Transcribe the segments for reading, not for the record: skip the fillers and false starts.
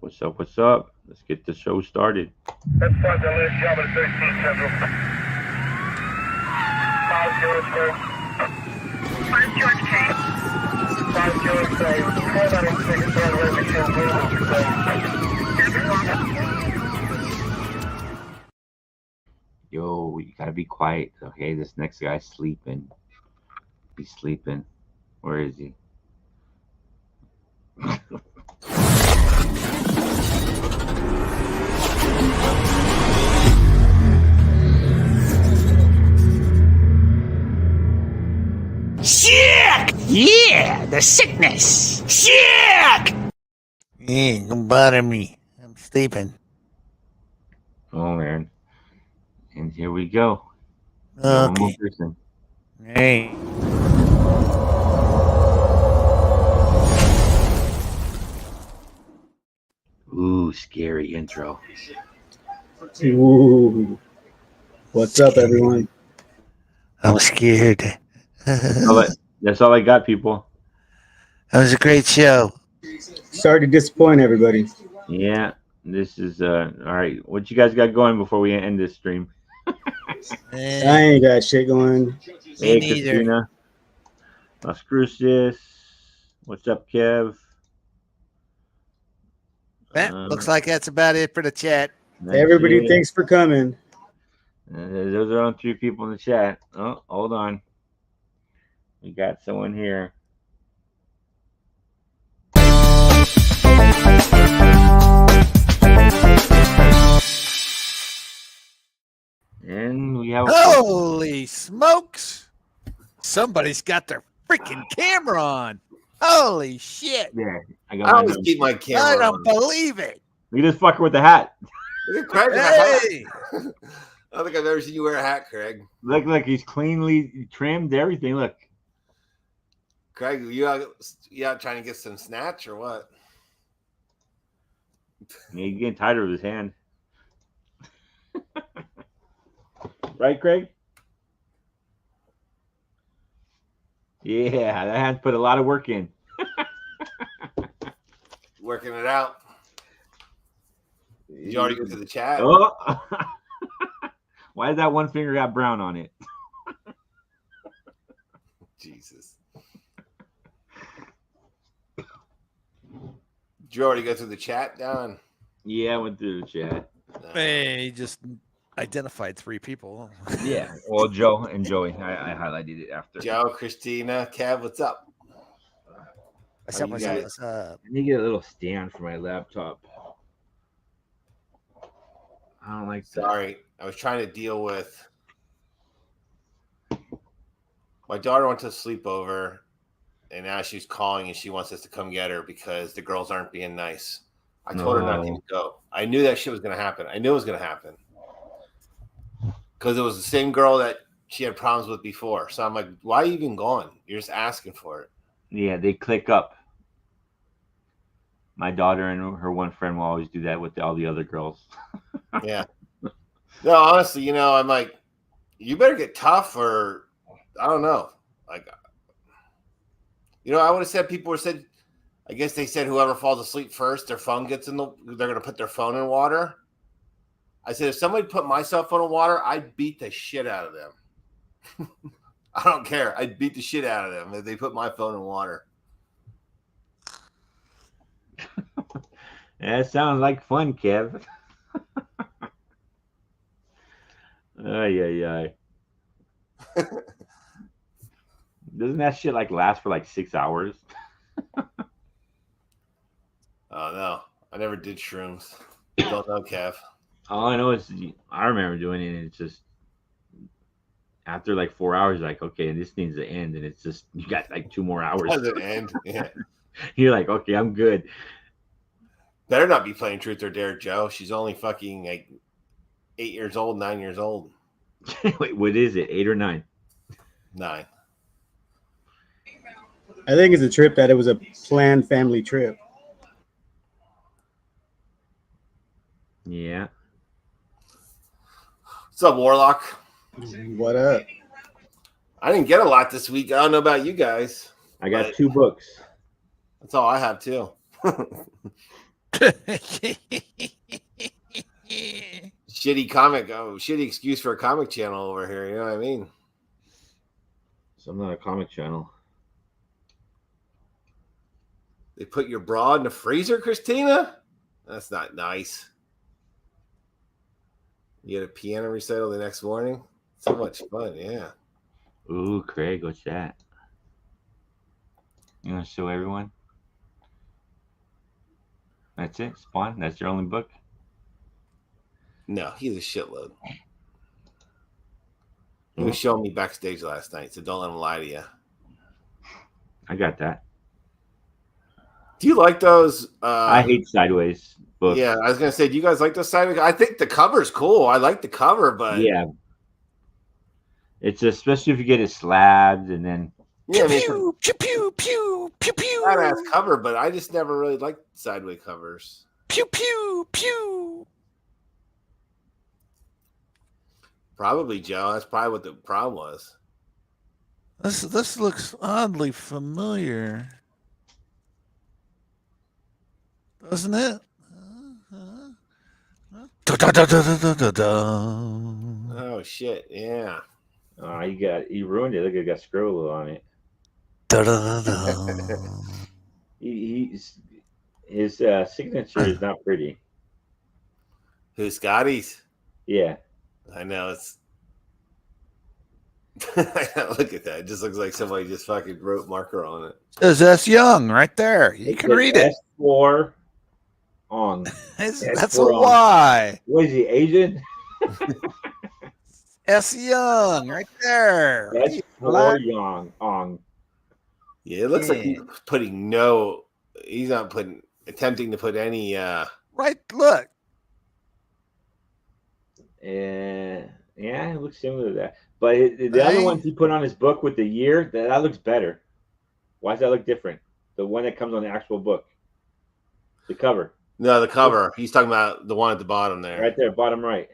What's up? What's up? Let's get the show started. That's 5 to list, Java 13 Central. 5 George Craig. 5 George Craig. 5 George Craig. 496 Broadway, Michelle Yo, you gotta be quiet. Okay, this next guy's sleeping. He's sleeping. Where is he? Sick! Yeah, the sickness. Sick! Hey, don't bother me. I'm sleeping. Oh man. And here we go. Okay. One more person. Hey. Ooh, scary intro. Ooh. What's up, everyone? I'm scared. That's all I got, people. That was a great show. Sorry to disappoint everybody. Yeah, this is all right. What you guys got going before we end this stream? I ain't got shit going. Hey, neither. Christina. Las Cruces. What's up, Kev? Looks like that's about it for the chat. Everybody, it. thanks for coming. Those are only 3 people in the chat. Oh, hold on. We got someone here. And we have Holy smokes! Somebody's got their freaking camera on. Holy shit! yeah, I I always nose. keep my I camera don't on. believe it. Look at this fucker with the hat. Look at Craig in a hat. Hey! I don't think I've ever seen you wear a hat, Craig. Look, he's cleanly trimmed everything. Look. Craig, you out trying to get some snatch or what? Yeah, he's getting tighter with his hand. Right, Craig? Yeah, that hand put a lot of work in. Working it out. Did you already go to the chat? Oh. Why does that one finger got brown on it? Jesus. Did you already go through the chat, Don? Yeah, I went through the chat. Hey, just identified 3 people. Yeah, well, Joe and Joey. I highlighted it after. Joe, Christina, Kev, what's up? What's up? you What's up? guys? What's up? I need to get a little stand for my laptop. I don't like that. Sorry, I was trying to deal with. My daughter went to a sleepover, and now she's calling and she wants us to come get her because the girls aren't being nice. I told her not to go. I knew that shit was going to happen. I knew it was going to happen because it was the same girl that she had problems with before. So I'm like, why are you even going? You're just asking for it. Yeah, they click up. My daughter and her one friend will always do that with all the other girls. Yeah. No, honestly, I'm like, you better get tough or I don't know. Like, I would have said I guess they said whoever falls asleep first, their phone gets they're going to put their phone in water. I said, if somebody put my cell phone in water, I'd beat the shit out of them. I don't care. I'd beat the shit out of them if they put my phone in water. That sounds like fun, Kev. Ay. Doesn't that shit last for 6 hours? Oh, no. I never did shrooms. Don't know, Kev. All I know is I remember doing it, and it's just after 4 hours, okay, this needs to end, and it's just you got 2 more hours. Does it end? Yeah. You're like, okay, I'm good. Better not be playing Truth or Dare, Joe. She's only fucking 8 years old, 9 years old. Wait, what is it? 8 or 9? 9. I think it's a trip that it was a planned family trip. Yeah. What's up, Warlock? What up? I didn't get a lot this week. I don't know about you guys. I got 2 books. That's all I have, too. shitty excuse for a comic channel over here. You know what I mean? So I'm not a comic channel. They put your bra in the freezer, Christina? That's not nice. You had a piano recital the next morning? So much fun, yeah. Ooh, Craig, what's that? You want to show everyone? That's it? Spawn? That's your only book? No, he's a shitload. He was showing me backstage last night, so don't let him lie to you. I got that. Do you like those? I hate sideways books. Yeah, I was gonna say, do you guys like those sideways? I think the cover's cool. I like the cover, but Yeah. It's especially if you get it slabbed and then yeah, I mean, Pew, pew, pew, pew, pew, pew. badass cover, but I just never really liked sideways covers. Pew, pew, pew. Probably, Joe. That's probably what the problem was. This looks oddly familiar, doesn't it? Oh shit! Yeah. you ruined it. Look, it got scribble on it. His signature is not pretty. Who's Scotty's? Yeah. I know it's. Look at that! It just looks like somebody just fucking wrote marker on it. Says S. Young right there. You can read it. S4 on. That's a Y. What is he, Asian? S. Young right there. S4 Young on. Yeah, it looks like he's putting no. He's not attempting to put any. Right. Look. Yeah, it looks similar to that. But the other ones he put on his book with the year, that looks better. Why does that look different? The one that comes on the actual book. The cover. No, the cover. He's talking about the one at the bottom there. Right there, bottom right.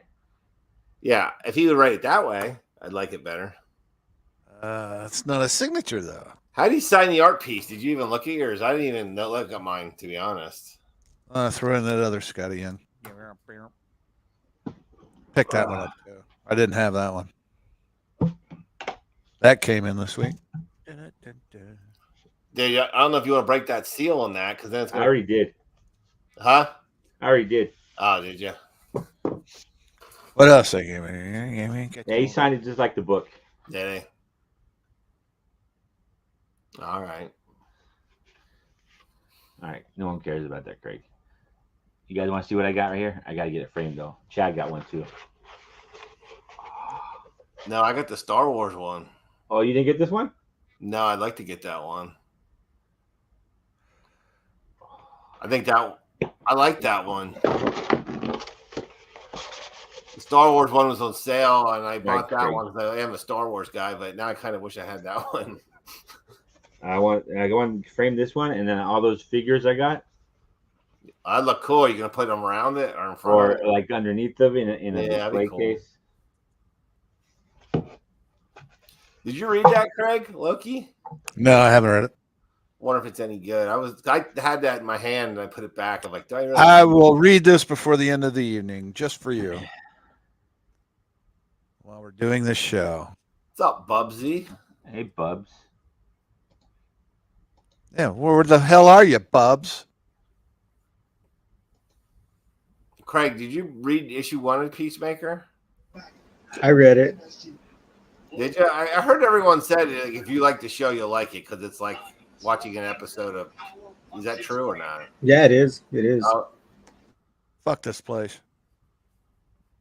Yeah, if he would write it that way, I'd like it better. It's not a signature though. How do you sign the art piece? Did you even look at yours? I didn't even look at mine, to be honest. Throw in that other Scotty in. Pick that one up too. I didn't have that one. That came in this week. Dude, I don't know if you want to break that seal on that, because then it's I already did. Huh? I already did. Oh, did you? What else they gave me? Yeah, he signed it just like the book. Did he? All right. All right. No one cares about that, Craig. You guys want to see what I got right here? I got to get it framed, though. Chad got one, too. No, I got the Star Wars one. Oh, you didn't get this one? No, I'd like to get that one. I think that I like that one. The Star Wars one was on sale, and I bought that one because I am a Star Wars guy. But now I kind of wish I had that one. I want to frame this one, and then all those figures I got. I look cool. You gonna put them around it or in front of it? Like underneath of it in a display case. Did you read that, Craig? Loki? No, I haven't read it. Wonder if it's any good. I had that in my hand and I put it back. I'm like, do I really? I will read this before the end of the evening, just for you. While we're doing this show. What's up, Bubsy? Hey, Bubs. Yeah, where the hell are you, Bubs? Craig, did you read issue 1 of Peacemaker? I read it. Did you? I heard everyone said like, if you like the show, you'll like it because it's like watching an episode of. Is that true or not? Yeah, it is. It is. Fuck this place.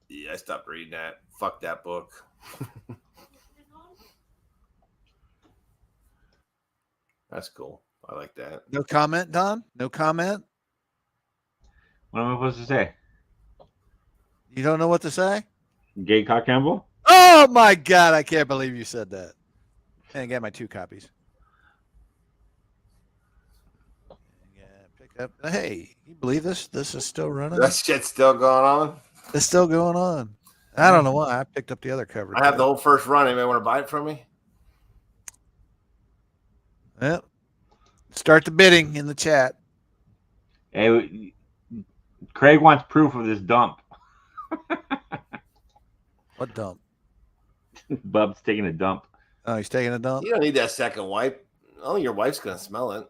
Yeah, I stopped reading that. Fuck that book. That's cool. I like that. No comment, Don? No comment? What am I supposed to say? You don't know what to say? Gay Cock Campbell? Oh my God, I can't believe you said that. And I got my 2 copies. Yeah, pick up. Hey, you believe this? This is still running? That shit's still going on? It's still going on. I don't know why. I picked up the other cover. I have the whole first run. Anybody want to buy it from me? Yep. Start the bidding in the chat. Hey, Craig wants proof of this dump. What dump? Bub's taking a dump. Oh, he's taking a dump? You don't need that second wipe. Oh, your wife's going to smell it.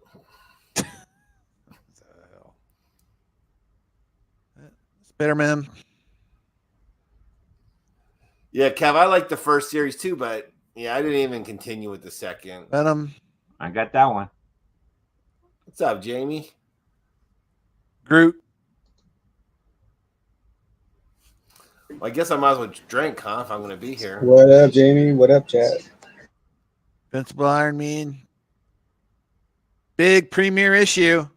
Spider-Man. Yeah, Kev, I like the first series too, but yeah, I didn't even continue with the second. Venom. I got that one. What's up, Jamie? Groot. Well, I guess I might as well drink, huh? If I'm going to be here. What up, Jamie? What up, Chad? Invincible Iron Man. Big premiere issue.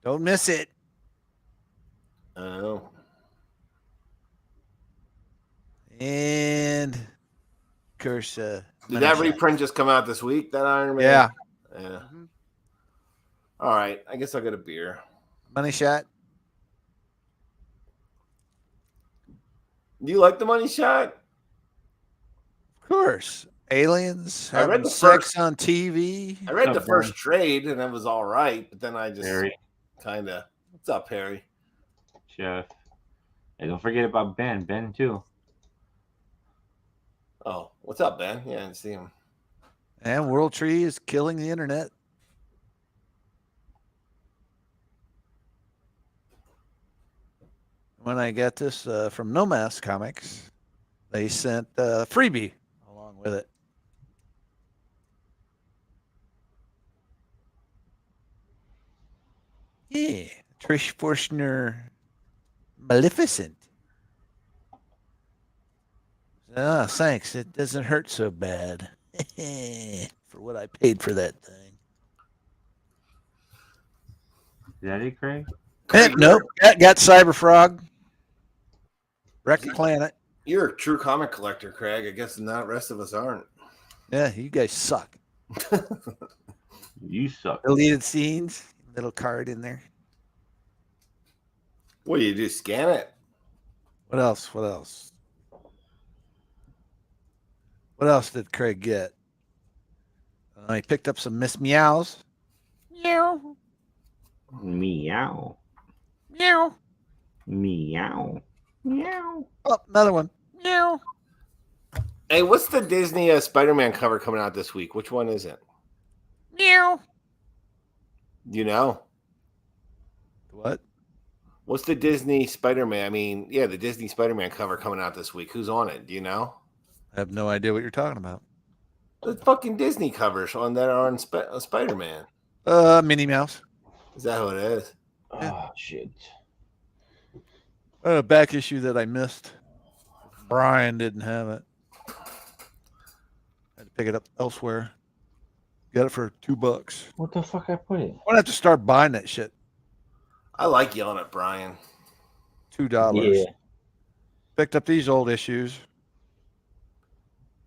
Don't miss it. Oh. And of course, Did that reprint just come out this week? That Iron Man? Yeah. Yeah. Mm-hmm. All right. I guess I'll get a beer. Money Shot. Do you like the Money Shot? Of course. Aliens I read having the sex on TV. I read the first trade and it was all right, but then I just kind of. What's up, Harry? Chef. Hey, don't forget about Ben. Ben too. Oh, what's up, Ben? Yeah, I didn't see him. And World Tree is killing the internet. When I got this from No Mask Comics, they sent a freebie along with it. Yeah, Trish Forstner, Maleficent. Ah, thanks. It doesn't hurt so bad for what I paid for that thing. Is that it, Craig? Nope. Got Cyberfrog. Wreck the Planet. You're a true comic collector, Craig. I guess not. Rest of us aren't. Yeah, you guys suck. You suck. Deleted scenes. Little card in there. What do you do? Scan it? What else? What else? What else did Craig get? He picked up some Miss Meows. Meow. Meow. Meow. Meow. Meow. Oh, another one. Meow. Hey, what's the Disney Spider-Man cover coming out this week? Which one is it? Meow. You know? What? What's the Disney Spider-Man? I mean, yeah, the Disney Spider-Man cover coming out this week. Who's on it? Do you know? I have no idea what you're talking about. The fucking Disney covers on that are on Spider-Man. Minnie Mouse. Is that who it is? Oh, shit. Back issue that I missed. Brian didn't have it. Had to pick it up elsewhere. Got it for $2. What the fuck I put it? I'm gonna have to start buying that shit. I like yelling at Brian. $2. Yeah. Picked up these old issues.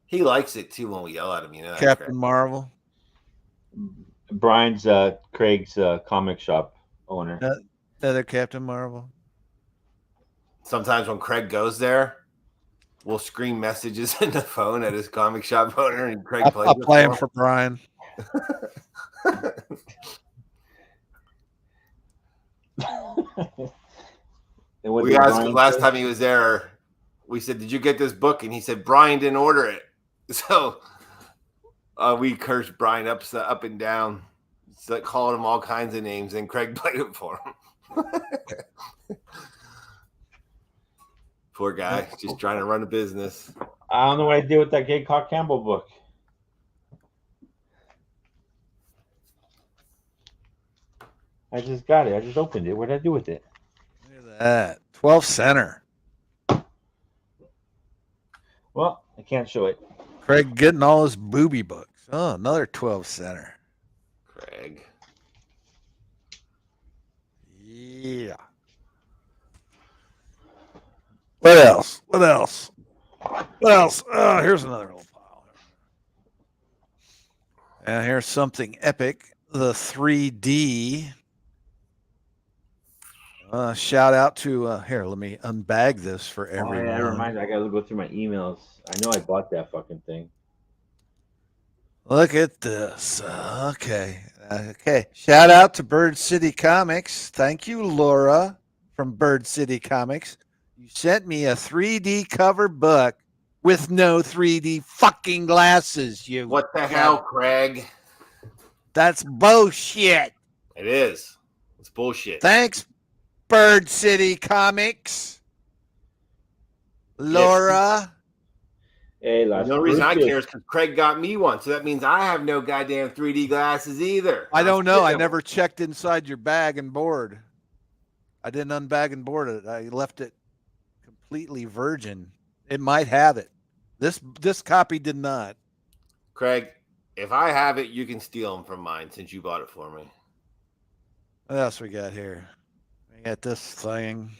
He likes it too when we yell at him, you know. Captain Marvel. Brian's Craig's comic shop owner. Other Captain Marvel. Sometimes when Craig goes there, we'll scream messages in the phone at his comic shop owner, and Craig plays. I'll play him for Brian. We asked him last time he was there. We said, "Did you get this book?" And he said, "Brian didn't order it." So we cursed Brian up and down, so calling him all kinds of names, and Craig played it for him. Poor guy, just trying to run a business. I don't know what I did with that Gay Cock Campbell book. I just got it. I just opened it. What did I do with it? Look at that. 12 center. Well, I can't show it. Craig getting all his booby books. Oh, another 12 center. Craig. Yeah. What else? What else? What else? Oh, here's another little pile. And here's something epic. The 3D. Shout out to here. Let me unbag this for everyone. Oh, yeah, that reminds me. I gotta go through my emails. I know I bought that fucking thing. Look at this. Okay. Okay. Shout out to Bird City Comics. Thank you, Laura. from Bird City Comics. You sent me a 3D cover book with no 3D fucking glasses. You What the hell, Craig? That's bullshit. It is. It's bullshit. Thanks, Bird City Comics. Laura. Hey, the only reason I care is because Craig got me one, so that means I have no goddamn 3D glasses either. I don't know. I never checked inside your bag and board. I didn't unbag and board it. I left it completely virgin. It might have it. This copy did not. Craig, if I have it, you can steal them from mine since you bought it for me. What else we got here? We got this thing.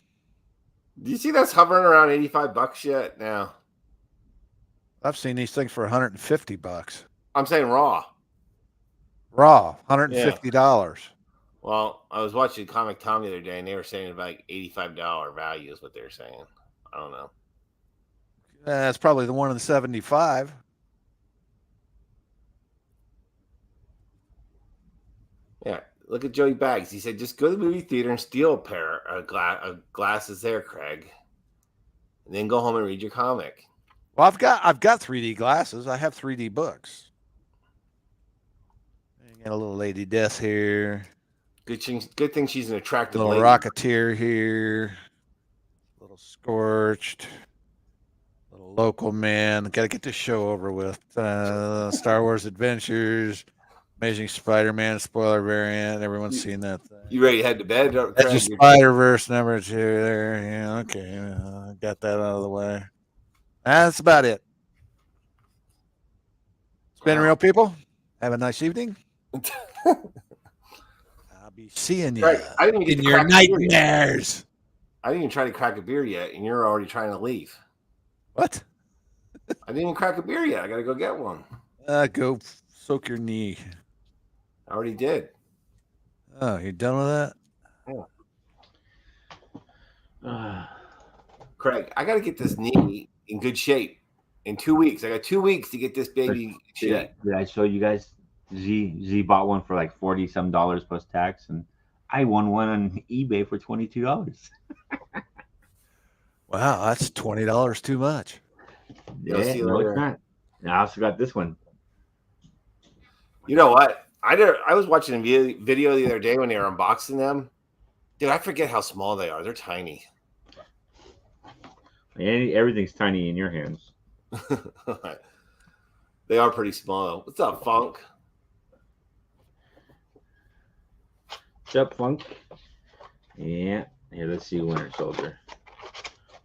Do you see that's hovering around $85 yet now? I've seen these things for $150. I'm saying raw. Raw, $150. Yeah. Well, I was watching Comic Tom the other day, and they were saying about $85 value is what they were saying. I don't know. That's probably the one in the 75. Yeah, look at Joey Baggs. He said, "Just go to the movie theater and steal a pair of glasses there, Craig, and then go home and read your comic." Well, I've got 3D glasses. I have 3D books. You got a little Lady Death here. Good thing she's an attractive little lady. Rocketeer here. Little Scorched. Little Local Man. Got to get this show over with. Star Wars Adventures. Amazing Spider-Man spoiler variant. Everyone's seen that thing. You ready to head to bed? That's Spider-Verse number 2 there. Yeah, okay. Got that out of the way. That's about it. It's been real, people. Have a nice evening. I'll be seeing you I didn't even in your nightmares. I didn't even try to crack a beer yet, and you're already trying to leave. What? I didn't even crack a beer yet. I got to go get one. Go soak your knee. I already did. Oh, you done with that? Yeah. Craig, I got to get this knee in good shape in 2 weeks. I got 2 weeks to get this baby did I show you guys? Z bought one for like $40 some plus tax, and I won one on eBay for $22. Wow, that's $20 too much. Yeah, no, it's not. I also got this one. You know what? I was watching a video the other day when they were unboxing them. Dude, I forget how small they are. They're tiny. Everything's tiny in your hands. They are pretty small. What's up, Funk? What's up, Funk? Yeah. Here, let's see Winter Soldier.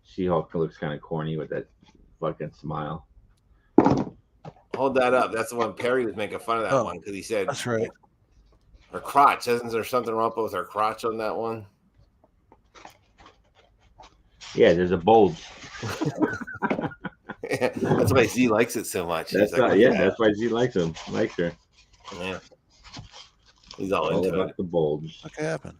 She-Hulk looks kind of corny with that fucking smile. Hold that up. That's the one Perry was making fun of that one because he said that's right. Her crotch. Isn't there something wrong with her crotch on that one? Yeah, there's a bulge. That's why Z likes it so much. That's why Z likes him. Likes her. Yeah. He's all into it. The bulge. What happened?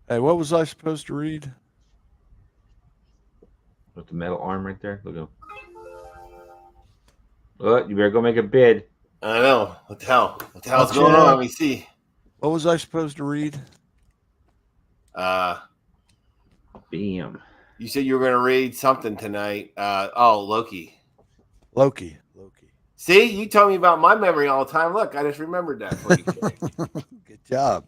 Hey, what was I supposed to read? With the metal arm right there. Look at him. Oh, you better go make a bid. I know. What the hell? What the hell's going on? Let me see. What was I supposed to read? Bam. You said you were going to read something tonight. Loki. Loki. See, you tell me about my memory all the time. Look, I just remembered that for you. Good job.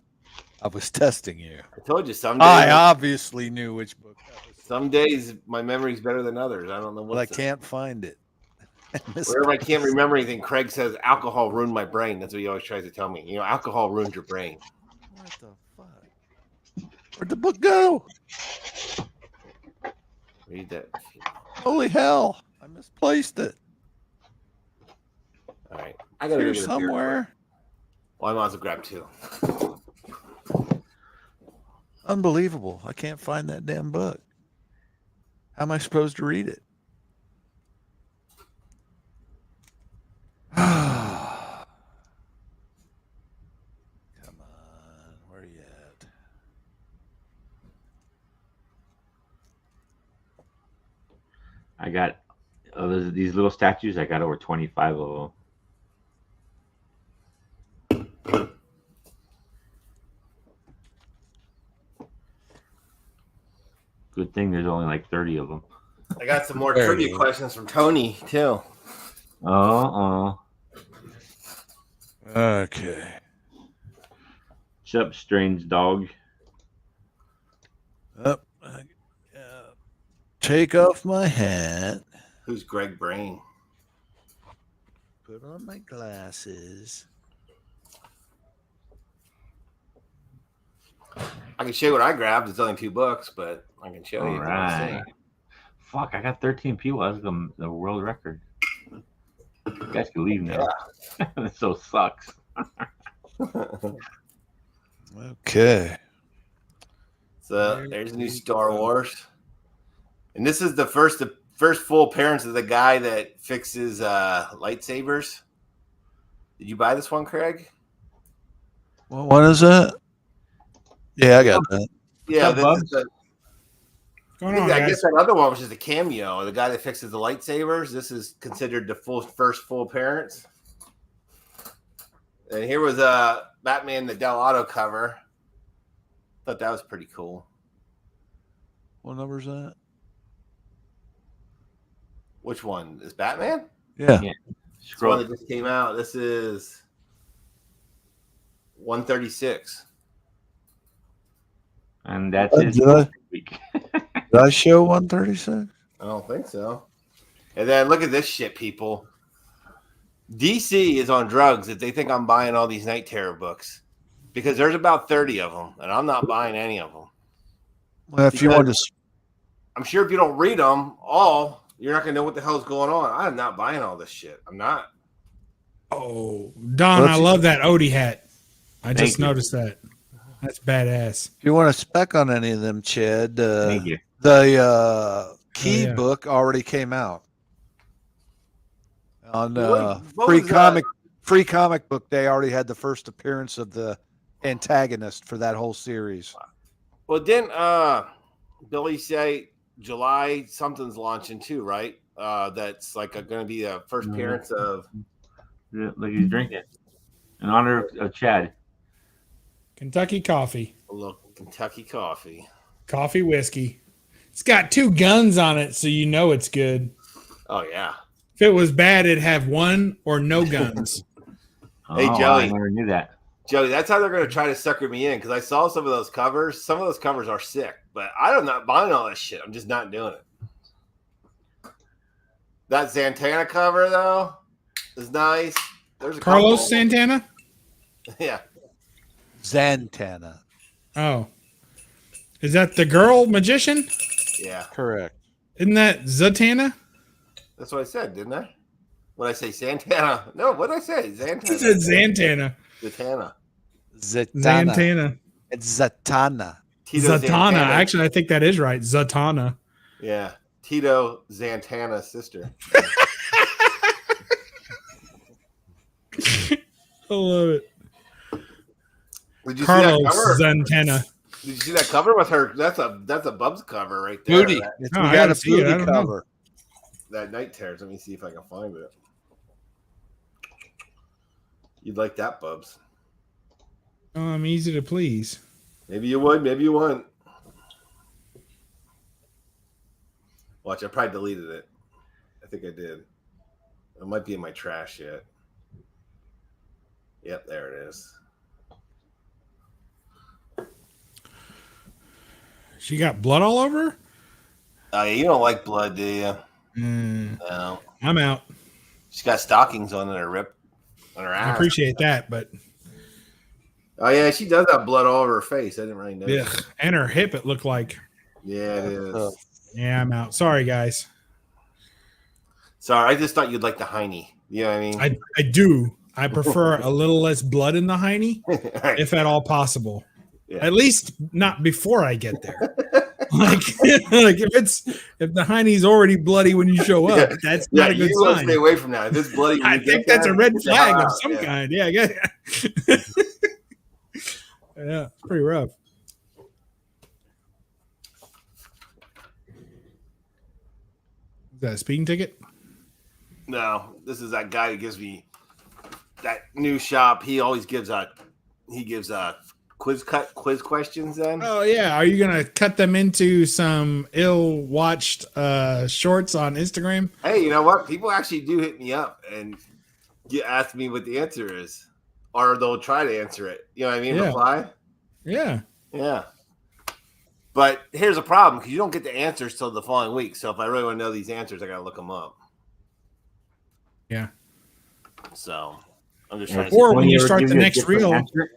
I was testing you. I told you some days. I obviously knew which book that was. Some days my memory's better than others. I don't know what. Well, I can't find it. Wherever I can't remember anything, Craig says alcohol ruined my brain. That's what he always tries to tell me. You know, alcohol ruins your brain. What the fuck? Where'd the book go? Read that. Holy hell! I misplaced it. All right, I gotta go somewhere. Well, I might as well grab two. Unbelievable! I can't find that damn book. How am I supposed to read it? Come on, where are you at? I got these little statues. I got over 25 of them. Good thing there's only like 30 of them. I got some more There trivia it is. questions from Tony too. Okay. What's up, strange dog? Up. Take off my hat. Who's Greg Brain? Put on my glasses. I can show you what I grabbed. It's only $2, but I can show you. All right. Fuck, I got 13 people. That's the world record. You guys can leave now. Yeah. That so sucks. Okay. So there's a new Star Wars. And this is the first full appearance of the guy that fixes lightsabers. Did you buy this one, Craig? Well, what is that? Yeah, I got that. Yeah, What's up, this is the, Going on, I guys? guess that other one was just a cameo. The guy that fixes the lightsabers. This is considered the first full appearance. And here was Batman the Del Auto cover. Thought that was pretty cool. What number is that? Which one is Batman? Yeah. This one that just came out. This is 136. And that's it. Did I show 136? I don't think so. And then look at this shit, people. DC is on drugs if they think I'm buying all these Night Terror books because there's about 30 of them, and I'm not buying any of them. Well, if you want to, I'm sure if you don't read them all, you're not going to know what the hell's going on. I'm not buying all this shit. I'm not. Oh, Don, I love that Odie hat. I just noticed that. That's badass. if you want to spec on any of them, Chad, Thank you. the key book already came out on free comic book. They already had the first appearance of the antagonist for that whole series. Well, didn't Billy say July something's launching too, right? That's like going to be a first appearance of. Yeah, like he's drinking in honor of Chad. Kentucky coffee. A little Kentucky coffee. Coffee whiskey. It's got 2 guns on it, so you know it's good. Oh, yeah. If it was bad, it'd have 1 or no guns. Hey, Joey. I never knew that. Joey, that's how they're going to try to sucker me in because I saw some of those covers. Some of those covers are sick, but I'm not buying all this shit. I'm just not doing it. That Santana cover, though, is nice. There's a Carlos couple. Santana? Yeah. Zantana. Oh. Is that the girl magician? Yeah. Correct. Isn't that Zatanna? That's what I said, didn't I? What did I say? Santana. No, what did I say? Zantana. You said Zantana. Zatanna. Zantana. It's Zatanna. Tito Zatanna. Zantana. Actually, I think that is right. Zatanna. Yeah. Tito Zantana's sister. I love it. Did you Carlos see that cover? Zantana. Did you see that cover with her? That's a Bubs cover right there. Booty. That, We No, I got a didn't see it. I booty don't know. cover. that Night Terrors. Let me see if I can find it. You'd like that, Bubs. Oh, I'm easy to please. Maybe you would. Maybe you wouldn't. Watch, I probably deleted it. I think I did. It might be in my trash yet. Yep, there it is. She got blood all over her? Oh, yeah, you don't like blood, do you? No. I'm out. She's got stockings on her rip, on her ass. I appreciate that, but Oh yeah, she does have blood all over her face. I didn't really know. ugh. And her hip, it looked like. Yeah, it is. Yeah, I'm out. Sorry, guys. Sorry, I just thought you'd like the hiney. You know what I mean? I do. I prefer a little less blood in the hiney, Right. if at all possible. Yeah. At least not before I get there. like if the hiney's already bloody when you show up, that's not a good you want to sign. stay away from that. If it's bloody, when I you think get that's a there, red get the flag hell of out. some Yeah. kind. Yeah, yeah, it's pretty rough. Is that a speeding ticket? No, this is that guy who gives me that new shop, he always gives quiz questions. Then Oh yeah, are you gonna cut them into some ill-watched shorts on Instagram? hey, you know what? People actually do hit me up and ask me what the answer is, or they'll try to answer it. You know what I mean? Yeah. Reply. Yeah. Yeah. But here's a problem because you don't get the answers till the following week. So if I really want to know these answers, I got to look them up. Yeah. So I'm just trying to. Or when you start the next reel. Answer?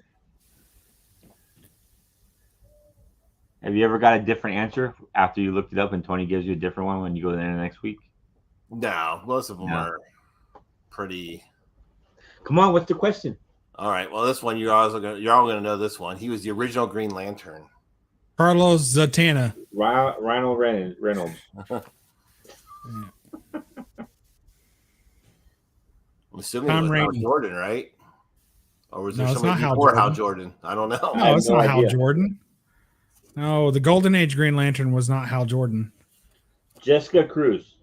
Have you ever got a different answer after you looked it up and Tony gives you a different one when you go there the next week? No, most of them are pretty. Come on, what's the question? All right. Well, this one you're all gonna know this one. He was the original Green Lantern. Carlos Zatanna. Ryan Reynolds. I'm assuming Tom it was Hal Raimi. Jordan, right? Or was there No, it's somebody not Hal before Hal Jordan. Jordan? I don't know. No, it's no not Hal idea. Jordan. No, the Golden Age Green Lantern was not Hal Jordan. Jessica Cruz.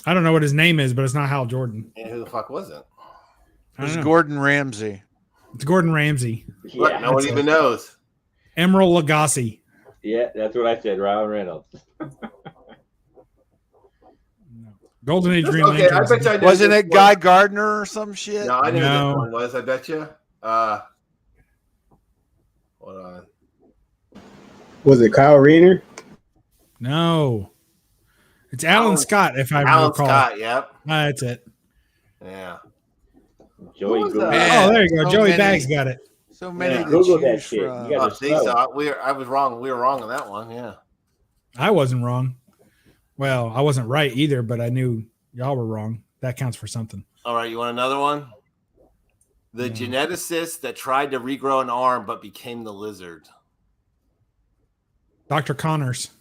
I don't know what his name is, but it's not Hal Jordan. And who the fuck was it? I It was don't know. Gordon Ramsay. It's Gordon Ramsay. Look, Yeah, no one even knows. Emerald Lagasse. yeah, that's what I said. Ryan Reynolds. Golden Age Green Okay, Lantern. I bet you I know Wasn't this it one. Guy Gardner or some shit? No, I knew No. this one was. I bet you. Hold on. Was it Kyle Rayner? No. It's Alan Scott, if I Alan recall. Scott. Yep. That's it. Yeah. Joey Who was Google. that? Oh, there you go. So Joey many- Bags got it. So many Yeah, to Google that choose shit. from. You gotta See, so I was wrong. We were wrong on that one. Yeah. I wasn't wrong. Well, I wasn't right either, but I knew y'all were wrong. That counts for something. All right. You want another one? The geneticist that tried to regrow an arm but became the lizard. Dr. Connors.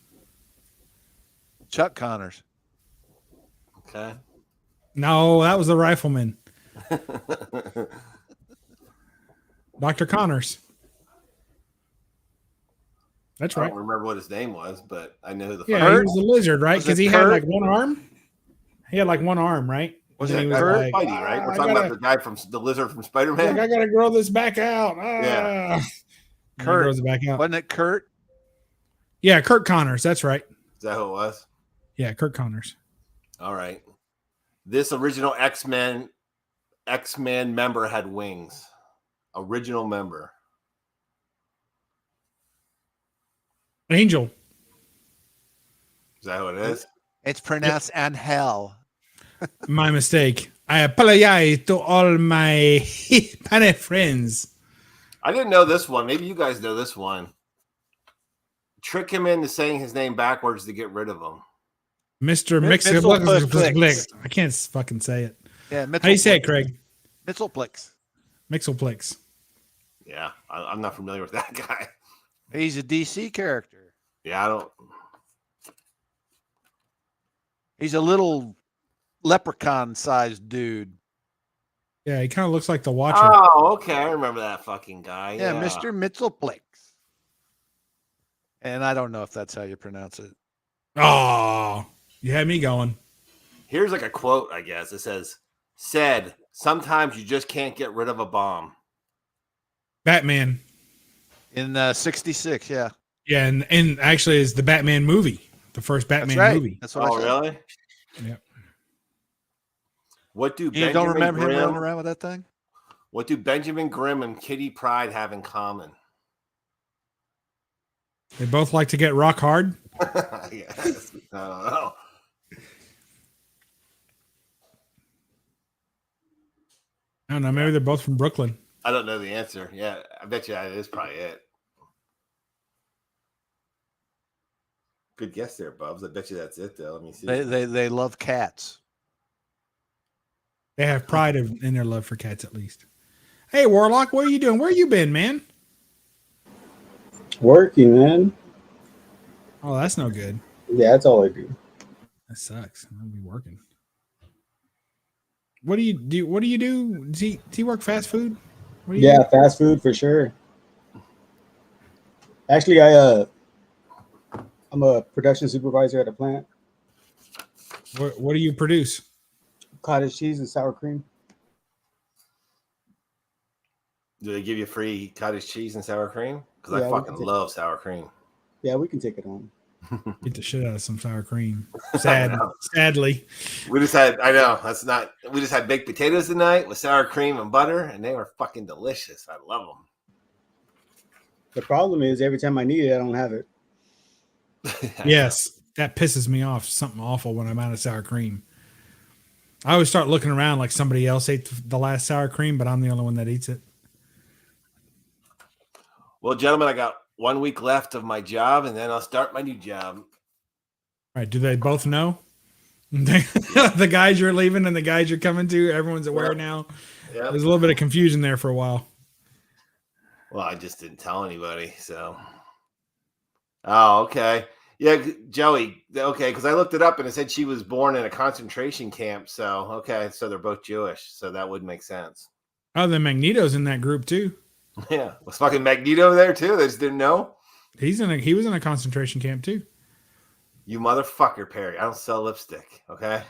Chuck Connors. Okay. No, that was the rifleman. Dr. Connors. That's I right. don't remember what his name was, but I know who the Yeah, fuck he was the lizard, right? Was Because it he had Kurt? like one arm. He had like one arm, right? Was And it he was Kurt? like, Spidey, right? We're I talking gotta- about the guy from the lizard from he's Spider-Man. like, I gotta grow this back out. Yeah. And he Kurt. grows it back out. Wasn't it Kurt? Yeah, Kurt Connors. That's right. Is that who it was? Yeah, Kurt Connors. All right. This original X-Men member had wings. Original member. Angel. Is that who it is? It's pronounced Angel. My mistake. I apologize to all my Hispanic friends. I didn't know this one. Maybe you guys know this one. Trick him into saying his name backwards to get rid of him. Mr. Mixelplex. I can't fucking say it. Yeah, How do you say it, Craig? Mixelplex. Mixelplex. Yeah, I'm not familiar with that guy. He's a DC character. Yeah, I don't. He's a little leprechaun-sized dude. Yeah, he kind of looks like the Watcher. Oh, okay. I remember that fucking guy. Yeah, Mr. Mixelplex. And I don't know if that's how you pronounce it. Oh, you had me going. Here's like a quote, I guess. It says, sometimes you just can't get rid of a bomb. Batman. In 66, yeah. Yeah, and actually is the Batman movie. The first Batman That's right. movie. That's what I said. Really? Yep. What do You Benjamin don't remember him Grimm, running around with that thing? What do Benjamin Grimm and Kitty Pryde have in common? They both like to get rock hard. Yes. I don't know. I don't know. Maybe they're both from Brooklyn. I don't know the answer. Yeah, I bet you that is probably it. Good guess there, Bubs. I bet you that's it, though. Let me see. They love cats. They have pride in their love for cats, at least. Hey, Warlock, what are you doing? Where you been, man? Working, man. Oh, that's no good. Yeah, that's all I do. That sucks. I'll be working. What do you do? What do you do? Does he work fast food? What do you Yeah, fast food for sure. Actually, I'm a production supervisor at a plant. do? What do you produce? Cottage cheese and sour cream. Do they give you free cottage cheese and sour cream? Because Yeah, I fucking love sour cream. Yeah, we can take it home. Get the shit out of some sour cream. I know. Sadly. We just had, I know, that's not, we just had baked potatoes tonight with sour cream and butter, and they were fucking delicious. I love them. The problem is every time I need it, I don't have it. Yes, that pisses me off. Something awful when I'm out of sour cream. I always start looking around like somebody else ate the last sour cream, but I'm the only one that eats it. Well, gentlemen, I got 1 week left of my job, and then I'll start my new job. All right. Do they both know? The guys you're leaving and the guys you're coming to, everyone's aware now. Yeah. There's a little bit of confusion there for a while. Well, I just didn't tell anybody, so. Oh, okay. Yeah, Joey. Okay, because I looked it up and it said she was born in a concentration camp. So, okay, so they're both Jewish. So that would make sense. Oh, then Magneto's in that group too. Yeah, was fucking Magneto there too? They just didn't know. He was in a concentration camp too. You motherfucker, Perry. I don't sell lipstick. Okay.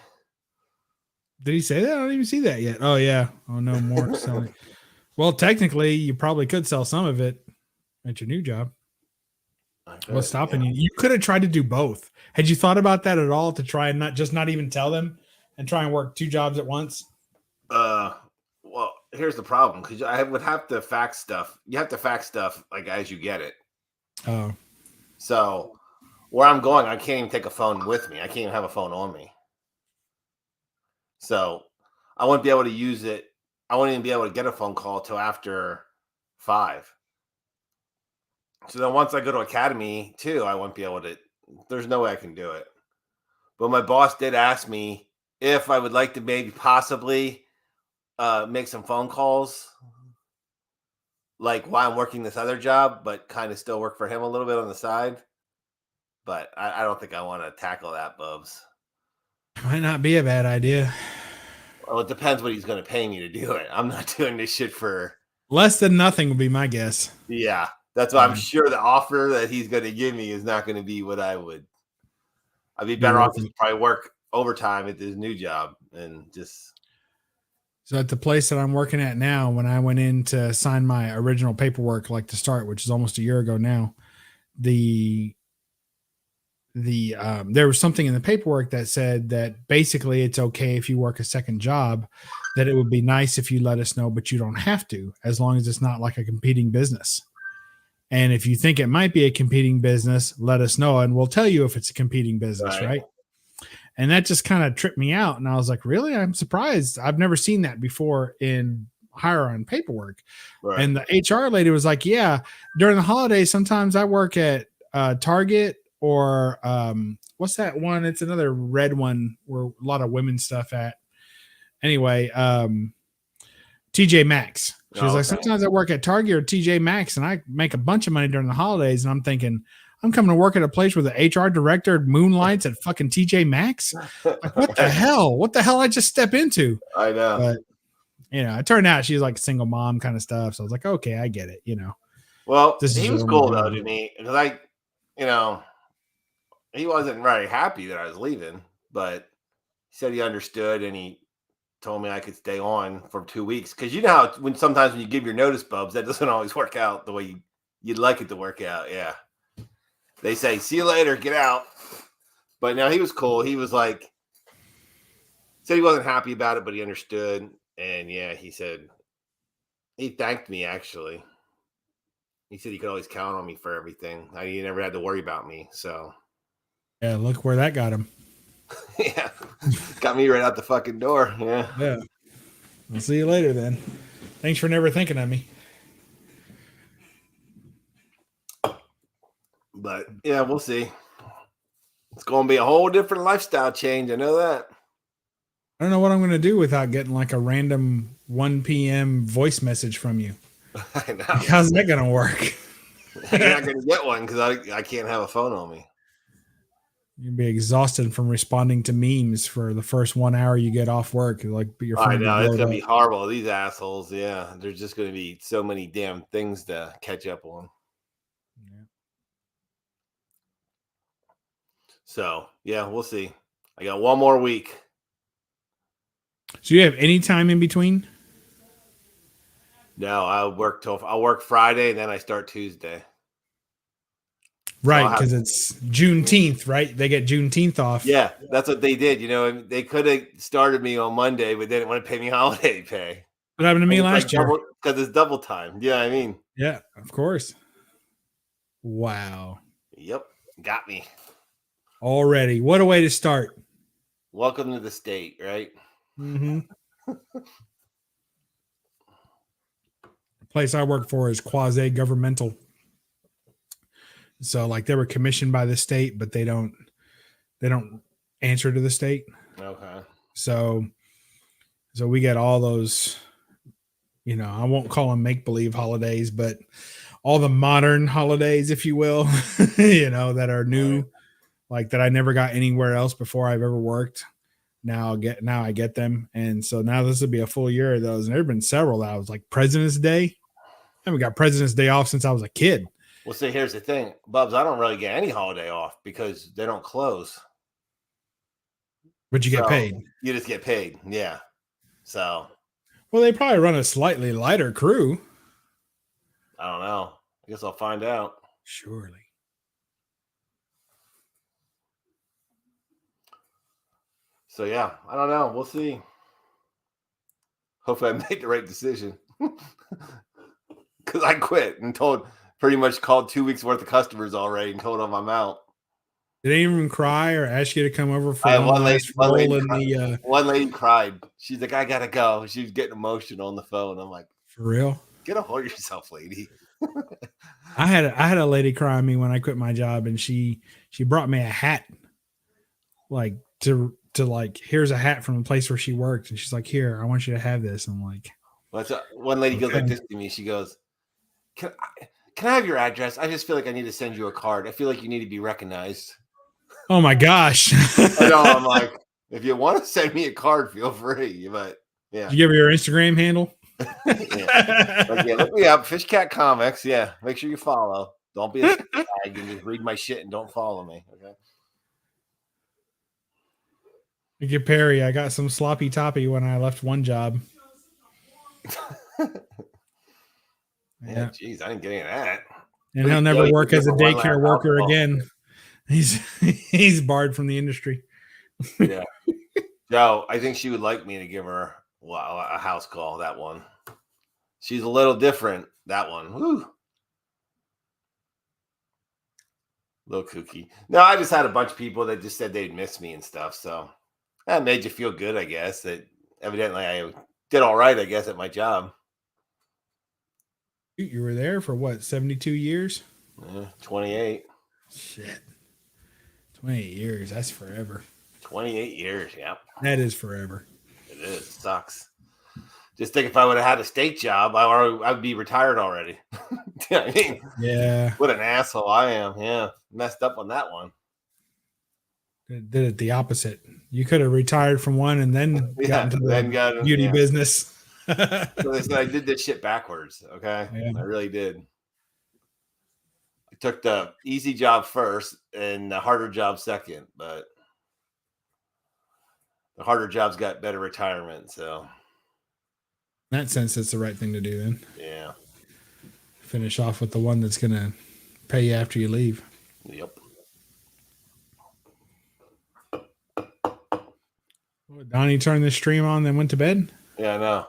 Did he say that? I don't even see that yet. Oh yeah. Oh no, more selling. Well, technically, you probably could sell some of it at your new job. What's stopping you? You could have tried to do both. Had you thought about that at all to try and not even tell them and try and work two jobs at once? Well, here's the problem because I would have to fax stuff. You have to fax stuff like as you get it. Oh. So where I'm going, I can't even take a phone with me. I can't even have a phone on me. So I wouldn't be able to use it. I wouldn't even be able to get a phone call till after 5. So then once I go to academy too, I won't be able to, there's no way I can do it. But my boss did ask me if I would like to maybe possibly make some phone calls like while I'm working this other job, but kind of still work for him a little bit on the side. But I don't think I want to tackle that, Bubs. Might not be a bad idea. Well, it depends what he's going to pay me to do it. I'm not doing this shit for less than nothing would be my guess. Yeah. That's why I'm sure the offer that he's going to give me is not going to be what I would. I'd be better off to probably work overtime at this new job and just. So at the place that I'm working at now, when I went in to sign my original paperwork, like to start, which is almost a year ago now, there was something in the paperwork that said that basically it's okay if you work a second job, that it would be nice if you let us know, but you don't have to, as long as it's not like a competing business. And if you think it might be a competing business, let us know and we'll tell you if it's a competing business, right? And that just kind of tripped me out. And I was like, really? I'm surprised. I've never seen that before in hire on paperwork. Right. And the HR lady was like, yeah, during the holidays, sometimes I work at Target or what's that one? It's another red one where a lot of women's stuff at. Anyway, TJ Maxx. She was like, sometimes I work at Target or TJ Maxx and I make a bunch of money during the holidays. And I'm thinking, I'm coming to work at a place where the HR director moonlights at fucking TJ Maxx. Like, what the hell? What the hell I just step into? I know. But, it turned out she's like a single mom kind of stuff. So I was like, okay, I get it, Well, he was cool though to me. Because he wasn't very happy that I was leaving, but he said he understood and he told me I could stay on for 2 weeks. Because you know how sometimes when you give your notice, Bubs, that doesn't always work out the way you'd like it to work out. Yeah. They say, see you later, get out. But no, he was cool. He was like, said he wasn't happy about it, but he understood. And yeah, he said, he thanked me actually. He said he could always count on me for everything. He never had to worry about me. So yeah, look where that got him. Yeah. Got me right out the fucking door. Yeah. Yeah. I'll see you later then. Thanks for never thinking of me. But yeah, we'll see. It's going to be a whole different lifestyle change. I know that. I don't know what I'm going to do without getting like a random 1 p.m. voice message from you. I know. How's that going to work? You're not going to get one because I can't have a phone on me. You'll be exhausted from responding to memes for the first 1 hour you get off work. Like your phone. I know it's going to be horrible. These assholes. Yeah, there's just going to be so many damn things to catch up on. Yeah. So yeah, we'll see. I got 1 more week. So you have any time in between? No, I'll work Friday and then I start Tuesday. Right, because it's Juneteenth, right? They get Juneteenth off. Yeah, that's what they did. You know, they could have started me on Monday, but they didn't want to pay me holiday pay. What happened to me last year? Because it's double time. Yeah, I mean. Yeah, of course. Wow. Yep, got me. Already. What a way to start. Welcome to the state, right? Mm-hmm. The place I work for is quasi-governmental. So like they were commissioned by the state, but they don't answer to the state. Okay. So we get all those, you know, I won't call them make-believe holidays, but all the modern holidays, if you will, you know, that are new, like that I never got anywhere else before I've ever worked. Now I get them. And so now this will be a full year of those. And there have been several that I was like President's Day. I haven't got President's Day off since I was a kid. Well, see, here's the thing, Bubs, I don't really get any holiday off because they don't close. But you get paid. You just get paid. Yeah. So. Well, they probably run a slightly lighter crew. I don't know. I guess I'll find out. Surely. So, yeah, I don't know. We'll see. Hopefully I made the right decision. Because I quit and pretty much called 2 weeks worth of customers already and told them I'm out. Did they even cry or ask you to come over for one lady cried. She's like, I gotta go. She was getting emotional on the phone. I'm like, for real? Get a hold of yourself, lady. I had a lady cry on me when I quit my job, and she brought me a hat, like to like, here's a hat from the place where she worked, and she's like, here, I want you to have this. I'm like, one lady goes like this to me. She goes, Can I have your address? I just feel like I need to send you a card. I feel like you need to be recognized. Oh my gosh. I know. I'm like, if you want to send me a card, feel free. But yeah. Did you give her your Instagram handle? Look me up. Fish Cat Comics. Yeah. Make sure you follow. Don't be a tag and just read my shit and don't follow me. Okay. Thank you, Perry. I got some sloppy toppy when I left one job. Yeah, geez, I didn't get any of that. And he'll never work as a daycare worker again. He's barred from the industry. Yeah. Joe, I think she would like me to give her a house call, that one. She's a little different, that one. Woo. Little kooky. No, I just had a bunch of people that just said they'd miss me and stuff. So that made you feel good, I guess, that evidently I did all right, I guess, at my job. You were there for what, 72 years? 28. Shit. 28 years. That's forever. 28 years, yeah. That is forever. It is. It sucks. Just think if I would have had a state job, I would be retired already. You know what I mean? Yeah. What an asshole I am. Yeah. Messed up on that one. Did it the opposite. You could have retired from one and then got into the beauty business. So they said I did this shit backwards. Okay. Yeah. I really did. I took the easy job first and the harder job second, but the harder job's got better retirement. So in that sense, it's the right thing to do then. Yeah. Finish off with the one that's going to pay you after you leave. Yep. Donnie turned the stream on, then went to bed? Yeah, I know.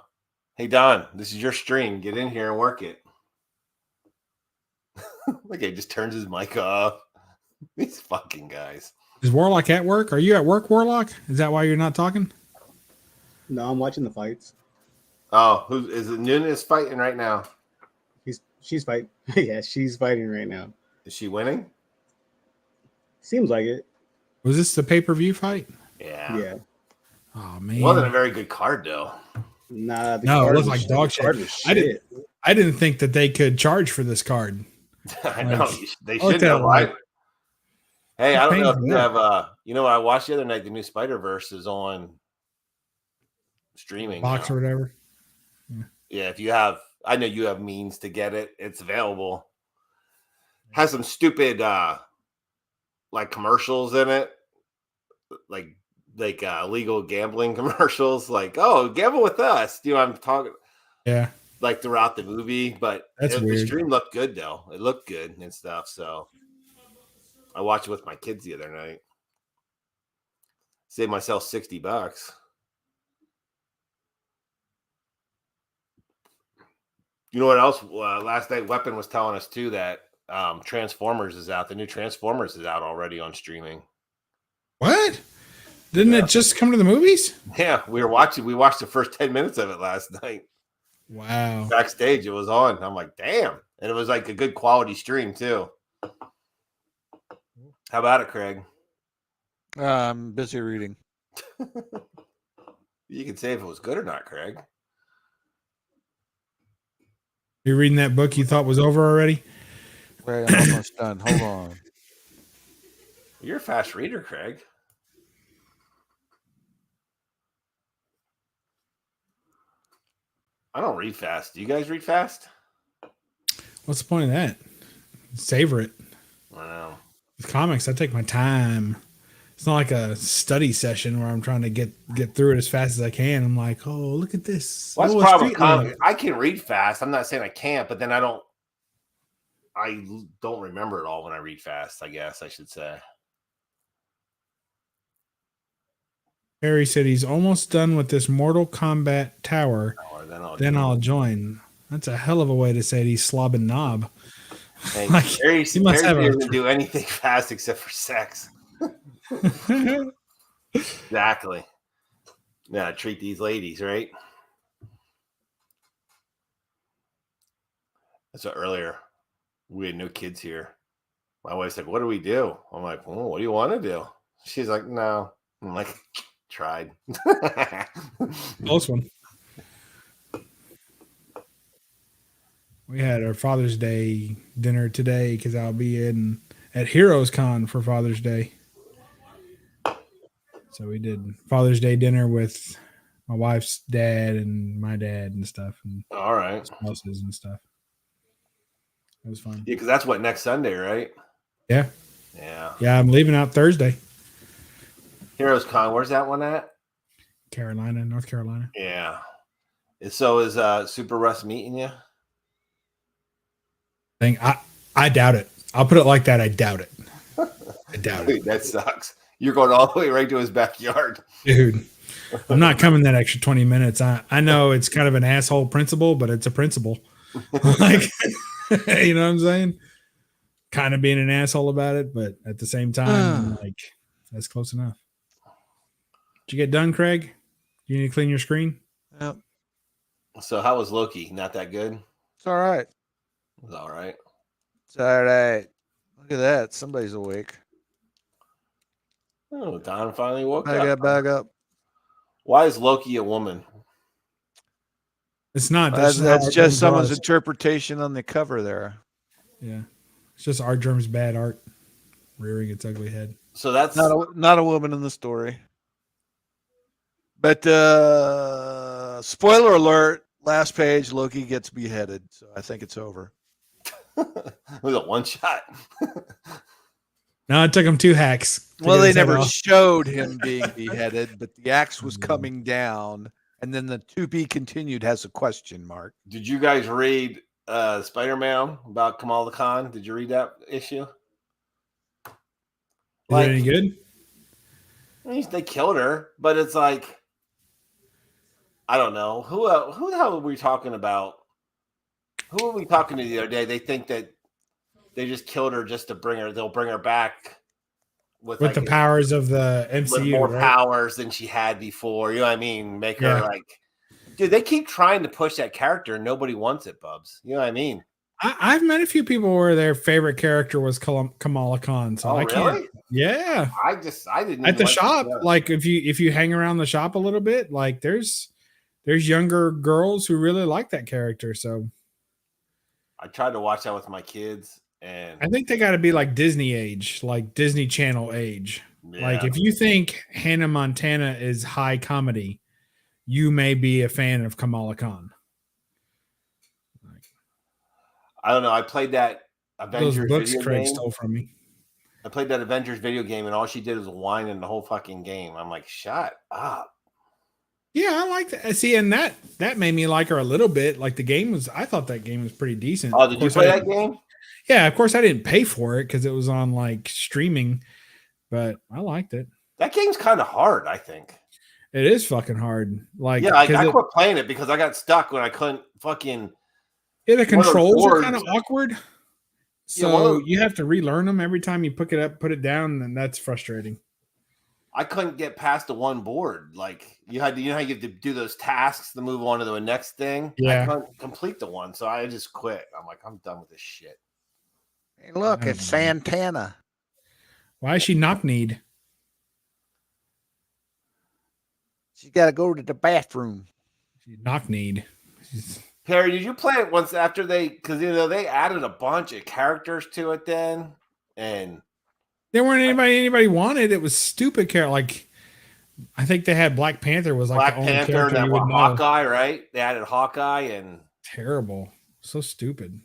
Hey, Don, this is your stream. Get in here and work it. Look, he just turns his mic off. These fucking guys. Is Warlock at work? Are you at work, Warlock? Is that why you're not talking? No, I'm watching the fights. Oh, who is it? Nunes fighting right now? She's fighting. Yeah, she's fighting right now. Is she winning? Seems like it. Was this the pay-per-view fight? Yeah. Yeah. Oh man. It wasn't a very good card though. Nah, no, it looked like dog shit. I didn't think that they could charge for this card. I know they should have. Hey, I don't know if you have. You know what I watched the other night? The new Spider-Verse is on streaming. Box or whatever. Yeah, if you have, I know you have means to get it. It's available. Has some stupid like commercials in it, like legal gambling commercials. Like, oh, gamble with us. You know, I'm talking. Yeah. like throughout the movie, but That's the weird. stream looked good though. It looked good and stuff. So I watched it with my kids the other night. Saved myself $60. You know what else? Last night, Weapon was telling us too that Transformers is out. The new Transformers is out already on streaming. What? Didn't it just come to the movies? Yeah, we watched the first 10 minutes of it last night. Wow. Backstage, it was on. I'm like, damn. And it was like a good quality stream too. How about it, Craig? I'm busy reading. You can say if it was good or not, Craig. You're reading that book you thought was over already? Right, I'm almost done. Hold on. You're a fast reader, Craig. I don't read fast. Do you guys read fast? What's the point of that? Savor it. I don't know. With comics, I take my time. It's not like a study session where I'm trying to get through it as fast as I can. I'm like, oh, look at this. Well, that's Oh, the a problem with street lamp. comics. I can read fast. I'm not saying I can't, but then I don't remember it all when I read fast, I guess I should say. Harry said he's almost done with this Mortal Kombat tower. Then I'll join. That's a hell of a way to say it. He's slobbing knob. Hey, Like, Harry he must have a- doesn't do anything fast except for sex. Exactly. Yeah, treat these ladies, right? So earlier, we had no kids here. My wife's like, what do we do? I'm like, well, what do you want to do? She's like, no. I'm like, tried. Close one. We had our Father's Day dinner today because I'll be at Heroes Con for Father's Day. So we did Father's Day dinner with my wife's dad and my dad and stuff, and All right. spouses and stuff. It was fun. Yeah, because that's what, next Sunday, right? Yeah. Yeah. Yeah, I'm leaving out Thursday. Heroes Con, where's that one at? Carolina, North Carolina. Yeah. And so is Super Russ meeting you? I doubt it. I'll put it like that. I doubt it. I doubt it. Dude, that sucks. You're going all the way right to his backyard. Dude, I'm not coming that extra 20 minutes. I know it's kind of an asshole principle, but it's a principle. Like, you know what I'm saying? Kind of being an asshole about it, but at the same time, like, that's close enough. Did you get done, Craig? You need to clean your screen? Yep. So how was Loki? Not that good? It's all right. It was all right. It's all right. Look at that. Somebody's awake. Oh, Don finally woke up. Back up. Why is Loki a woman? It's not. That's just someone's interpretation on the cover there. Yeah. It's just Art Germ's bad art rearing its ugly head. So that's not a woman in the story. But spoiler alert, last page, Loki gets beheaded. So I think it's over. it was a one shot. No, it took him 2 hacks. Well, they never showed him being beheaded, but the axe was coming down. And then the to be continued has a question mark. Did you guys read Spider-Man about Kamala Khan? Did you read that issue? Is it any good? They killed her, but it's like, I don't know. Who the hell are we talking about? Who were we talking to the other day? They think that they just killed her just to bring her. They'll bring her back with the powers of the MCU, with more right? powers than she had before. You know what I mean? Make her like, dude. They keep trying to push that character, and nobody wants it, Bubs. You know what I mean? I've met a few people where their favorite character was Kamala Khan. So I can't. Really? Yeah. I didn't at the shop. Like if you hang around the shop a little bit, like there's younger girls who really like that character. So I tried to watch that with my kids, and I think they got to be like Disney age, like Disney Channel age. Yeah. Like if you think Hannah Montana is high comedy, you may be a fan of Kamala Khan. I don't know. I played that Avengers those books video Craig game. Stole from me. I played that Avengers video game, and all she did was whine in the whole fucking game. I'm like, shut up. Yeah, I like that. See, and that made me like her a little bit. Like the game was, I thought that game was pretty decent. Oh, Of did you course, I play that didn't- game? Yeah, of course I didn't pay for it because it was on like streaming, but I liked it. That game's kind of hard, I think. It is fucking hard. Like, Yeah, I because quit playing it because I got stuck when I couldn't fucking. the one of those controls are boards- kind of awkward. Yeah, one of So those- you have to relearn them every time you pick it up, put it down, and that's frustrating. I couldn't get past the one board. Like you had to, you know how you have to do those tasks to move on to the next thing. Yeah. I couldn't complete the one, so I just quit. I'm like, I'm done with this shit. Hey, look, I it's don't know. Santana. Why is she knock-kneed? She's got to go to the bathroom. She's knock-kneed. She's- Perry, did you play it once after because they added a bunch of characters to it then, and There weren't anybody wanted. It was stupid character. Like, I think they had Black Panther was like Black the only Panther character and that you would one know. Hawkeye, right? They added Hawkeye and Terrible. So stupid.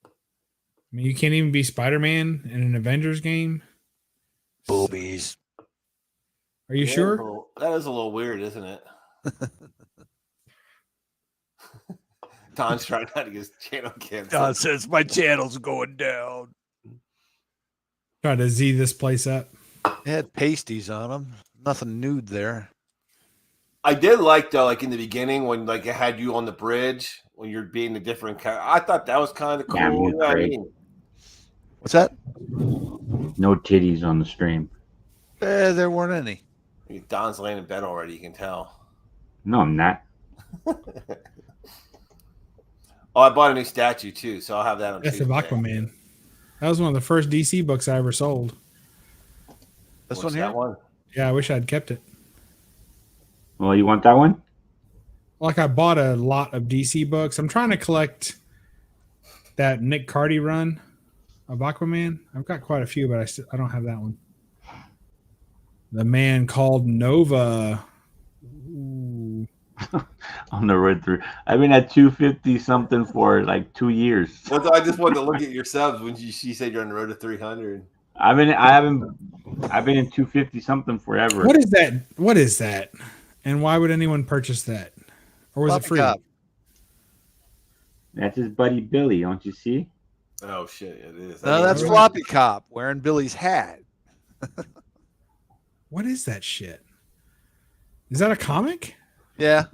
I mean, you can't even be Spider-Man in an Avengers game. Boobies. Are you Yeah, sure? that is a little weird, isn't it? Don's trying not to get his channel canceled. Don says my channel's going down. Try to Z this place up. It had pasties on them. Nothing nude there. I did like though, like in the beginning when like it had you on the bridge when you're being a different character. I thought that was kind of cool. Yeah, You know what I great. mean? What's that? No titties on the stream. There weren't any. Don's laying in bed already. You can tell. No, I'm not. Oh, I bought a new statue too, so I'll have that on Death of Tuesday. Aquaman. That was one of the first DC books I ever sold. This What's one here? that one? Yeah, I wish I'd kept it. Well, you want that one? Like I bought a lot of DC books. I'm trying to collect that Nick Cardy run of Aquaman. I've got quite a few, but I don't have that one. The Man Called Nova. Ooh. On the road through. I've been at 250 something for like 2 years. Well, I just wanted to look at your subs when she said you're on the road to 300. I've been in 250 something forever. What is that? What is that? And why would anyone purchase that? Or was it Floppy free? cop. That's his buddy Billy, don't you see? Oh shit, it is. No, that's Really? Floppy Cop wearing Billy's hat. What is that shit? Is that a comic? Yeah.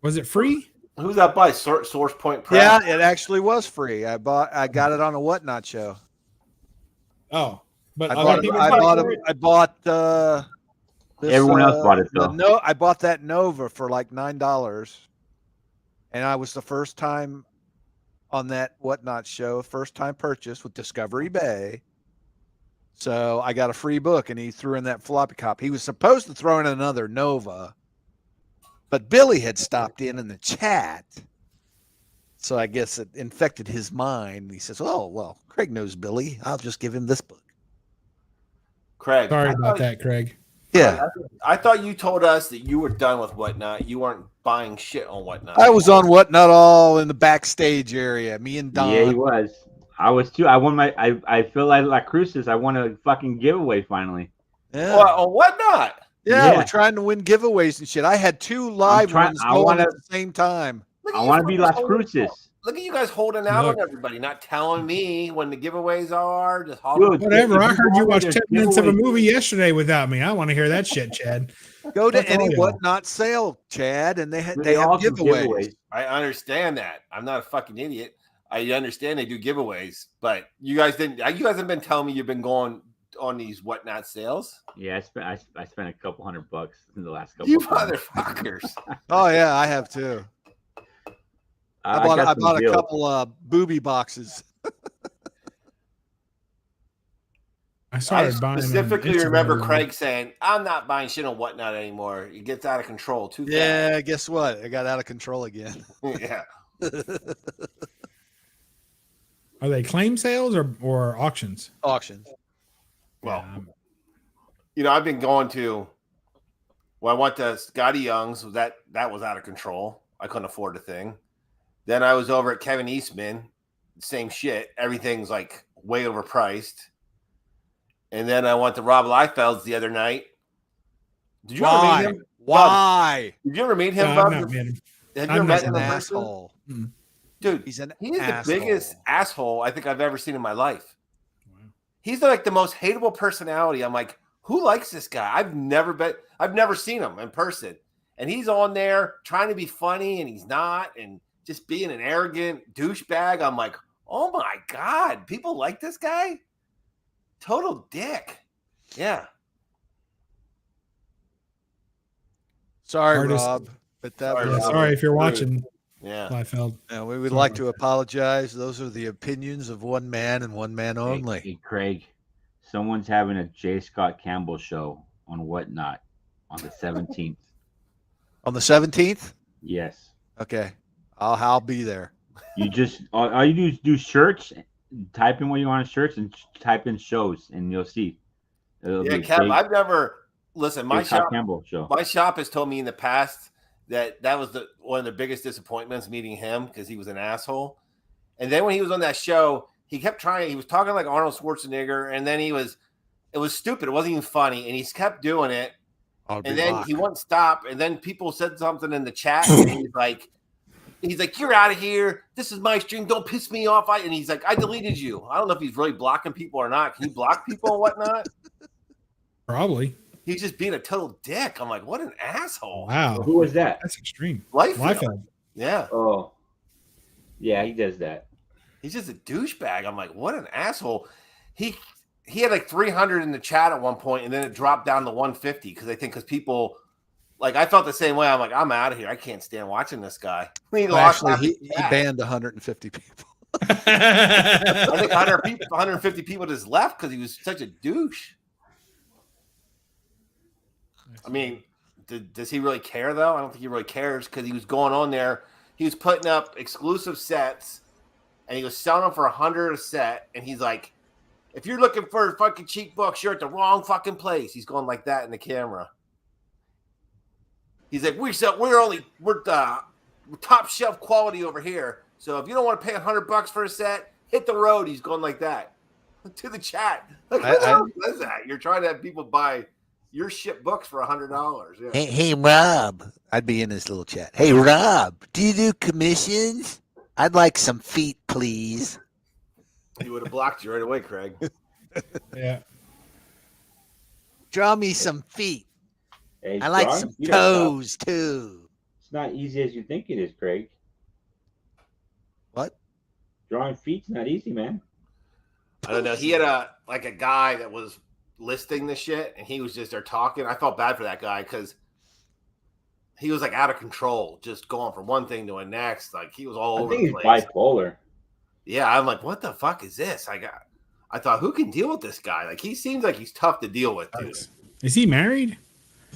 Was it free? Who's that by? Source Point Press? Yeah, it actually was free. I got it on a Whatnot show. Oh, but I other bought people I bought this, Everyone else bought it, though. No, I bought that Nova for like $9. And I was the first time on that Whatnot show, first time purchase with Discovery Bay. So I got a free book and he threw in that Floppy Cop. He was supposed to throw in another Nova, but Billy had stopped in the chat. So I guess it infected his mind. He says, "Oh, well, Craig knows Billy. I'll just give him this book." Craig. Sorry I about thought- that, Craig. Yeah. I thought you told us that you were done with Whatnot. You weren't buying shit on Whatnot. I was on Whatnot all in the backstage area. Me and Don. Yeah, he was. I was too. I won my. I feel like La Cruces. I won a fucking giveaway finally. Yeah. On Whatnot. Yeah, Yeah. we're trying to win giveaways and shit. I had 2 live trying- ones I going wanna- at the same time. Look at I you want to be fucking Las holding- Cruces. Look at you guys holding out Look. on everybody, not telling me when the giveaways are. Just Dude, Whatever. I If heard you want watched me 10 to minutes of a giveaway- movie yesterday without me. I want to hear that shit, Chad. Go to That's all any y'all. Whatnot sale, Chad, and they They have all do giveaways. I understand that. I'm not a fucking idiot. I understand they do giveaways, but you guys didn't. You guys have been telling me you've been going on these Whatnot sales. Yeah, I spent a couple $100 in the last couple. You of months. motherfuckers. Oh yeah, I have too. I got some bought a deals. couple booby boxes. I I started buying. on specifically Instagram. remember Craig saying, "I'm not buying shit on Whatnot anymore. It gets out of control too fast." Yeah, guess what? It got out of control again. Yeah. Are they claim sales or auctions? Auctions. Well, Yeah, I've been going to. Well, I went to Scotty Young's. That was out of control. I couldn't afford the thing. Then I was over at Kevin Eastman. Same shit. Everything's like way overpriced. And then I went to Rob Liefeld's the other night. Did you ever meet Why? him? Why? Did you ever meet him, No, I've Bub? not met him. Have you I've ever not met He's him an in person? asshole. Dude, He's an he is asshole. the biggest asshole I think I've ever seen in my life. Wow. He's like the most hateable personality. I'm like, who likes this guy? I've never seen him in person. And he's on there trying to be funny and he's not, and just being an arrogant douchebag. I'm like, oh my God, people like this guy? Total dick. Yeah. Sorry, Artist- Rob, but that Sorry, Yeah, was. Rob. sorry if you're Rude. watching, Yeah. Liefeld. We would Sorry like about to that. apologize. Those are the opinions of one man and one man only. Hey, Craig, someone's having a J. Scott Campbell show on Whatnot on the 17th. On the 17th? Yes. Okay. I'll be there. You just all you do is do shirts, type in what you want on shirts, and type in shows, and you'll see. It'll Yeah, be Kev, J. I've never listen. My Scott shop, Campbell show. my shop has told me in the past that was one of the biggest disappointments meeting him because he was an asshole. And then when he was on that show, he kept trying. He was talking like Arnold Schwarzenegger, and then it was stupid. It wasn't even funny, and he kept doing it. I'll be And then back. he wouldn't stop. And then people said something in the chat, and he's like, "You're out of here. This is my stream. Don't piss me off." And he's like, "I deleted you." I don't know if he's really blocking people or not. Can you block people and whatnot? Probably. He's just being a total dick. I'm like, what an asshole. Wow. Who was that? That's extreme. Liefeld. Yeah. Oh, yeah, he does that. He's just a douchebag. I'm like, what an asshole. He had like 300 in the chat at one point, and then it dropped down to 150 because people like I felt the same way. I'm like, I'm out of here. I can't stand watching this guy. Actually, he banned 150 people. I think 150 people just left because he was such a douche. I mean, does he really care though? I don't think he really cares because he was going on there. He was putting up exclusive sets, and he was selling them for $100 a set. And he's like, "If you're looking for fucking cheap books, you're at the wrong fucking place." He's going like that in the camera. He's like, "We're top shelf quality over here. So if you don't want to pay $100 for a set, hit the road." He's going like that to the chat. Like, who does that? You're trying to have people buy your ship books for $100. Yeah. Hey, Rob. I'd be in this little chat. Hey, Rob, do you do commissions? I'd like some feet, please. He would have blocked you right away, Craig. Yeah. Draw me some feet. Hey, I like drawing, some you know, toes, too. It's not easy as you think it is, Craig. What? Drawing feet's not easy, man. I don't know. He had a guy that was listing the shit, and he was just there talking. I felt bad for that guy because he was like out of control, just going from one thing to the next. Like he was all I over think the he's place. bipolar. Yeah, I'm like, what the fuck is this? I thought, who can deal with this guy? Like he seems like he's tough to deal with, dude. Is he married?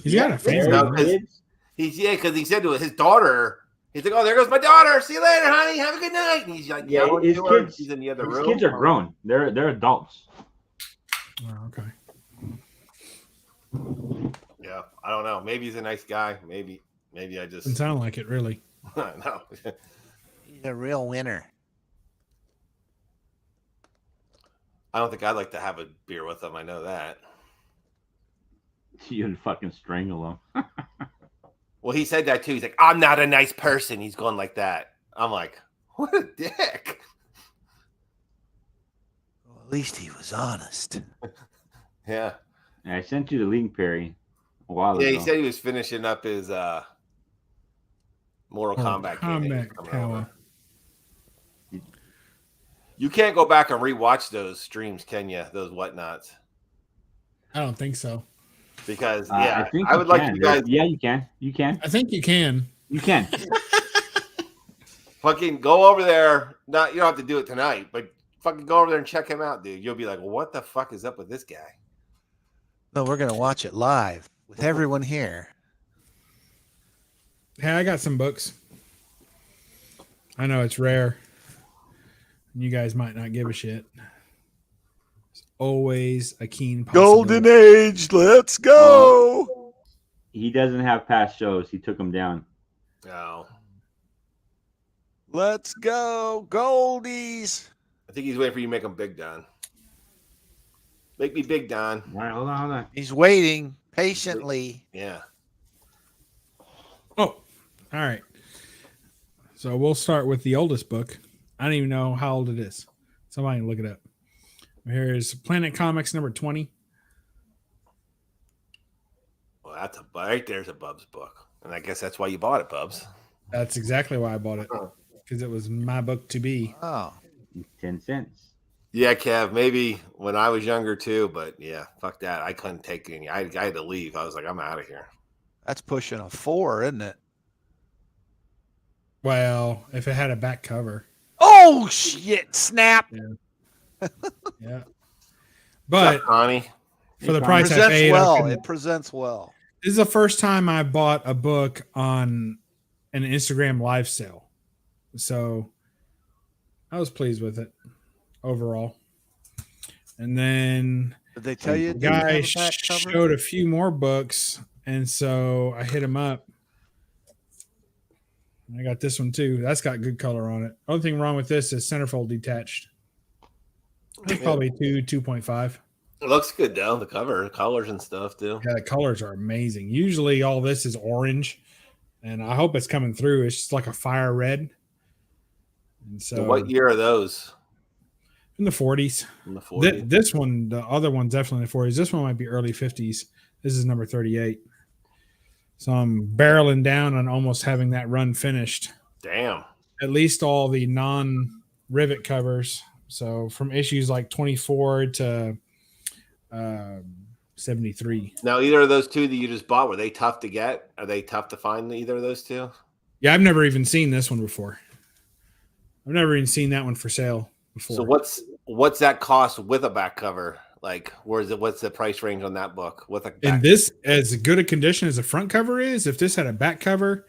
He's got a Married, family. kids. Because he said to his daughter, he's like, "Oh, there goes my daughter. See you later, honey. Have a good night." And he's like, Yeah, yelling his to her. kids. She's in the other His room. kids are grown. They're adults. Oh, okay. Yeah, I don't know. Maybe he's a nice guy. Maybe I Doesn't just sound like it, really. no. He's a real winner. I don't think I'd like to have a beer with him. I know that. You'd fucking strangle them. Well, he said that too. He's like, "I'm not a nice person." He's going like that. I'm like, what a dick. Well, at least he was honest. Yeah. I sent you the link, Perry, a while Yeah, ago. he said he was finishing up his Mortal Kombat game. Combat power. You can't go back and rewatch those streams, can you? Those whatnots. I don't think so. Because I think I would like can. you guys Yeah, you can. You can. I think you can. You can. fucking go over there. You don't have to do it tonight, but fucking go over there and check him out, dude. You'll be like, what the fuck is up with this guy? No, we're going to watch it live with everyone here. Hey, I got some books. I know it's rare. You guys might not give a shit. It's always a keen Golden possibility. Age, let's go. He doesn't have past shows. He took them down. No. Let's go, Goldies. I think he's waiting for you to make him big, Don. Make me big, Don. All right, hold on. He's waiting Patiently. Yeah. Oh, all right. So we'll start with the oldest book. I don't even know how old it is. Somebody can look it up. Here's Planet Comics number 20. Well, that's right there's a Bubs book. And I guess that's why you bought it, Bubs. That's exactly why I bought it, because it was my book to be. Oh, 10 cents. Yeah, Kev, maybe when I was younger too, but yeah, fuck that. I couldn't take it. I had to leave. I was like, I'm out of here. that's pushing a 4, isn't it? Well, if it had a back cover. Oh shit! Snap. Yeah. What's But up, Connie? for the It price I Presents paid, well. It presents well. this is the first time I bought a book on an Instagram live sale. So I was pleased with it overall. And then Did they tell you? the it didn't have guy a back cover? showed a few more books. And so I hit him up. I got this one too. That's got good color on it. Only thing wrong with this is centerfold detached. It's probably 2.5. It looks good though. The cover, the colors and stuff too. Yeah, the colors are amazing. Usually all this is orange, and I hope it's coming through. It's just like a fire red. And so What year are those? in the 40s. In the 40s. This one, the other one's definitely in the 40s. This one might be early 50s. This is number 38. So I'm barreling down on almost having that run finished. Damn. At least all the non-rivet covers. So from issues like 24 to 73. Now, either of those two that you just bought, were they tough to get? Are they tough to find, either of those two? Yeah, I've never even seen this one before. I've never even seen that one for sale before. So what's that cost with a back cover? Like, what's the price range on that book with a back And this, as good a condition as the front cover is, if this had a back cover,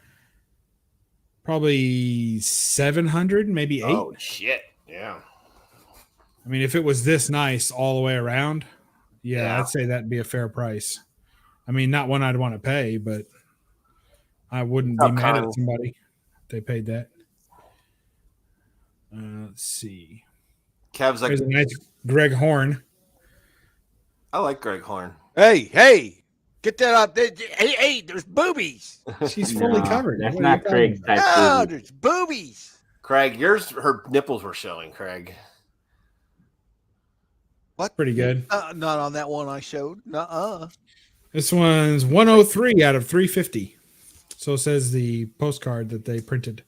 probably 700, maybe 8. Oh shit! Yeah. I mean, if it was this nice all the way around, Yeah. I'd say that'd be a fair price. I mean, not one I'd want to pay, but I wouldn't be mad at somebody if they paid that. Let's see. Kev's like, There's a nice Greg Horn. I like Greg Horn. Hey, get that up. Hey, there's boobies. She's fully No, covered. That's What are you not Craig's talking type. No, movie. there's boobies. Craig, her nipples were showing. Craig. What? Pretty good. Not on that one I showed. Nuh-uh. This one's 103 out of 350. So says the postcard that they printed.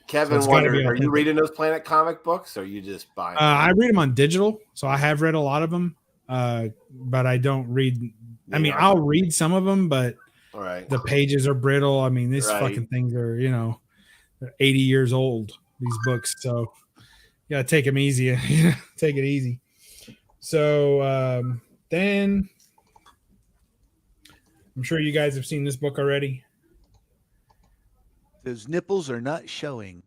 Kevin it's gotta be wondered, are you authentic. reading those Planet comic books, or are you just buying? I read them on digital, so I have read a lot of them, but I don't read. I mean, I'll read some of them, but All right. the pages are brittle. I mean, these Right. fucking things are, they're 80 years old, these books. So you got to take them easy. Take it easy. So then I'm sure you guys have seen this book already. Those nipples are not showing.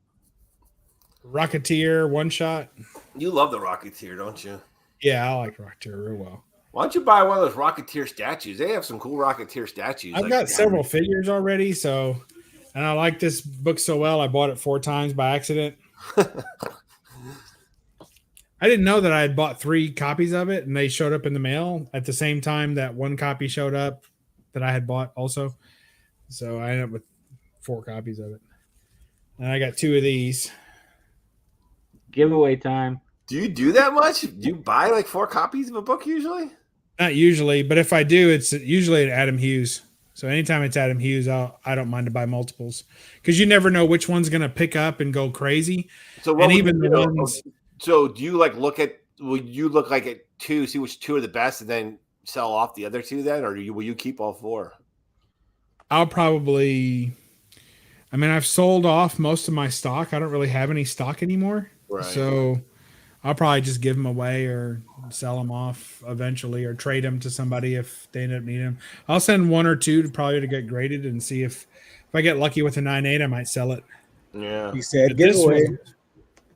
Rocketeer one shot. You love the Rocketeer, don't you? Yeah, I like Rocketeer real well. Why don't you buy one of those Rocketeer statues? They have some cool Rocketeer statues. I've got several figures already, and I like this book so well, I bought it 4 times by accident. I didn't know that I had bought 3 copies of it, and they showed up in the mail at the same time that one copy showed up that I had bought also. So I ended up with 4 copies of it. And I got 2 of these. Giveaway time. Do you do that much? Do you buy like 4 copies of a book usually? Not usually, but if I do, it's usually at Adam Hughes. So anytime it's Adam Hughes, I don't mind to buy multiples because you never know which one's going to pick up and go crazy. So what and would even you the do? ones. So do you like look at? Would you look like at 2, see which 2 are the best, and then sell off the other 2? Then, or will you keep all 4? I'll probably. I mean, I've sold off most of my stock. I don't really have any stock anymore. Right. So I'll probably just give them away or sell them off eventually or trade them to somebody if they end up needing them. I'll send 1 or 2 to get graded and see if I get lucky with a 9.8, I might sell it. Yeah. You said But giveaway.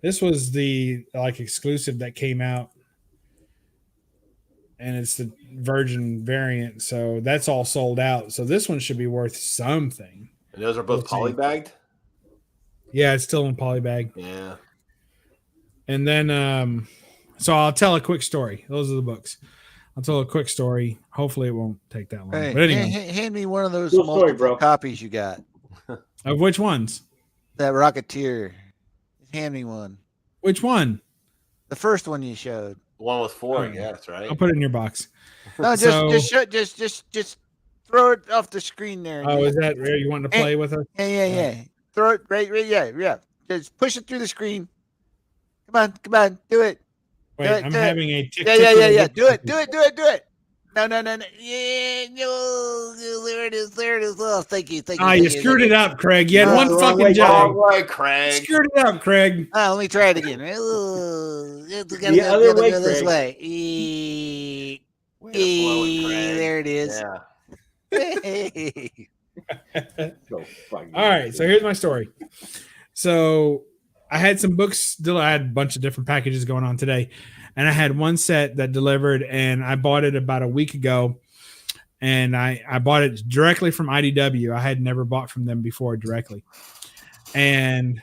This was the exclusive that came out. And it's the Virgin variant. So that's all sold out. So this one should be worth something. And those are both polybagged? Yeah, it's still in polybag. Yeah. And then, so I'll tell a quick story. Those are the books. I'll tell a quick story. Hopefully, it won't take that long. Hey, But anyway, hand me one of those Cool story, multiple bro. copies you got. of which ones? That Rocketeer. Hand me one. Which one? The first one you showed. One with 4, I Oh. guess, right? I'll put it in your box. No, So- just throw it off the screen there. Oh, is that where you want to play with us? Yeah. Throw it right, yeah. Just push it through the screen. Come on, do it. Wait, do it, I'm do it. having a Yeah. Do it. No. Yeah, no, there it is. Oh, thank you. Ah, you screwed it up, Craig. You had No, one the wrong fucking way, job. All right, You Craig. screwed it up, Craig. Let me try it again. Gotta The other way, go this Craig. way. Way to blow it, Craig. There it is. Yeah. So fucking All right, so here's my story. So I had some books. I had a bunch of different packages going on today, and I had one set that delivered, and I bought it about a week ago, and I bought it directly from IDW. I had never bought from them before directly, and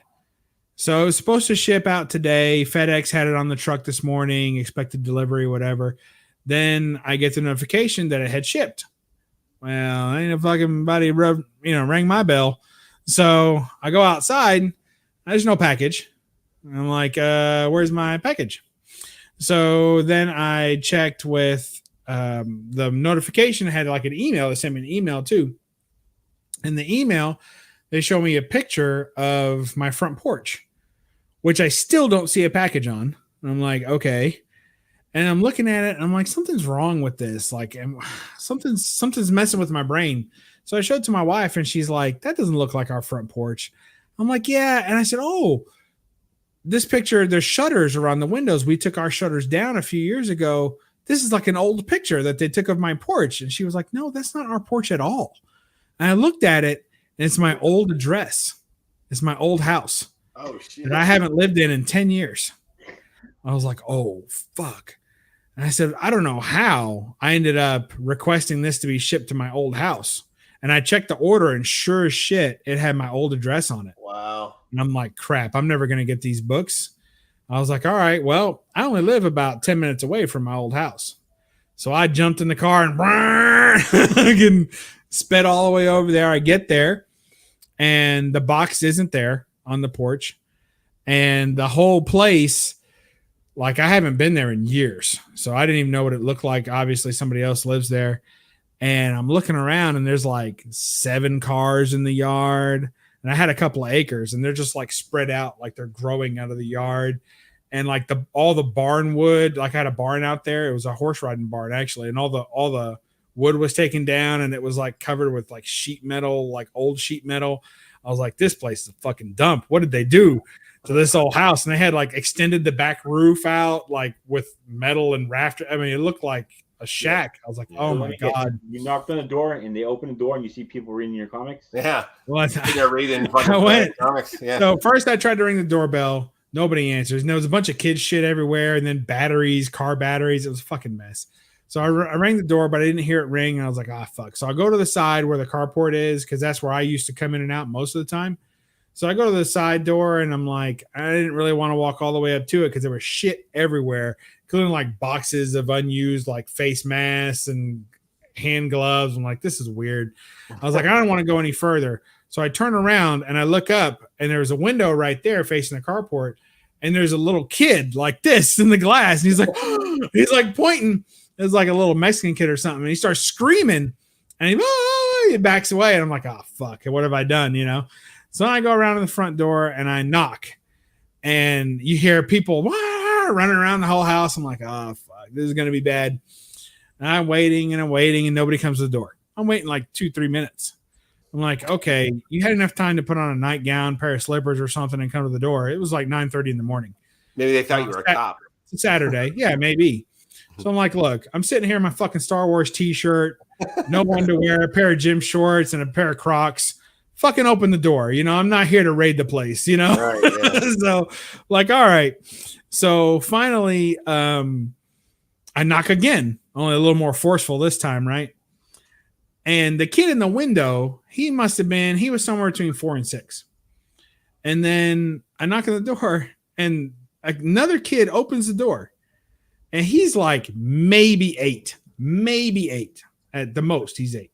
so it was supposed to ship out today. FedEx had it on the truck this morning, expected delivery, whatever. Then I get the notification that it had shipped. Well, ain't a fucking body rang my bell. So I go outside. There's no package. I'm like, where's my package? So then I checked with the notification. Had like an email. They sent me an email too. In the email, they show me a picture of my front porch, which I still don't see a package on. And I'm like, okay. And I'm looking at it and I'm like, something's wrong with this. Like something's messing with my brain. So I showed it to my wife and she's like, that doesn't look like our front porch. I'm like, yeah. And I said, oh, this picture, there's shutters around the windows. We took our shutters down a few years ago. This is like an old picture that they took of my porch. And she was like, no, that's not our porch at all. And I looked at it and it's my old address. It's my old house Oh, shit. that I haven't lived in 10 years. I was like, oh, fuck. And I said, I don't know how I ended up requesting this to be shipped to my old house. And I checked the order and sure as shit, it had my old address on it. Wow. And I'm like, crap, I'm never going to get these books. I was like, all right, well, I only live about 10 minutes away from my old house. So I jumped in the car and sped all the way over there. I get there and the box isn't there on the porch. And the whole place, like I haven't been there in years. So I didn't even know what it looked like. Obviously somebody else lives there. And I'm looking around and there's like 7 cars in the yard. And I had a couple of acres and they're just like spread out, like they're growing out of the yard. And like all the barn wood, like I had a barn out there. It was a horse riding barn actually. And all the wood was taken down and it was like covered with like sheet metal, like old sheet metal. I was like, this place is a fucking dump. What did they do to this old house? And they had like extended the back roof out like with metal and rafter. I mean, it looked like a shack. I was like, oh my God. You knocked on the door and they open the door and you see people reading your comics. Yeah. Well, They're reading fucking I went- comics. Yeah. So first I tried to ring the doorbell. Nobody answers. And there was a bunch of kids shit everywhere. And then batteries, car batteries. It was a fucking mess. So I rang the door, but I didn't hear it ring. And I was like, fuck. So I go to the side where the carport is because that's where I used to come in and out most of the time. So I go to the side door and I'm like, I didn't really want to walk all the way up to it because there was shit everywhere, including like boxes of unused like face masks and hand gloves. I'm like, this is weird. I was like, I don't want to go any further. So I turn around and I look up and there's a window right there facing the carport. And there's a little kid like this in the glass. And he's like pointing. It's like a little Mexican kid or something. And he starts screaming and he backs away. And I'm like, oh, fuck. What have I done? You know? So I go around to the front door and I knock and you hear people running around the whole house. I'm like, oh, fuck, this is going to be bad. And I'm waiting and nobody comes to the door. I'm waiting like 2-3 minutes. I'm like, okay, you had enough time to put on a nightgown, pair of slippers or something and come to the door. It was like 9:30 in the morning. Maybe they thought you were a cop. It's Saturday. Yeah, maybe. So I'm like, look, I'm sitting here in my fucking Star Wars t-shirt, no underwear, a pair of gym shorts and a pair of Crocs. Fucking open the door. You know, I'm not here to raid the place, you know? Right, yeah. So like, all right. So finally, I knock again, only a little more forceful this time. Right. And the kid in the window, he was somewhere between 4 and 6. And then I knock on the door and another kid opens the door and he's like maybe 8 at the most. He's 8.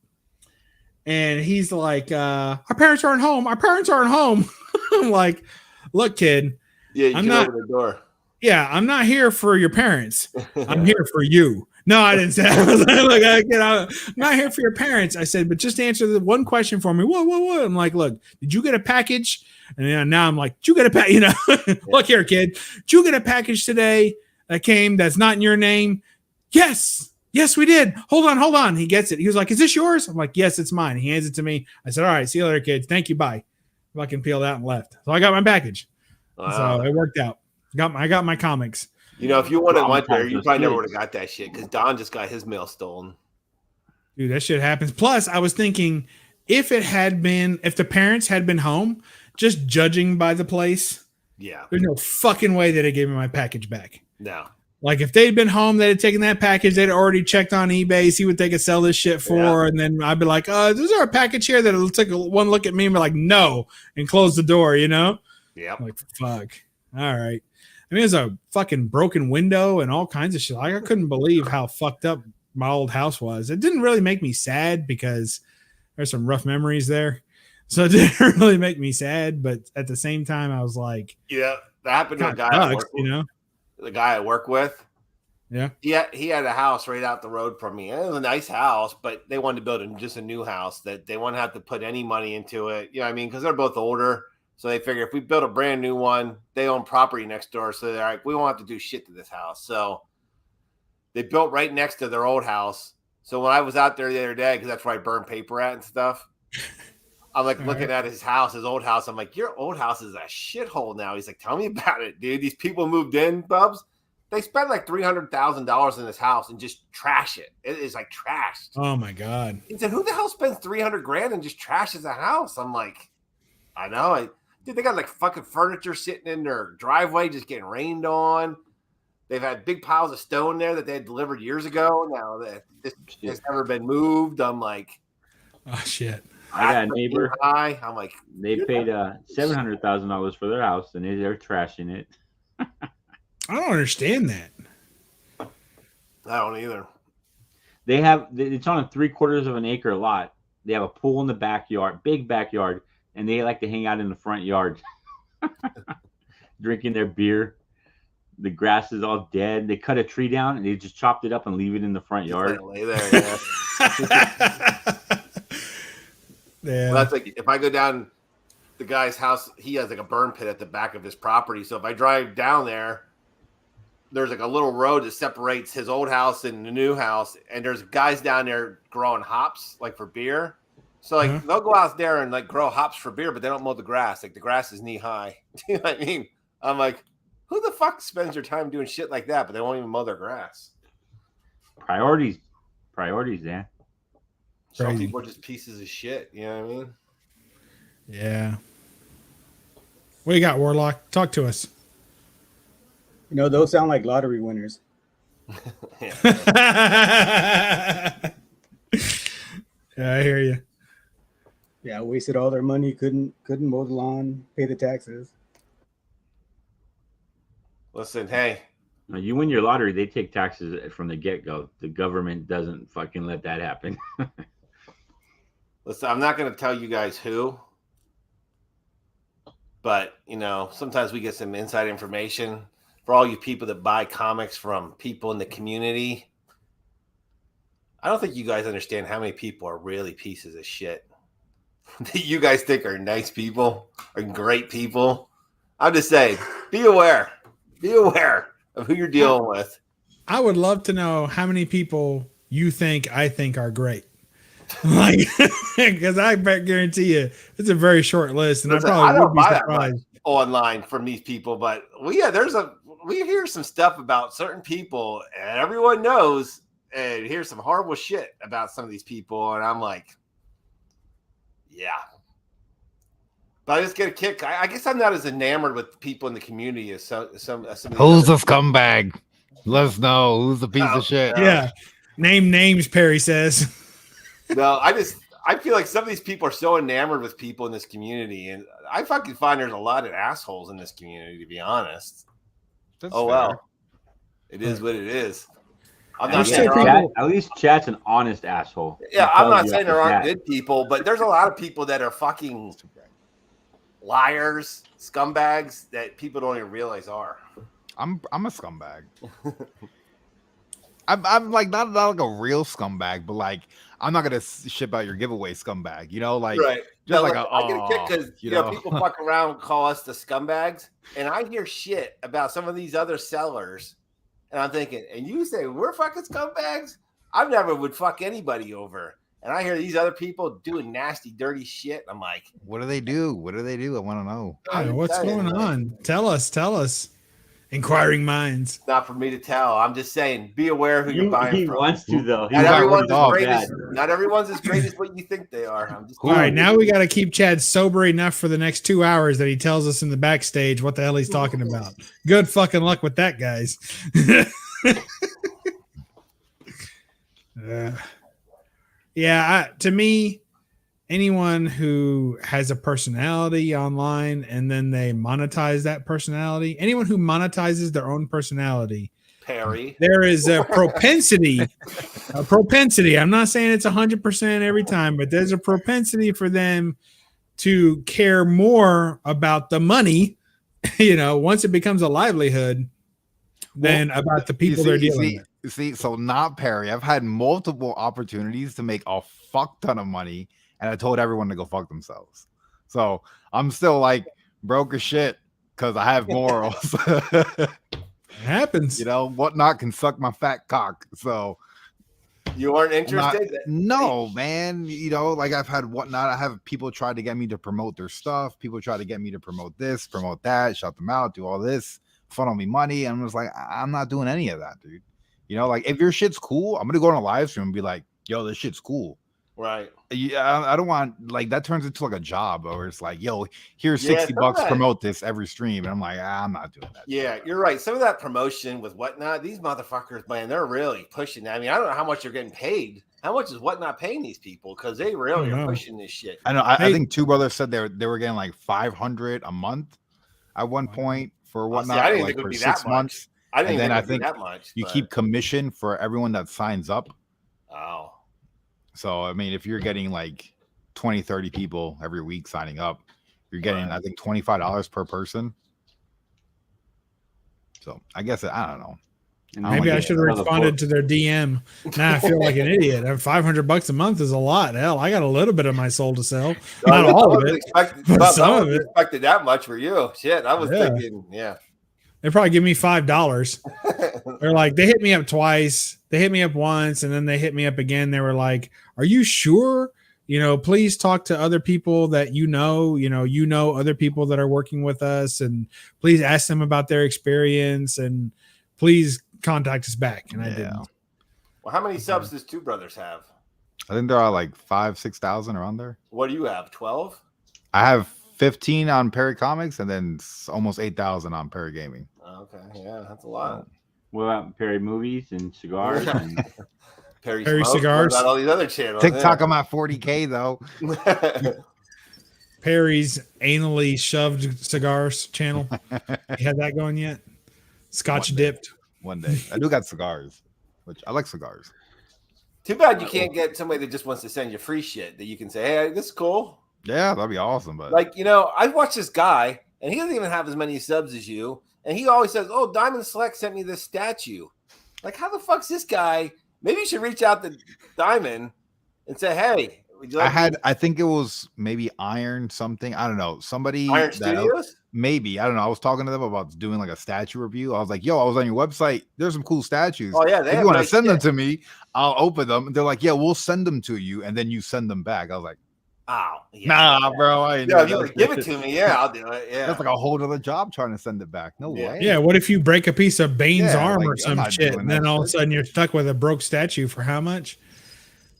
And he's like, our parents aren't home. I'm like, look, kid, Yeah, you I'm can not. open the door. Yeah, I'm not here for your parents. I'm here for you. No, I didn't say that. I was like, I'm not here for your parents. I said, but just answer the one question for me. What? I'm like, look, did you get a package? And then now I'm like, did you get a package? You know, look here, kid. Did you get a package today that came that's not in your name? Yes, we did. Hold on. He gets it. He was like, is this yours? I'm like, yes, it's mine. He hands it to me. I said, all right, see you later, kids. Thank you. Bye. Fucking peeled out and left. So I got my package. Wow. So it worked out. I got my comics. You know, if you would have went there, you Traumatized probably never kids. would have got that shit because Don just got his mail stolen. Dude, that shit happens. Plus, I was thinking if the parents had been home, just judging by the place, Yeah. there's no fucking way that they gave me my package back. No. Like if they'd been home, they'd have taken that package, they'd already checked on eBay, see what they could sell this shit for, and then I'd be like, is there a package here that'll take one look at me and be like, no, and close the door, you know? Yep. I'm like, fuck. All right. I mean, there's a fucking broken window and all kinds of shit. Like, I couldn't believe how fucked up my old house was. It didn't really make me sad because there's some rough memories there. So it didn't really make me sad. But at the same time, I was like, Yeah. That happened to a guy I work with. you know? The guy I work with. Yeah. He had a house right out the road from me. And it was a nice house, but they wanted to build just a new house that they wouldn't have to put any money into it. You know what I mean? Because they're both older. So they figure if we build a brand new one, they own property next door. So they're like, we won't have to do shit to this house. So they built right next to their old house. So when I was out there the other day, because that's where I burn paper at and stuff, I'm like looking at his house, his old house. I'm like, your old house is a shithole now. He's like, tell me about it, dude. These people moved in, Bubs. They spent like $300,000 in this house and just trash it. It is like trashed. Oh my God. He said, who the hell spends $300,000 and just trashes a house? I'm like, I know. Dude, they got like fucking furniture sitting in their driveway just getting rained on. They've had big piles of stone there that they had delivered years ago. Now that this has never been moved. I'm like, oh shit. I got a neighbor. I'm like, they paid $700,000 for their house, and they're trashing it. I don't understand that. I don't either. It's on a 3/4 of an acre lot. They have a pool in the backyard, big backyard, and they like to hang out in the front yard, drinking their beer. The grass is all dead. They cut a tree down and they just chopped it up and leave it in the front yard. Lay there, yeah. Yeah. Well, that's like if I go down the guy's house, he has like a burn pit at the back of his property. So if I drive down there, there's like a little road that separates his old house and the new house, and there's guys down there growing hops like for beer. So like they'll go out there and like grow hops for beer, but they don't mow the grass. Like the grass is knee high. You know what I mean? I'm like, who the fuck spends their time doing shit like that, but they won't even mow their grass? Priorities, yeah. Some Crazy. people are just pieces of shit. You know what I mean? Yeah. What you got, Warlock? Talk to us. You know, those sound like lottery winners. Yeah, I hear you. Yeah, wasted all their money, couldn't mow the lawn, pay the taxes. Listen, hey, Now, you win your lottery, they take taxes from the get-go. The government doesn't fucking let that happen. listen, I'm not going to tell you guys who, but, you know, sometimes we get some inside information for all you people that buy comics from people in the community. I don't think you guys understand how many people are really pieces of shit that you guys think are nice people or great people. I'm just saying, be aware of who you're dealing with. I would love to know how many people you think I think are great. Like, because I guarantee you it's a very short list, and Listen, I probably don't would be buy that much surprised. online from these people, but we hear some stuff about certain people, and everyone knows and hears some horrible shit about some of these people, and I'm like, yeah. But I just get a kick. I guess I'm not as enamored with people in the community as some of these Who's other- a scumbag? Let us know. Who's a piece Oh, of shit? Yeah, name names. Perry says. No, I feel like some of these people are so enamored with people in this community, and I fucking find there's a lot of assholes in this community, to be honest. That's Oh fair. well, It is what it is. I'm There's not still saying people- there aren't, At least Chat's an honest asshole. yeah, He I'm tells not you saying off the there aren't bat. good people, but there's a lot of people that are fucking liars, scumbags that people don't even realize are. I'm a scumbag. I'm like not like a real scumbag, but like I'm not gonna ship out your giveaway scumbag. You know, like Right. just No, like look, a I get a kick because you you know know. people fuck around and call us the scumbags, and I hear shit about some of these other sellers, and I'm thinking, and you say we're fucking scumbags? I never would fuck anybody over, and I hear these other people doing nasty, dirty shit. I'm like, What do they do? What do they do? I want to know. Yeah, what's tell you, going man. on? Tell us. Inquiring minds. Not for me to tell. I'm just saying, be aware who you're buying He from. wants to though. He Not got everyone's ripped as off. great as Bad. not everyone's as great as what you think they are. I'm just All right, now we got to keep Chad sober enough for the next 2 hours that he tells us in the backstage what the hell he's talking about. Good fucking luck with that, guys. To me, anyone who has a personality online and then they monetize that personality, anyone who monetizes their own personality, Perry. there is a propensity. I'm not saying it's 100% every time, but there's a propensity for them to care more about the money, once it becomes a livelihood, than about the people they're dealing with. You see, so not Perry. I've had multiple opportunities to make a fuck ton of money, and I told everyone to go fuck themselves. So I'm still like broke as shit because I have morals. It happens. Whatnot can suck my fat cock. So You aren't interested? no, man. Like I've had Whatnot. I have people try to get me to promote their stuff. People try to get me to promote this, promote that, shout them out, do all this, funnel me money. I'm just like, I'm not doing any of that, dude. Like if your shit's cool, I'm gonna go on a live stream and be like, yo, this shit's cool. Right. Yeah, I don't want like that turns into like a job where it's like, yo, here's $60 promote this every stream. And I'm like, I'm not doing that. Yeah, you're right. Some of that promotion with Whatnot, these motherfuckers, man, they're really pushing. I mean, I don't know how much they're getting paid. How much is Whatnot paying these people? Because they really are pushing this shit. I know. I think two brothers said they were getting like $500 a month at one point for Whatnot. I didn't like think it would for be 6 that months. I didn't and then think that much. You keep commission for everyone that signs up. Oh. So, I mean, if you're getting like 20, 30 people every week signing up, you're getting, I think, $25 per person. So, I guess, I don't know. Maybe I should have responded to their DM. Now I feel like an idiot. $500 a month is a lot. Hell, I got a little bit of my soul to sell. Not all of it, but some of it. Expected that much for you. Shit, I was thinking, They probably give me $5. They're like, they hit me up twice. They hit me up once, and then they hit me up again. They were like, "Are you sure? Please talk to other people that you know other people that are working with us, and please ask them about their experience, and please contact us back." And I didn't. Well, how many subs does Two Brothers have? I think there are like 5,000-6,000 around there. What do you have? 12? I have 15 on Perry Comics and then almost 8,000 on Perry Gaming. Okay, yeah, that's a lot. What about Perry Movies and Cigars? And Perry Cigars. What about all these other channels? TikTok, I'm at 40K though. Perry's anally shoved cigars channel. You had that going yet? Scotch dipped. One day. I do got cigars, which I like cigars. Too bad you can't get somebody that just wants to send you free shit that you can say, hey, this is cool. Yeah, that'd be awesome. But like, I watched this guy and he doesn't even have as many subs as you. And he always says, oh, Diamond Select sent me this statue. Like, how the fuck's this guy? Maybe you should reach out to Diamond and say, hey, would you like I think it was maybe Iron something. I don't know. Somebody Iron Studios? Maybe. I don't know. I was talking to them about doing like a statue review. I was like, yo, I was on your website. There's some cool statues. Oh, yeah. If you want to send them to me, I'll open them. And they're like, yeah, we'll send them to you. And then you send them back. I was like, oh, yeah, nah, bro. I ain't if you would give it to me, I'll do it. Yeah. That's like a whole other job trying to send it back. No way. Yeah, what if you break a piece of Bane's arm like, or some shit, and then all of a sudden you're stuck with a broke statue for how much?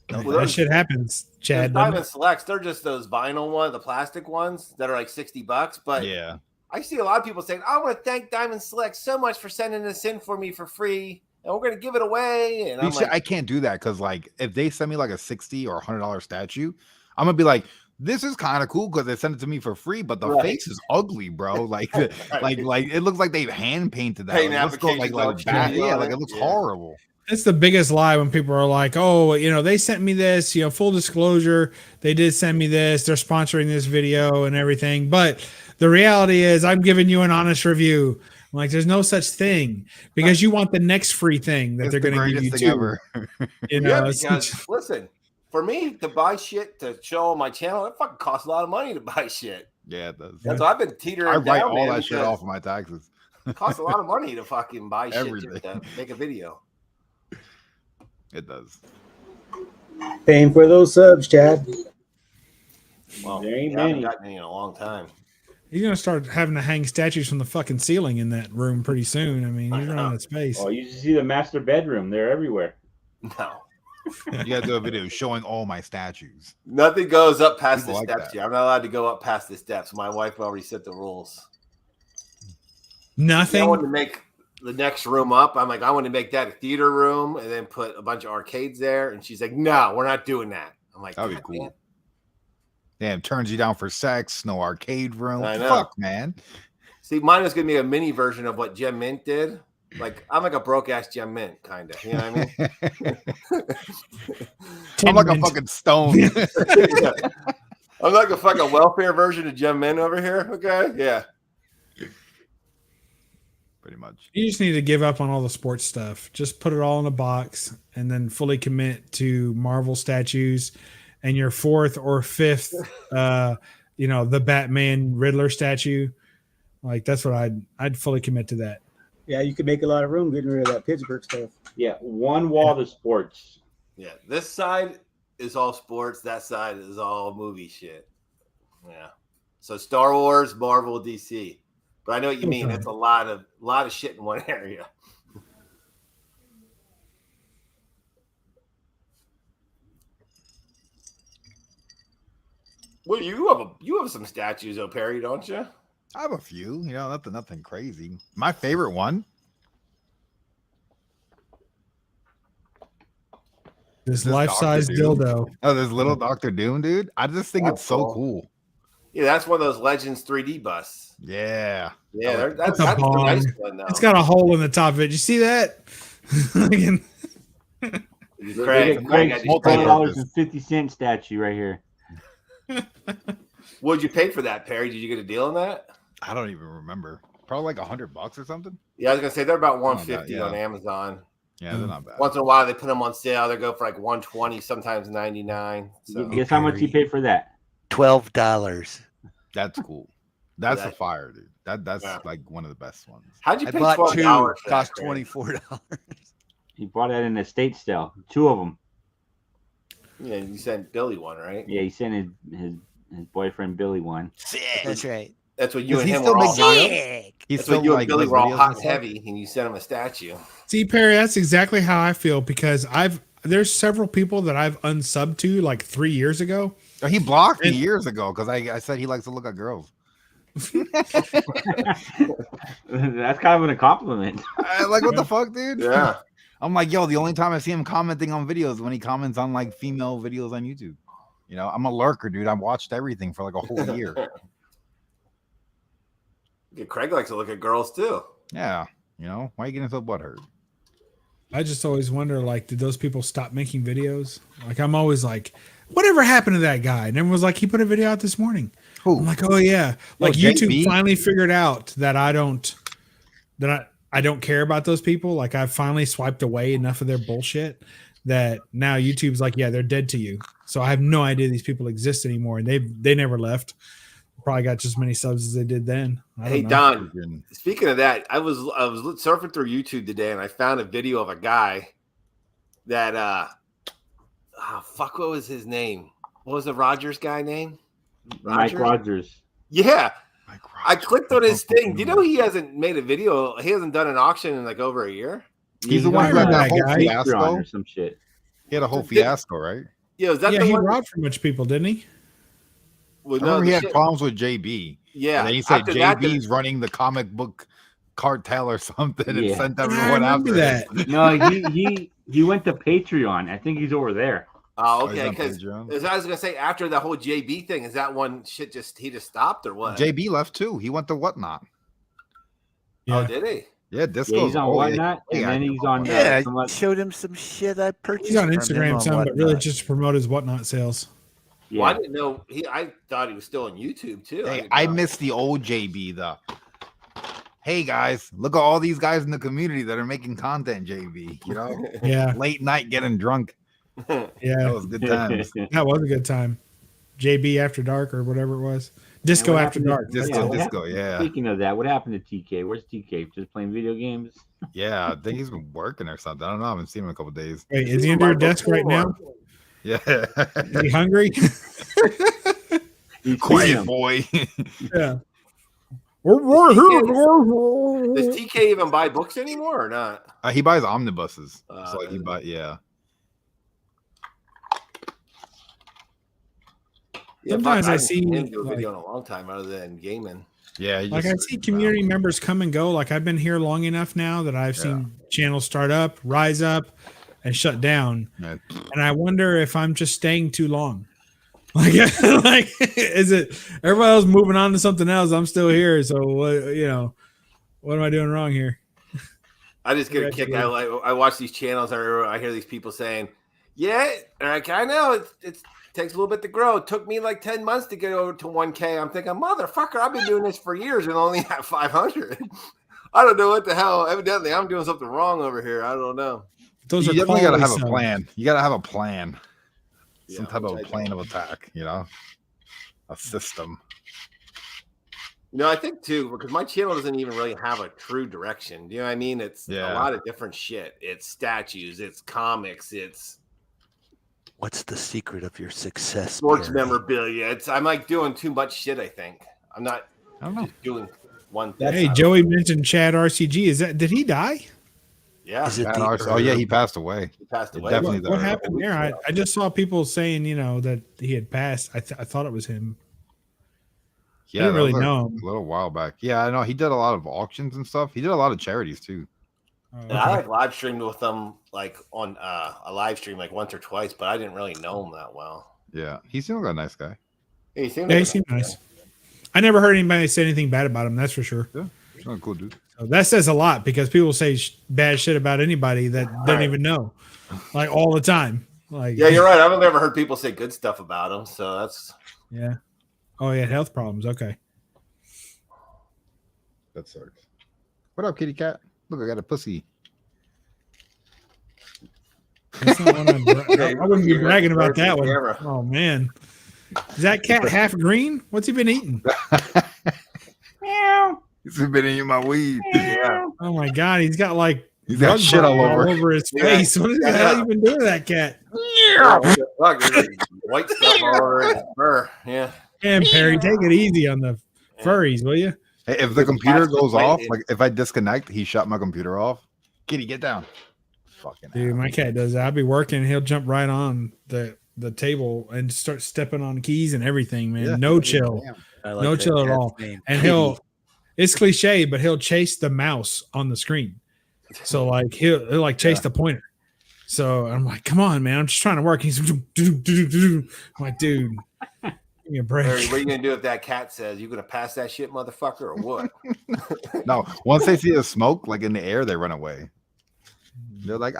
That shit happens, Chad. Diamond Selects, they're just those vinyl ones, the plastic ones that are like $60. But yeah, I see a lot of people saying, I want to thank Diamond Select so much for sending this in for me for free, and we're gonna give it away. And I'm like, I can't do that because like if they send me like a $60 or $100 statue, I'm gonna be like, this is kind of cool because they sent it to me for free, but the Right. face is ugly, bro. Like, like it looks like they've hand painted that. Paint Like, it looks like applications all bad. shitty Yeah, on like it. it looks Yeah. horrible. That's the biggest lie when people are like, oh, they sent me this, full disclosure. They did send me this. They're sponsoring this video and everything. But the reality is I'm giving you an honest review. I'm like, there's no such thing because you want the next free thing that It's they're the going to give you greatest thing too. ever. Yeah, because listen, for me to buy shit to show on my channel, it fucking costs a lot of money to buy shit. Yeah, it does. That's why I've been teetering. I write down, all man, that shit because off of my taxes. It costs a lot of money to fucking buy shit Everything. to make a video. It does. Paying for those subs, Chad. Well, There ain't I haven't many. gotten any in a long time. You're going to start having to hang statues from the fucking ceiling in that room pretty soon. I mean, you're running out of space. Oh, you should see the master bedroom. They're everywhere. No. You gotta do a video showing all my statues. Nothing goes up past People the like steps that. here. I'm not allowed to go up past the steps. My wife already set the rules. I Nothing. wanted to make the next room up. I'm like, I want to make that a theater room and then put a bunch of arcades there. And she's like, no, we're not doing that. I'm like, That'd be "God, cool." man." Damn, turns you down for sex, no arcade room. I know. Fuck, man. See, mine was gonna be a mini version of what Gem Mint did. Like, I'm like a broke ass Gem Mint, kind of. You know what I mean? I'm like a Mint. fucking stone. Yeah. I'm like a fucking welfare version of Gem Mint over here. Okay, yeah. Pretty much. You just need to give up on all the sports stuff. Just put it all in a box and then fully commit to Marvel statues and your fourth or fifth, the Batman Riddler statue. Like that's what I'd fully commit to that. Yeah, you could make a lot of room getting rid of that Pittsburgh stuff. Yeah, one wall to sports. Yeah. This side is all sports. That side is all movie shit. Yeah. So Star Wars, Marvel, DC. But I know what you mean. It's a lot of shit in one area. Well, you have some statues, though, Perry, don't you? I have a few, nothing crazy. My favorite one. This This life-size Dr. Doom. dildo. Oh, this little Dr. Doom, dude. I just think That's it's so cool. cool. Yeah, that's one of those Legends 3D busts. Yeah. Yeah, like that's a a nice bong. one, though. It's got a hole in the top of it. You see that? Craig, Craig's I just- $20.50 statue right here. what'd you pay for that, Perry? Did you get a deal on that? I don't even remember. Probably like $100 or something. Yeah, I was gonna say they're about Not bad, 150 yeah. on Amazon. Yeah, they're not bad. Once in a while, they put them on sale. They go for like 120, sometimes 99. So Guess how much you paid for that? $12. That's cool. That's a That- fire, dude. That's Yeah. like one of the best ones. how'd you I pay bought $12 two. for that, Cost Craig? $24. He bought that in a estate sale. Two of them. Yeah, you sent Billy one, right? Yeah, he sent his boyfriend Billy one. That's right. That's what you Does and he him still were all make hot. videos? He's That's what still you and like Billy does were all videos hot and and stuff? heavy, and you sent him a statue. See, Perry, that's exactly how I feel because there's several people that I've unsubbed to like 3 years ago. Oh, he blocked me And- years ago because I said he likes to look at girls. That's kind of a compliment. Like, what the fuck, dude? Yeah. I'm like, yo, the only time I see him commenting on videos is when he comments on like female videos on YouTube. I'm a lurker, dude. I've watched everything for like a whole year. Yeah, Craig likes to look at girls too. Yeah. Why are you getting so butthurt? I just always wonder, like, did those people stop making videos? Like, I'm always like, whatever happened to that guy? And everyone was like, he put a video out this morning. Who? I'm like, oh yeah. Like Oh, YouTube JB? finally figured out that I don't care about those people. Like I've finally swiped away enough of their bullshit that now YouTube's like, yeah, they're dead to you. So I have no idea these people exist anymore. And they never left. Probably got just as many subs as they did then. I Hey don't know. Don, speaking of that, I was surfing through YouTube today and I found a video of a guy that what was his name? What was the Rogers guy name? Mike Rogers. Yeah. Mike I Rogers. clicked on his thing. Do you know he hasn't made a video? He hasn't done an auction in like over a year. He's the one who had that whole Patreon fiasco. or some shit. He had a whole fiasco, right? Yeah, is that Yeah, the he one? robbed for a bunch of people, didn't he? Well, I remember the he had shit- problems with JB. Yeah. And then he said After that, JB's running the comic book cartel or something and Yeah. sent I everyone remember after that. it. No, he went to Patreon. I think he's over there. Oh, Oh, he's okay. on Because Patreon. I was gonna say, after the whole JB thing, is that one shit he just stopped or what? JB left too. He went to Whatnot. Oh, Yeah. did he? Yeah, Yeah, Disco's he's on Whatnot, and then he's on Yeah, some I other. showed him some shit I purchased. He's on from him Instagram on some, but really Whatnot. just to promote his Whatnot sales. Yeah. Well, I didn't know I thought he was still on YouTube too. Hey, I miss the old JB though. Hey guys, look at all these guys in the community that are making content, JB. You know, Yeah. late night getting drunk. That Yeah. was good times. That was a good time. JB After Dark or whatever it was. Disco what After happened to- Dark. Yeah, Disco, what disco, yeah. Speaking of that, what happened to TK? Where's TK? Just playing video games? Yeah, I think he's been working or something. I don't know. I haven't seen him in a couple days. Wait, is he under your desk right now? Yeah. Is he hungry? He's Quiet him. boy. Yeah. Does TK even buy books anymore or not? He buys omnibuses. So like he does buy, yeah. Yeah, Sometimes fuck, I haven't see, seen him do a like- video in a long time other than gaming. Yeah. he Like I just- see community members come and go. Like I've been here long enough now that I've seen channels start up, rise up, and shut down. Yeah. And I wonder if I'm just staying too long. Like, like is it everybody else moving on to something else? I'm still here. So what what am I doing wrong here? I just get a kick. I watch these channels. I hear these people saying, "Yeah, like, I know it takes a little bit to grow. It took me like 10 months to get over to 1K." I'm thinking, motherfucker, I've been doing this for years and only have 500. I don't know what the hell. Evidently, I'm doing something wrong over here. I don't know. Those You are definitely gotta have quality a subs. plan. You gotta have a plan. Some Yeah, type which of I plan don't. of attack, you know? A system. No, I think too, because my channel doesn't even really have a true direction. Do you know what I mean? It's a lot of different shit. It's statues, it's comics, it's What's the secret of your success? sports Barry? memorabilia. I'm like doing too much shit, I think. I'm not I don't know. just doing one thing. Hey, Joey mentioned Chad RCG. Did he die? Yeah. Is it Chad the Arce- oh yeah, herb? he passed away. He passed It away. definitely What the- happened there? I just saw people saying, that he had passed. I thought it was him. Yeah, didn't that really was know. a little while back. Yeah, I know. He did a lot of auctions and stuff. He did a lot of charities too. Oh, And I like live streamed with them like on a live stream like once or twice, but I didn't really know him that well. Yeah, he seemed like a nice guy. Yeah, he seemed Yeah, he like a seemed nice nice. I never heard anybody say anything bad about him. That's for sure. He's not a cool dude. So that says a lot because people say bad shit about anybody that don't Right. even know, like all the time. Like, Yeah, you're right. I've never heard people say good stuff about him, so that's yeah. Oh, he had health problems. Okay. That sucks. What up, kitty cat? Look, I got a pussy. That's not one I wouldn't be You're bragging about the that one. camera. Oh man, is that cat half green? What's he been eating? He's been eating my weed. yeah. Oh my god, he's got like He's got rug shit all burn over. his Yeah. face. What the hell you been doing to that cat? Fuck, there's like white stuff all over his fur. Yeah. Damn, Perry, take it easy on the furries, will you? Hey, if the computer Cat's goes just off, waiting. like if I disconnect, he shut my computer off. Kitty, get down. Fucking Dude, my cat does that. I'll be working, he'll jump right on the table and start stepping on keys and everything, man. Yeah. No chill. I like No that chill at cat's all. name. And Kitty. it's cliche, but he'll chase the mouse on the screen. So like he'll like chase the pointer. So I'm like, come on, man. I'm just trying to work. He's I'm like, dude, give me a break. Barry, what are you gonna do if that cat says you gonna pass that shit, motherfucker, or what? No, once they see the smoke like in the air, they run away. They're like,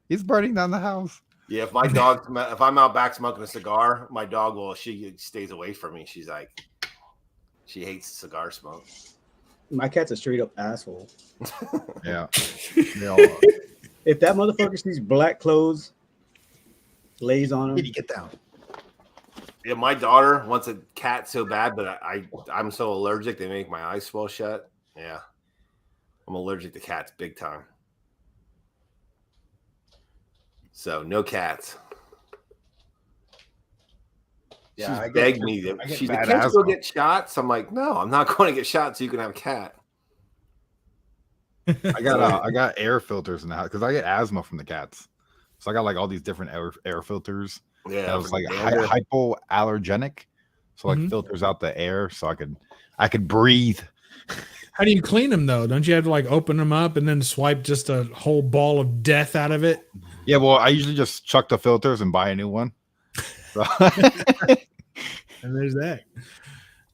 he's burning down the house. Yeah, if my dog, if I'm out back smoking a cigar, my dog will. She stays away from me. She's like, she hates cigar smoke. My cat's a straight up asshole. Yeah. They all are. If that motherfucker sees black clothes, lays on him. Kitty, get down. Yeah, my daughter wants a cat so bad, but I'm so allergic they make my eyes swell shut. Yeah, I'm allergic to cats big time. So no cats. Yeah, She's I get- begged me that I get she's bad like, can't you go asthma. get shots? I'm like, no, I'm not going to get shots so you can have a cat. I got air filters in the house because I get asthma from the cats. So I got like all these different air filters. Yeah, That was for like the gander. hypoallergenic. So like Mhm. filters out the air so I could breathe. How do you clean them though? Don't you have to like open them up and then swipe just a whole ball of death out of it? Yeah, well, I usually just chuck the filters and buy a new one. So And there's that.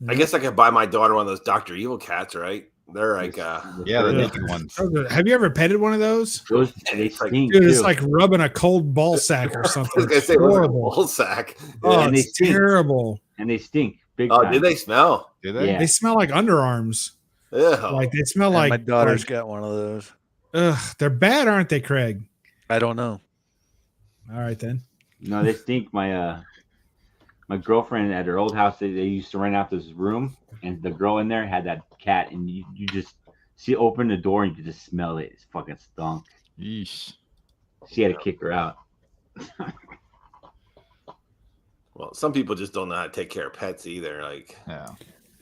I guess I could buy my daughter one of those Dr. Evil cats, right? They're like, yeah, the naked ones. Have you ever petted one of those? Those they It's like- stink Dude, too. it's like rubbing a cold ball sack or I was something. gonna It's say, it was like a horrible. bull sack. Oh, And they it's stink. terrible. And they stink big Oh, time. did they smell? Do they? Yeah. They smell like underarms. Ew. Like they smell And like my daughter's like, got one of those. they're bad, aren't they, Craig? I don't know. All right then. No, they stink. My girlfriend at her old house, they used to rent out this room, and the girl in there had that cat, and you just see open the door and you could just smell it. It's fucking stunk. Yeesh. She had to kick her out. Well, some people just don't know how to take care of pets either. Like, Yeah.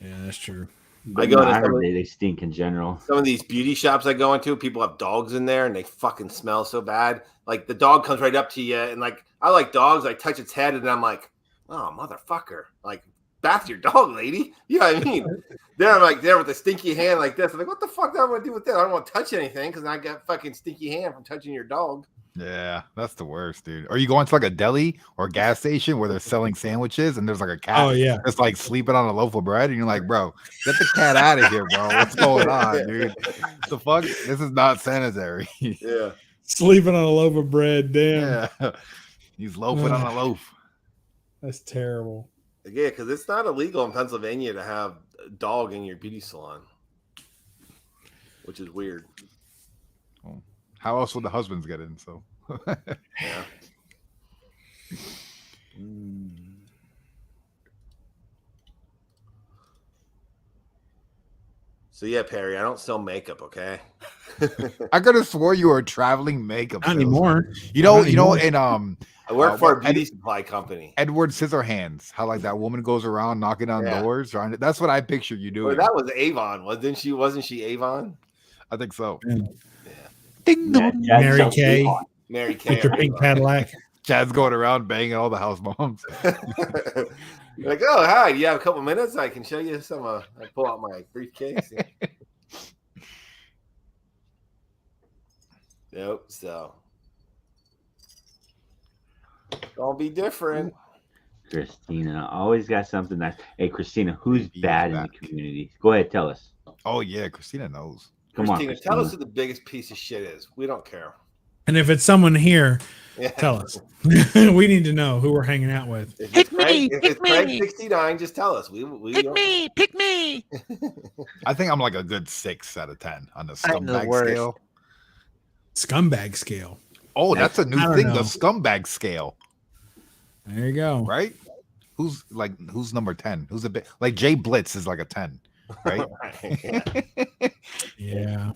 Yeah, that's true. But I go to I some heard of- they stink in general. some of these beauty shops I go into, people have dogs in there and they fucking smell so bad. Like the dog comes right up to you and like I like dogs, I touch its head and I'm like, oh motherfucker. Like bath your dog, lady. You know what I mean? Then I'm like there with a stinky hand like this. I'm like, what the fuck do I want to do with that? I don't want to touch anything because I got fucking stinky hand from touching your dog. Yeah, that's the worst, dude. Or you go into like a deli or gas station where they're selling sandwiches and there's like a cat Oh yeah. that's like sleeping on a loaf of bread, and you're like, bro, get the cat out of here, bro. What's going on, dude? The fuck? This is not sanitary. Yeah. Sleeping on a loaf of bread. Damn. Yeah. He's loafing on a loaf. That's terrible. Yeah, because it's not illegal in Pennsylvania to have a dog in your beauty salon, which is weird. How else would the husbands get in? So Yeah. So yeah, Perry, I don't sell makeup, okay? I could have swore you were a traveling makeup. Not salesman. anymore. You know, Not anymore. in I work for a what- beauty supply company. Edward Scissorhands, how like that woman goes around knocking on Yeah. doors. That's what I picture you Well, doing. that was Avon, wasn't she? Wasn't she Avon? I think so. Ding Yeah, dong. yeah, Mary so- Kay Mary Kay. with your or pink Avon. Cadillac. Chad's going around banging all the house moms. Like, oh hi, you have a couple minutes? I can show you some. I pull out my briefcase. Nope. So don't be different. Christina always got something nice. Hey, Christina, who's He's bad in the back. community? Go ahead, tell us. Oh yeah, Christina knows. Come Christina, on, tell us who the biggest piece of shit is. We don't care. And if it's someone here, Yeah. tell us. We need to know who we're hanging out with. If Pick it's Craig, me, if pick it's Craig me. 69, just tell us. We Pick don't- me, pick me. I think I'm like a good 6 out of 10 on the I'm the scumbag worst. scale. Scumbag scale. Oh, that's a I new don't thing, the know. scumbag scale, There you go. right? Who's number 10? Who's a bit like Jay Blitz is like a 10, right? yeah. Yeah.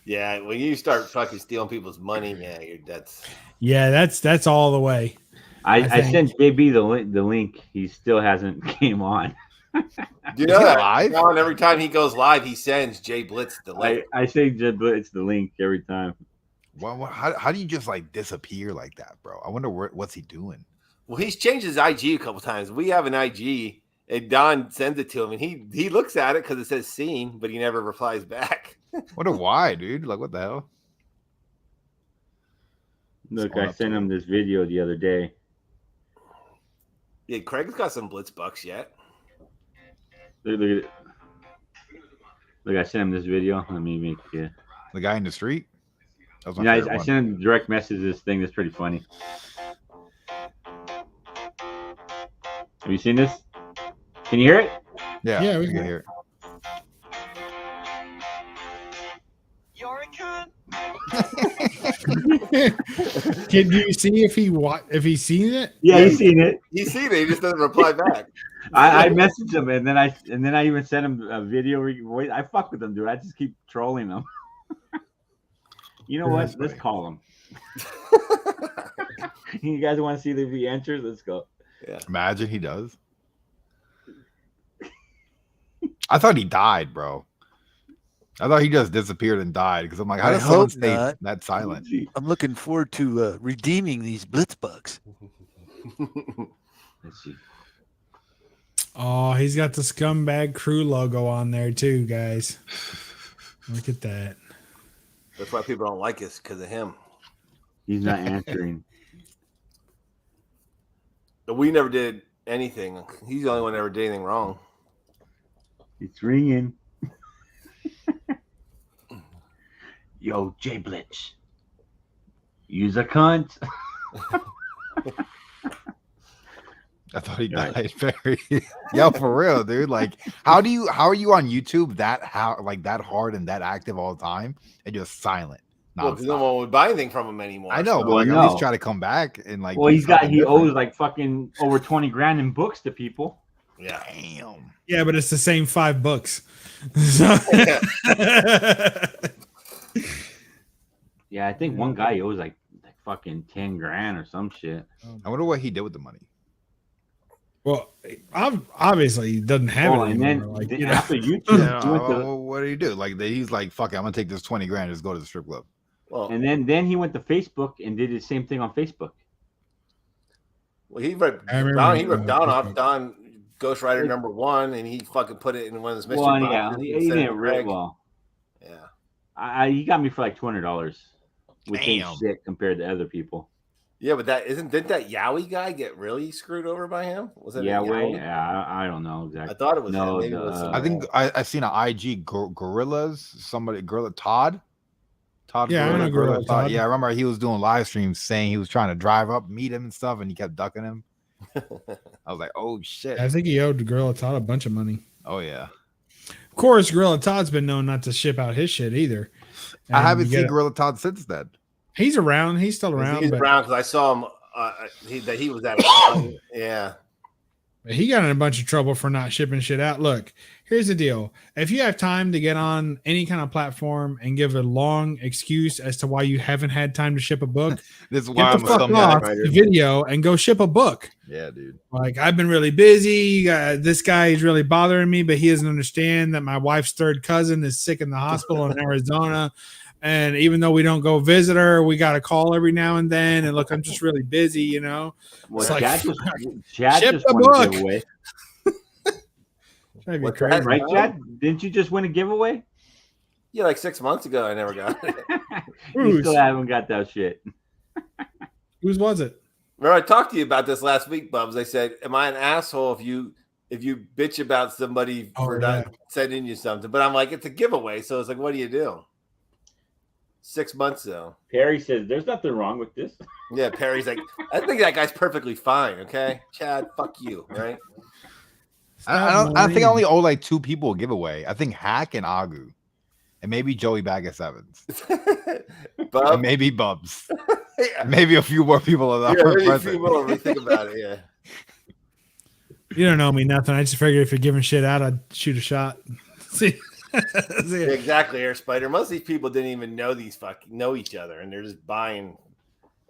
Yeah, when you start fucking stealing people's money, yeah, that's Yeah, that's all the way. I think- sent JB the link. He still hasn't came on. do you Is know he that? live? Now, and every time he goes live, he sends Jay Blitz the link. I say it's the link every time. How do you just like disappear like that, bro? I wonder what's he doing. Well, he's changed his IG a couple times. We have an IG, and Don sends it to him, and he looks at it because it says seen, but he never replies back. Wonder why, dude? Like what the hell? Look, going I up sent to him this video the other day. Yeah, Craig's got some Blitz bucks yet. Look at it. Look, I sent him this video. Let me make it. The guy in the street? That was my Yeah, favorite I one. sent him direct message. This thing that's pretty funny. Have you seen this? Can you hear it? Yeah, Yeah, we I can can- hear it. You're a cunt. Can you see if he's seen it? Yeah, he's seen it. He's seen it, he just doesn't reply back. I messaged him and then I even sent him a video. I fuck with him, dude. I just keep trolling him. You know what? That's Let's funny. call him. You guys want to see if he answers? Let's go. Imagine he does. I thought he died, bro. I thought he just disappeared and died because I'm like, how I does someone hope stay not. that silent? I'm looking forward to redeeming these blitz bucks. Let's see. Oh, he's got the Scumbag Crew logo on there too, guys. Look at that. That's why people don't like us because of him. He's not answering. But we never did anything. He's the only one that ever did anything wrong. It's ringing. Yo, Jay Blitz. Use a cunt. I thought he died. Very, yo, for real, dude. Like, how are you on YouTube that hard and that active all the time and just silent? Well, because no one would buy anything from him anymore. I know, so. but like at least try to come back and like. Well, he owes like fucking over 20 grand in books to people. Yeah. Damn. Yeah, but it's the same 5 books. So- Yeah, I think one guy owes like fucking 10 grand or some shit. I wonder what he did with the money. Well, obviously he doesn't have it and anymore. then Like, you know. after YouTube, Yeah, he went to, well, what do you do? Like he's like, fuck it, I'm gonna take this 20 grand, just go to the strip club. Well, and then he went to Facebook and did the same thing on Facebook. he ripped Don off. Don Ghostwriter #1, and he fucking put it in one of his mystery boxes. Yeah, he didn't rip well. Yeah, he got me for like $200, which ain't Damn. shit compared to other people. yeah, but didn't that Yowie guy get really screwed over by him? Was it Yeah, Yowie? I don't know exactly. I thought it was No, him. Maybe it was I think I seen an IG Gorillas, Gorilla Todd. Yeah, I know Gorilla Todd. Yeah, I remember he was doing live streams saying he was trying to drive up, meet him and stuff, and he kept ducking him. I was like, oh shit. I think he owed Gorilla Todd a bunch of money. Oh yeah. Of course, Gorilla Todd's been known not to ship out his shit either. I And haven't you seen get- Gorilla Todd since then. He's around. He's still around. He's but around because I saw him. He was at yeah. he got in a bunch of trouble for not shipping shit out. Look, here's the deal. If you have time to get on any kind of platform and give a long excuse as to why you haven't had time to ship a book, This is why get I'm the a fuck scumbag off writer. the video and go ship a book. Yeah, dude. Like, I've been really busy. This guy is really bothering me, but he doesn't understand that my wife's third cousin is sick in the hospital in Arizona. And even though we don't go visit her, we got to call every now and then. And look, I'm just really busy, you know. Well, It's like, Chad ship just the won book. a giveaway. That'd be What's crazy. that? Right, Chad? Didn't you just win a giveaway? Yeah, like 6 months ago, I never got it. You Whose? still haven't got that shit. Whose was it? Remember, I talked to you about this last week, Bubs. I said, "Am I an asshole if you bitch about somebody for not sending you something?" But I'm like, it's a giveaway, so it's like, what do you do? 6 months though. Perry says there's nothing wrong with this. Yeah, Perry's like, I think that guy's perfectly fine. Okay, Chad, fuck you, right? I think I only owe like 2 people a giveaway. I think Hack and Agu. And maybe Joey Baggett Evans. Bub? And maybe Bubs. Yeah. Maybe a few more people that Yeah, are maybe a present. few more. We think about it. Yeah. You don't know me nothing. I just figured if you're giving shit out, I'd shoot a shot. See? See Yeah, it. exactly, Air Spider. Most of these people didn't even know each other, and they're just buying.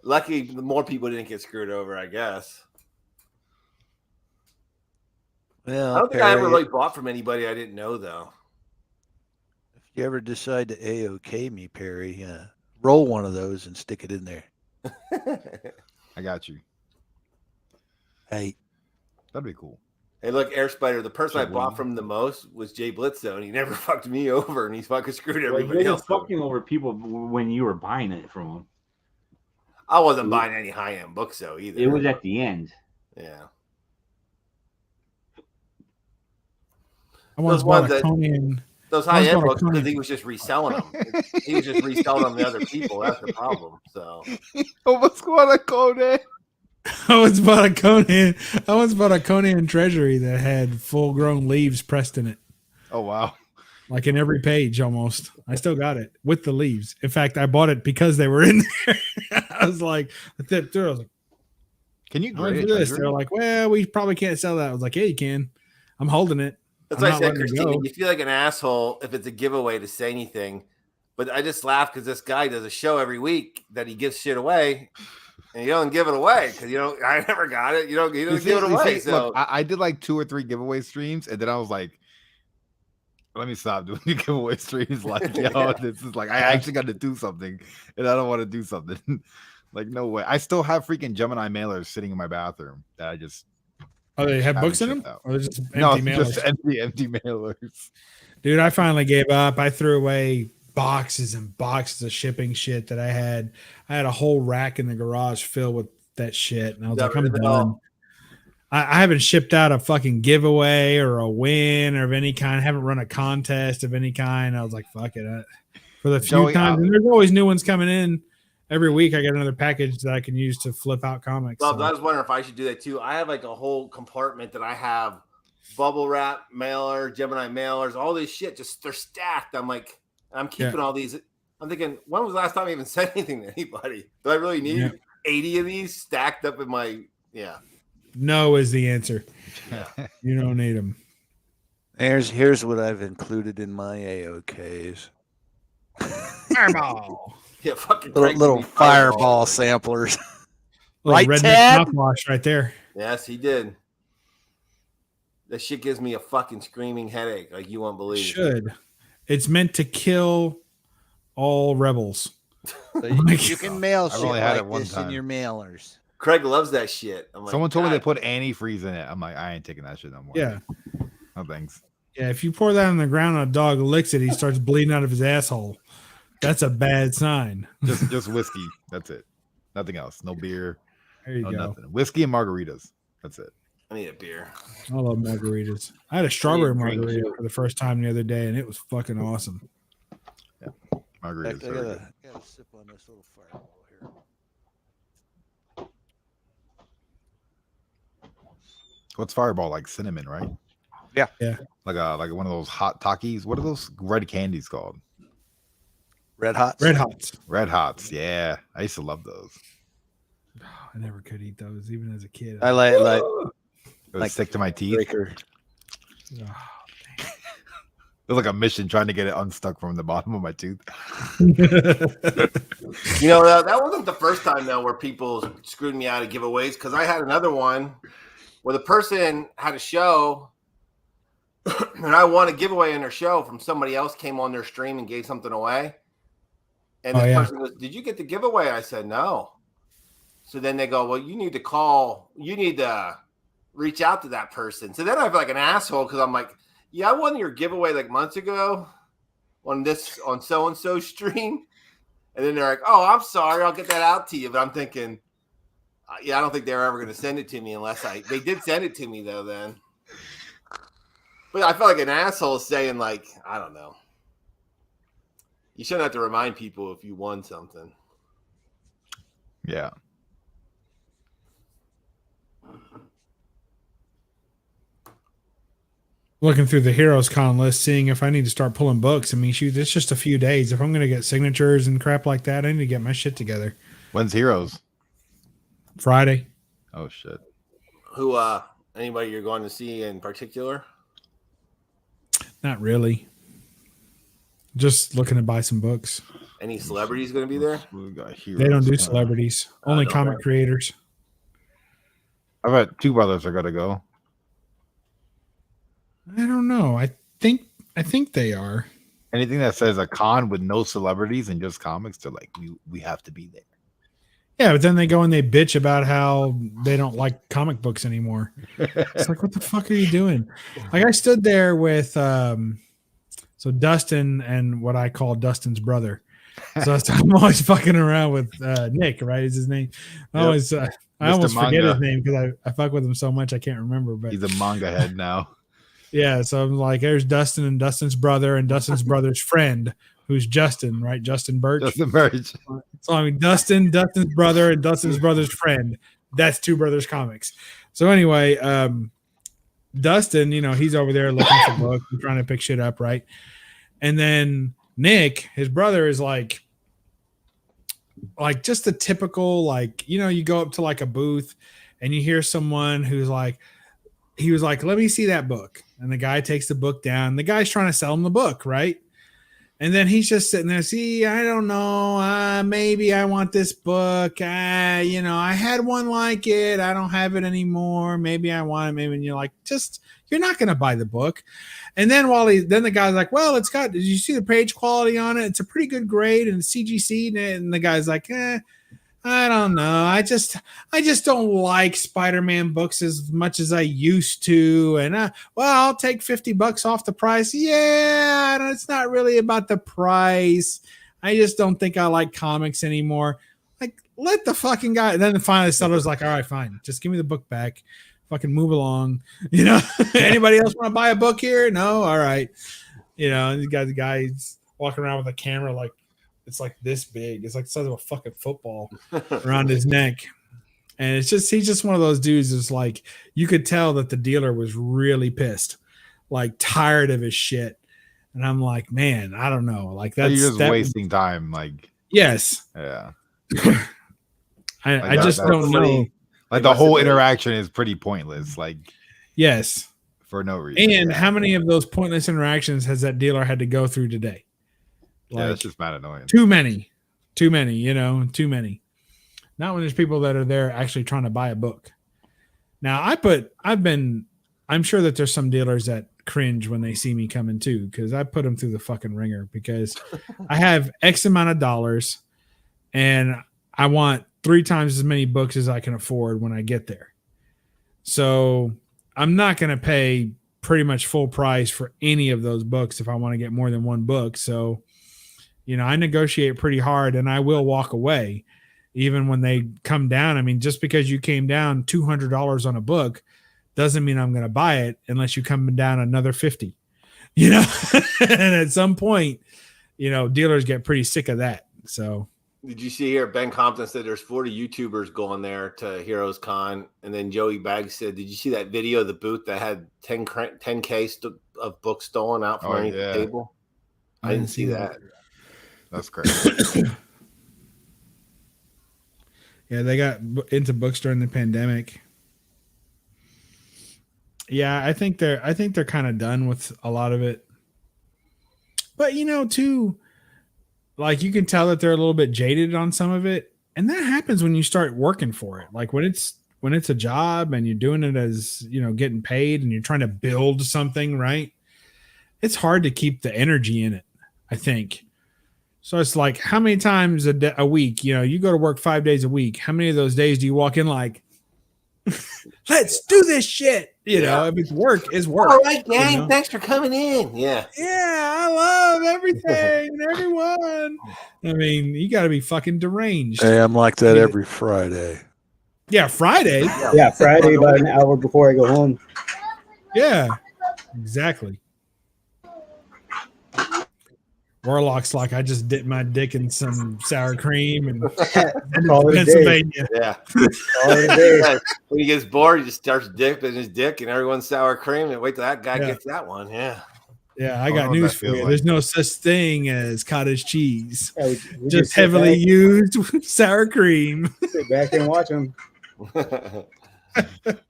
Lucky, the more people didn't get screwed over, I guess. Well, I don't think I ever Perry, really bought from anybody I didn't know, though. if you ever decide to AOK me, Perry, roll one of those and stick it in there. I got you. Hey, That'd be cool. Hey, look, Air Spider. The person I bought from the most was Jay Blitzo, and he never fucked me over, and he's fucking screwed Well, everybody you were else. fucking over people when you were buying it from them. I wasn't buying any high-end books though either. It was at the end. Yeah. I once Those bought ones a that- Conan. Those I was high-end gonna books come because in- he was just reselling them. He was just reselling them to other people. That's the problem. So What's going on, Conan? I once bought a Conan treasury that had full-grown leaves pressed in it, Oh wow. like in every page almost. I still got it with the leaves. In fact, I bought it because they were in there. I was like, I flipped through. I was like, Can you how much grade for a this? treasury? They're like, well, we probably can't sell that. I was like, yeah, you can. I'm holding it. that's I'm why I not said, letting it Christina, go. you feel like an asshole if it's a giveaway to say anything. But I just laugh because this guy does a show every week that he gives shit away, and you don't give it away because you don't. I never got it. You don't give it away. So Look, I did like 2 or 3 giveaway streams, and then I was like, let me stop doing the giveaway streams. Like, yo, this is like I actually got to do something, and I don't want to do something. Like, no way. I still have freaking Gemini mailers sitting in my bathroom that I just Oh, they have haven't books in them? shipped out. Or they're just empty no, mailers? just empty mailers. Dude, I finally gave up. I threw away boxes and boxes of shipping shit that I had. I had a whole rack in the garage filled with that shit, and I was like, I'm done. I haven't shipped out a fucking giveaway or a win or of any kind. I haven't run a contest of any kind. I was like, fuck it. For the few times, and there's always new ones coming in. Every week I get another package that I can use to flip out comics. Well, I was wondering if I should do that too. I have like a whole compartment that I have bubble wrap mailer, Gemini mailers, all this shit. Just they're stacked. I'm like, I'm keeping all these. I'm thinking, when was the last time I even said anything to anybody? Do I really need 80 of these stacked up in my? Yeah. No is the answer. You don't need them. Here's what I've included in my AOKs. Fireball. Yeah, fucking little fireball samplers. Right, redneck mouthwash right there. Yes, he did. That shit gives me a fucking screaming headache, like you won't believe. Should. It's meant to kill all rebels. So you can mail shit like this in your mailers. Craig loves that shit. I'm like, someone told me they put antifreeze in it. I'm like, I ain't taking that shit no more. Yeah. No thanks. Yeah, if you pour that on the ground and a dog licks it, he starts bleeding out of his asshole. That's a bad sign. Just whiskey. That's it. Nothing else. No beer. There you go. Nothing. Whiskey and margaritas. That's it. I need a beer. I love margaritas. I had a strawberry margarita for the first time the other day, and it was fucking awesome. Yeah, margaritas. I gotta sip on this little fireball here. What's fireball, like cinnamon, right? Yeah. Like one of those hot Takis. What are those red candies called? Red Hots. Red Hots. Yeah, I used to love those. Oh, I never could eat those, even as a kid. I like it would stick to my teeth. Breaker. Oh, it was like a mission trying to get it unstuck from the bottom of my tooth. You know, that wasn't the first time though where people screwed me out of giveaways, because I had another one where the person had a show and I won a giveaway in their show from somebody else, came on their stream and gave something away. And the person goes, "Did you get the giveaway?" I said, "No." So then they go, "Well, you need to reach out to that person." So then I feel like an asshole because I'm like, "Yeah, I won your giveaway like months ago on so-and-so stream." And then they're like, "Oh, I'm sorry. I'll get that out to you." But I'm thinking, yeah, I don't think they're ever going to send it to me unless they did send it to me though then. But I felt like an asshole saying like, I don't know. You shouldn't have to remind people if you won something. Yeah. Looking through the Heroes Con list, seeing if I need to start pulling books. I mean, shoot, it's just a few days. If I'm going to get signatures and crap like that, I need to get my shit together. When's Heroes? Friday. Oh, shit. Who, anybody you're going to see in particular? Not really. Just looking to buy some books. Any celebrities going to be there? They don't do celebrities. Only comic creators. I bet two brothers are going to go. I don't know. I think they are. Anything that says a con with no celebrities and just comics, they're like, we have to be there. Yeah, but then they go and they bitch about how they don't like comic books anymore. It's like, what the fuck are you doing? Like, I stood there with so Dustin and what I call Dustin's brother. So I'm always fucking around with Nick, right? Is his name? I always I almost forget his name because I fuck with him so much I can't remember. But he's a manga head now. Yeah, so I'm like, there's Dustin and Dustin's brother and Dustin's brother's friend, who's Justin, right? Justin Birch. Justin Birch. So I mean, Dustin's brother and Dustin's brother's friend. That's Two Brothers Comics. So anyway, Dustin, he's over there looking for books and trying to pick shit up, right? And then Nick, his brother, is like just a typical, you go up to like a booth and you hear someone who's like, he was like, "Let me see that book." And the guy takes the book down. The guy's trying to sell him the book, right? And then he's just sitting there. "See, I don't know. Maybe I want this book. I had one like it. I don't have it anymore. Maybe I want it. Maybe." And you're like, you're not going to buy the book. And then then the guy's like, "Well, did you see the page quality on it? It's a pretty good grade and CGC." And the guy's like, I don't know. I just don't like Spider-Man books as much as I used to. And well, I'll take $50 off the price. Yeah, it's not really about the price. I just don't think I like comics anymore. Like, let the fucking guy. And then finally, the seller's like, "All right, fine, just give me the book back. Fucking move along." Anybody else want to buy a book here? No, all right. And you got the guys walking around with a camera like. It's like this big. It's like the size of a fucking football around his neck. And he's just one of those dudes that's like, you could tell that the dealer was really pissed, like tired of his shit. And I'm like, man, I don't know. Like you're just wasting time. Like, yes. Yeah. I just don't know. Like the whole interaction is pretty pointless. Like, yes. For no reason. And how many of those pointless interactions has that dealer had to go through today? Like, that's just mad annoying. Too many, too many. Not when there's people that are there actually trying to buy a book. Now I'm sure that there's some dealers that cringe when they see me coming too, because I put them through the fucking ringer because I have X amount of dollars and I want 3 times as many books as I can afford when I get there. So I'm not going to pay pretty much full price for any of those books if I want to get more than one book. So I negotiate pretty hard and I will walk away even when they come down. I mean, just because you came down $200 on a book doesn't mean I'm going to buy it unless you come down another 50, and at some point, dealers get pretty sick of that. So did you see here? Ben Compton said there's 40 YouTubers going there to Heroes Con. And then Joey Baggs said, did you see that video of the booth that had 10K of books stolen out from underneath the table? I didn't see that. That's crazy. Yeah, they got into books during the pandemic. Yeah, I think they're kind of done with a lot of it. But too, like you can tell that they're a little bit jaded on some of it, and that happens when you start working for it. Like when it's a job and you're doing it as getting paid and you're trying to build something, right? It's hard to keep the energy in it, I think. So it's like, how many times a week, you go to work 5 days a week. How many of those days do you walk in like, let's do this shit? If it's work, is work. All right, gang. Thanks for coming in. Yeah. Yeah, I love everything and everyone. I mean, you got to be fucking deranged. Hey, I'm like that every Friday. Yeah, Friday. Yeah, Friday about an hour before I go home. Yeah, exactly. Warlock's like, I just dipped my dick in some sour cream and Pennsylvania. Yeah. When he gets bored, he just starts dipping his dick in everyone's sour cream and wait till that guy gets that one. Yeah. Yeah, I got news for you. Like. There's no such thing as cottage cheese. Yeah, just heavily used sour cream. Sit back and watch them.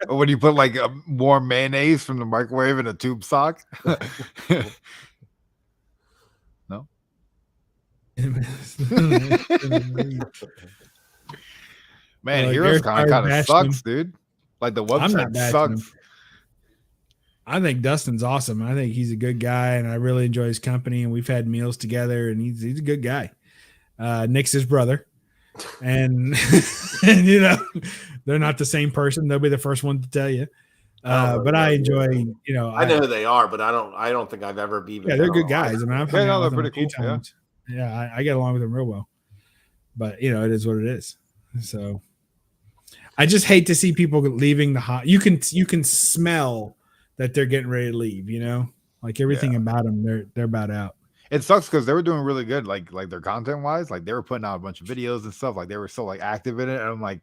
When you put like a warm mayonnaise from the microwave in a tube sock. No. Man, Heroes kind of sucks, dude. Like the website sucks. I think Dustin's awesome. I think he's a good guy, and I really enjoy his company. And we've had meals together, and he's a good guy. Nick's his brother, and they're not the same person. They'll be the first one to tell you. But I enjoy, I know who they are, but I don't think I've ever been. Yeah, they're good guys. I mean, I've hung out with them pretty a few times. Yeah, I get along with them real well. But it is what it is. So I just hate to see people leaving the hot. You can smell that they're getting ready to leave. Like everything about them, they're about out. It sucks because they were doing really good, like their content wise. Like they were putting out a bunch of videos and stuff. Like they were so like active in it, and I'm like,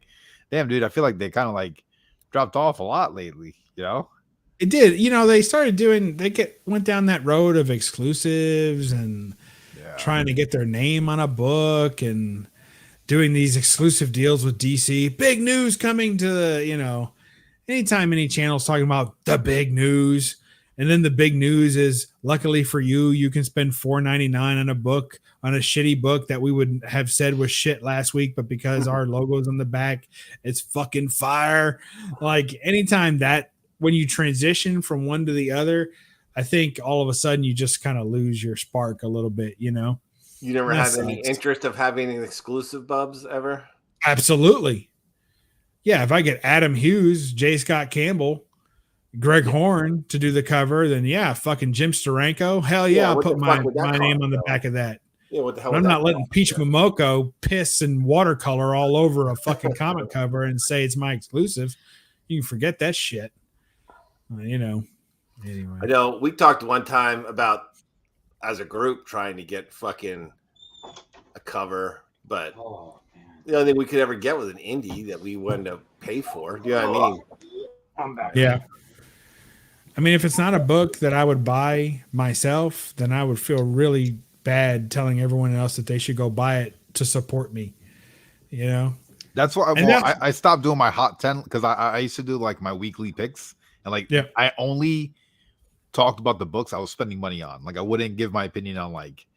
damn, dude, I feel like they kind of like dropped off a lot lately. It did. They started doing. Went down that road of exclusives and trying to get their name on a book and doing these exclusive deals with DC. Big news coming to the. Anytime any channel's talking about the big news, and then the big news is, luckily for you, you can spend $4.99 on a book, on a shitty book that we would have said was shit last week, but because our logo's on the back, it's fucking fire. Like anytime when you transition from one to the other, I think all of a sudden you just kind of lose your spark a little bit, You never had any interest of having an exclusive, Bubs, ever? Absolutely. Yeah, if I get Adam Hughes, J. Scott Campbell, Greg Horn to do the cover, then yeah, fucking Jim Steranko. Hell yeah, I'll what put the fuck my would that name cost, on the though? back of that. Yeah, what the hell? But I'm would not that letting cost? Peach Momoko piss and watercolor all over a fucking comic cover and say it's my exclusive. You can forget that shit. You know. Anyway. I know we talked one time about as a group trying to get fucking a cover, but the only thing we could ever get was an indie that we wanted to pay for. Do you know what I mean? I'm back. Yeah. I mean, if it's not a book that I would buy myself, then I would feel really bad telling everyone else that they should go buy it to support me. You know? That's why I stopped doing my hot 10 because I used to do like my weekly picks. And like, I only talked about the books I was spending money on. Like, I wouldn't give my opinion on like,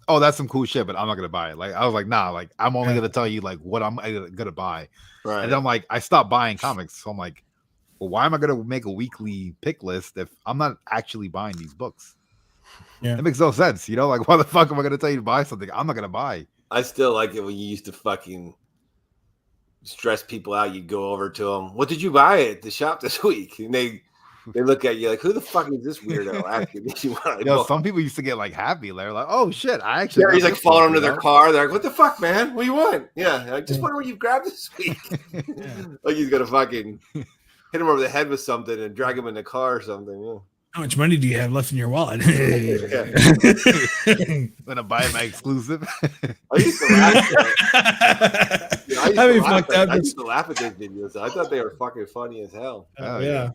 oh, that's some cool shit, but I'm not gonna buy it. Like, I was like, nah, like I'm only gonna tell you like what I'm gonna buy. Right. And then I'm like, I stopped buying comics. So I'm like, well, why am I gonna make a weekly pick list if I'm not actually buying these books? Yeah, it makes no sense. You know, like why the fuck am I gonna tell you to buy something I'm not gonna buy? I still like it when you used to fucking stress people out. You'd go over to them. What did you buy at the shop this week? And they look at you like, who the fuck is this weirdo asking me? Some people used to get like happy. They're like, oh shit, I actually. He's like falling under their car. They're like, what the fuck, man? What do you want? Yeah, I just wonder what you grabbed this week. Like he's gonna fucking hit him over the head with something and drag him in the car or something. Yeah. How much money do you have left in your wallet? Gonna buy my exclusive. I used to laugh at those videos. I thought they were fucking funny as hell. Yeah.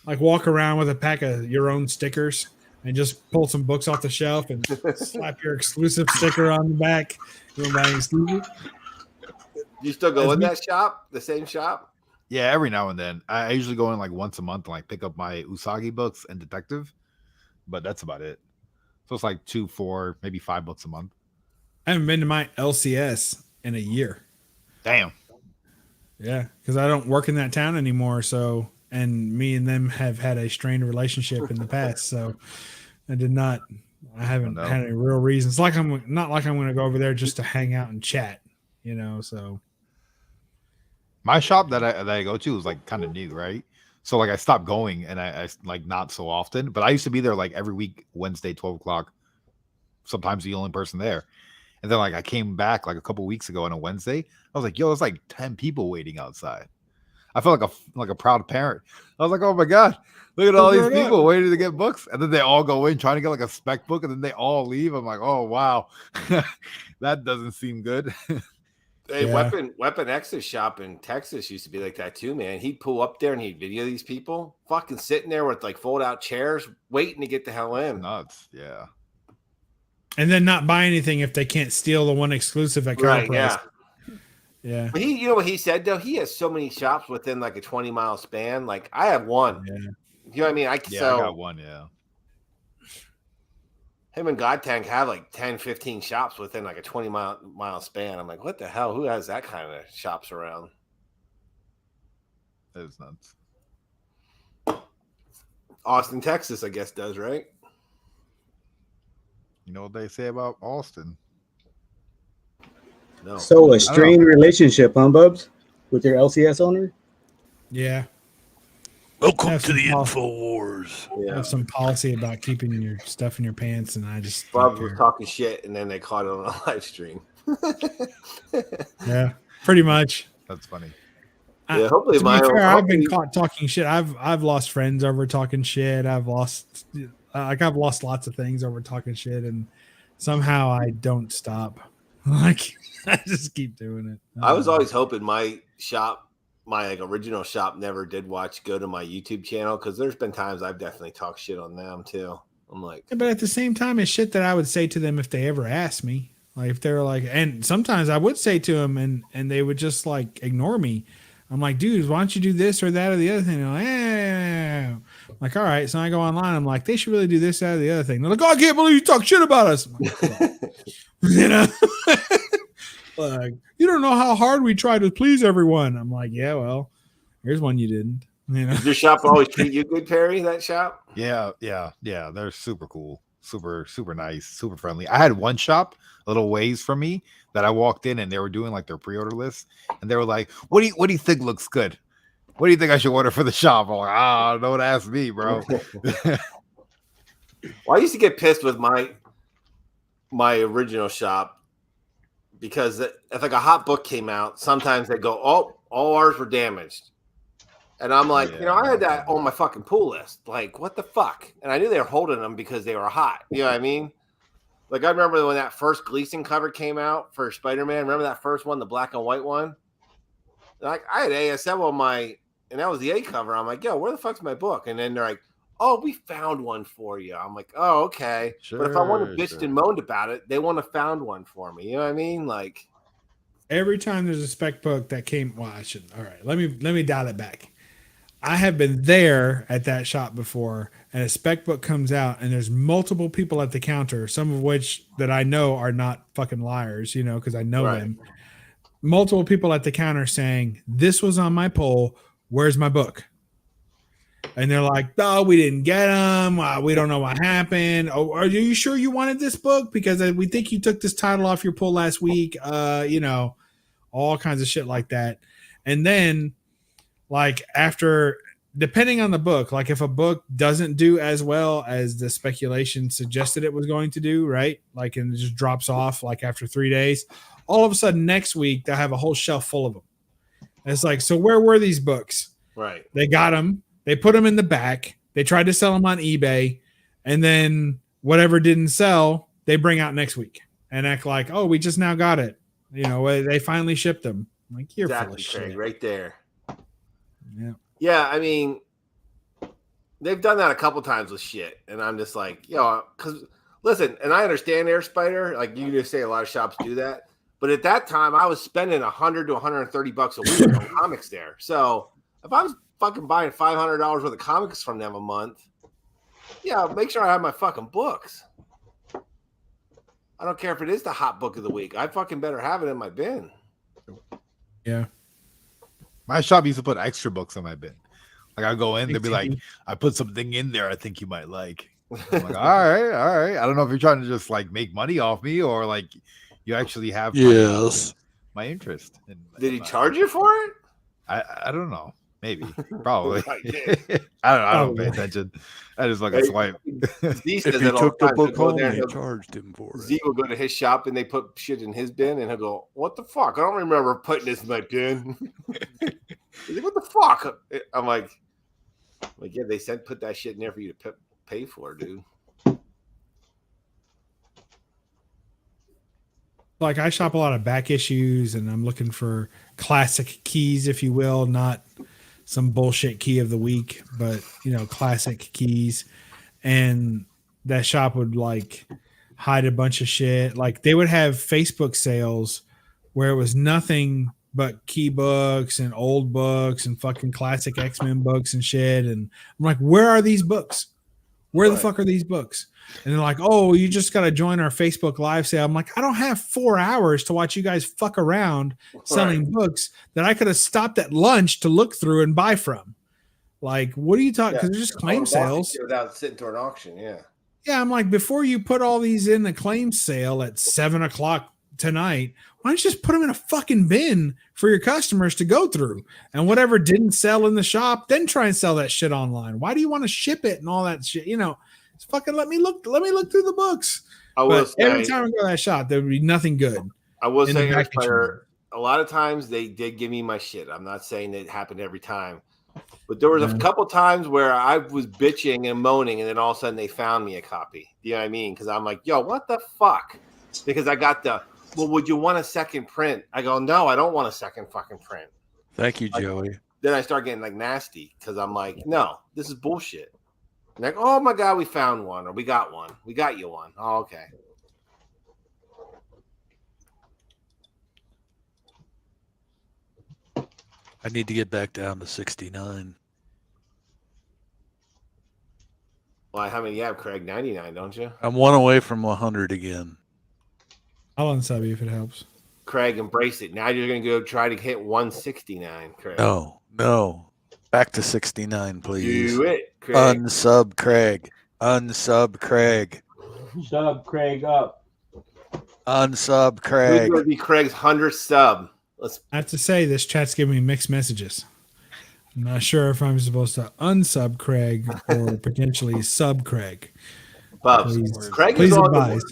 Like walk around with a pack of your own stickers and just pull some books off the shelf and slap your exclusive sticker on the back. You buy exclusive. You still go in that shop? The same shop? Yeah, every now and then. I usually go in like once a month and like pick up my Usagi books and Detective, but that's about it. So it's like 2, 4, maybe 5 books a month. I haven't been to my LCS in a year. Damn. Yeah, because I don't work in that town anymore. So, and me and them have had a strained relationship in the past. So I haven't had any real reasons. Like I'm not like I'm going to go over there just to hang out and chat, you know. So my shop that I go to is like kind of new, right? So like I stopped going and I like not so often, but I used to be there like every week, Wednesday, 12 o'clock. Sometimes the only person there. And then like I came back like a couple weeks ago on a Wednesday. I was like, yo, there's like 10 people waiting outside. I felt like a proud parent. I was like, oh my God, look at all these people waiting to get books. And then they all go in trying to get like a spec book and then they all leave. I'm like, oh wow. That doesn't seem good. Hey, yeah. Weapon X's shop in Texas used to be like that too, man. He'd pull up there and he'd video these people fucking sitting there with like fold out chairs waiting to get the hell in. Nuts, yeah. And then not buy anything if they can't steal the one exclusive at cover price. Yeah. But you know what he said though? He has so many shops within like a 20-mile span. Like I have one. Yeah. You know what I mean? I got one, yeah. Him and God Tank have like 10, 15 shops within like a 20-mile span. I'm like, what the hell? Who has that kind of shops around? That is nuts. Austin, Texas, I guess, does, right? You know what they say about Austin? No. So a strained relationship, huh, Bubs? With your LCS owner? Yeah. Welcome to the InfoWars. Yeah. Have some policy about keeping your stuff in your pants, and I just Bob was talking shit, and then they caught it on a live stream. Yeah, pretty much. That's funny. Yeah, hopefully I've been caught talking shit. I've lost friends over talking shit. I've lost lots of things over talking shit, and somehow I don't stop. Like I just keep doing it. I was always hoping my like original shop never did go to my YouTube channel, because there's been times I've definitely talked shit on them too. I'm like, yeah, but at the same time, it's shit that I would say to them if they ever asked me. Like if they were like, and sometimes I would say to them, and they would just like ignore me. I'm like, dudes, why don't you do this or that or the other thing? They're like, I'm like, all right. So I go online. I'm like, they should really do this, that, or the other thing. They're like, oh, I can't believe you talk shit about us. Like, you know, like you don't know how hard we try to please everyone. I'm like, yeah, well, here's one you didn't. You know, does your shop always treat you good, Perry? That shop? Yeah. They're super cool. super nice, super friendly. I had one shop a little ways from me that I walked in and they were doing like their pre-order list, and they were like, "What do you think looks good? What do you think I should order for the shop?" I'm like, don't ask me, bro. Well, I used to get pissed with my original shop because if like a hot book came out, sometimes they go, "Oh, all ours were damaged," and I'm like, I had that on my fucking pull list. Like, what the fuck? And I knew they were holding them because they were hot. You know what I mean? Like, I remember when that first Gleason cover came out for Spider-Man. Remember that first one, the black and white one? Like, I had ASM on my, and that was the A cover. I'm like, yo, where the fuck's my book? And then they're like, oh, we found one for you. I'm like, oh, okay. But if I want to bitched and moaned about it, they want to found one for me. You know what I mean? Like, every time there's a spec book that came, well, I shouldn't. All right, let me dial it back. I have been there at that shop before, and a spec book comes out, and there's multiple people at the counter, some of which that I know are not fucking liars, because I know them. Multiple people at the counter saying, "This was on my poll. Where's my book?" And they're like, "Oh, we didn't get them. We don't know what happened. Oh, are you sure you wanted this book? Because we think you took this title off your poll last week." All kinds of shit like that. And then, like, after, depending on the book, like if a book doesn't do as well as the speculation suggested it was going to do, right? Like, and it just drops off like after 3 days, all of a sudden next week they'll have a whole shelf full of them. And it's like, so where were these books? Right. They got them. They put them in the back. They tried to sell them on eBay, and then whatever didn't sell, they bring out next week and act like, oh, we just now got it. They finally shipped them. I'm like, you're full of shit. Right there. Yeah. Yeah, I mean, they've done that a couple times with shit, and I'm just like, because listen, and I understand Air Spider, like you just say a lot of shops do that, but at that time I was spending $100 to $130 a week on comics there. So if I was fucking buying $500 worth of comics from them a month, make sure I have my fucking books. I don't care if it is the hot book of the week. I fucking better have it in my bin. Yeah. My shop used to put extra books in my bin. Like I go in, they'd be like, "I put something in there I think you might like." I'm like, all right. I don't know if you're trying to just like make money off me or like you actually have my interest. Did he charge you for it? I don't know. Maybe. Probably. I don't pay attention. I just like a swipe. If he took the book home, they charged him for it. Z will go to his shop and they put shit in his bin and he'll go, "What the fuck? I don't remember putting this in my bin." He's like, "What the fuck?" I'm like, yeah, they said put that shit in there for you to pay for, dude. Like, I shop a lot of back issues, and I'm looking for classic keys, if you will, not some bullshit key of the week, but classic keys. And that shop would like hide a bunch of shit. Like, they would have Facebook sales where it was nothing but key books and old books and fucking classic X-Men books and shit. And I'm like, where are these books? Where the fuck are these books? And they're like, "Oh, you just got to join our Facebook live sale." I'm like, I don't have 4 hours to watch you guys fuck around selling books that I could have stopped at lunch to look through and buy from. Like, what are you talking? Because they're just claim sales. Without sitting through an auction, Yeah, I'm like, before you put all these in the claim sale at 7:00 tonight, why don't you just put them in a fucking bin for your customers to go through? And whatever didn't sell in the shop, then try and sell that shit online. Why do you want to ship it and all that shit? Fucking let me look through the books. Every time I go to that shop, there would be nothing good. I will say, a lot of times they did give me my shit. I'm not saying it happened every time, but there was a couple times where I was bitching and moaning, and then all of a sudden they found me a copy. You know what I mean? Because I'm like, yo, what the fuck? Because I got would you want a second print? I go, no, I don't want a second fucking print. Thank you, Joey. Then I start getting like nasty because I'm like, no, this is bullshit. Like, oh my God, we found one, or we got one. We got you one. Oh, okay. I need to get back down to 69. Well, how many you have, Craig? 99, don't you? I'm one away from 100 again. I'll unsub you if it helps. Craig, embrace it. Now you're going to go try to hit 169, Craig. No. Back to 69, please. Do it, Craig. Unsub Craig. Sub Craig up. Unsub Who's Craig. going to be Craig's 100th sub? I have to say, this chat's giving me mixed messages. I'm not sure if I'm supposed to unsub Craig or potentially sub Craig. Bubs. Please, Craig please is on advise.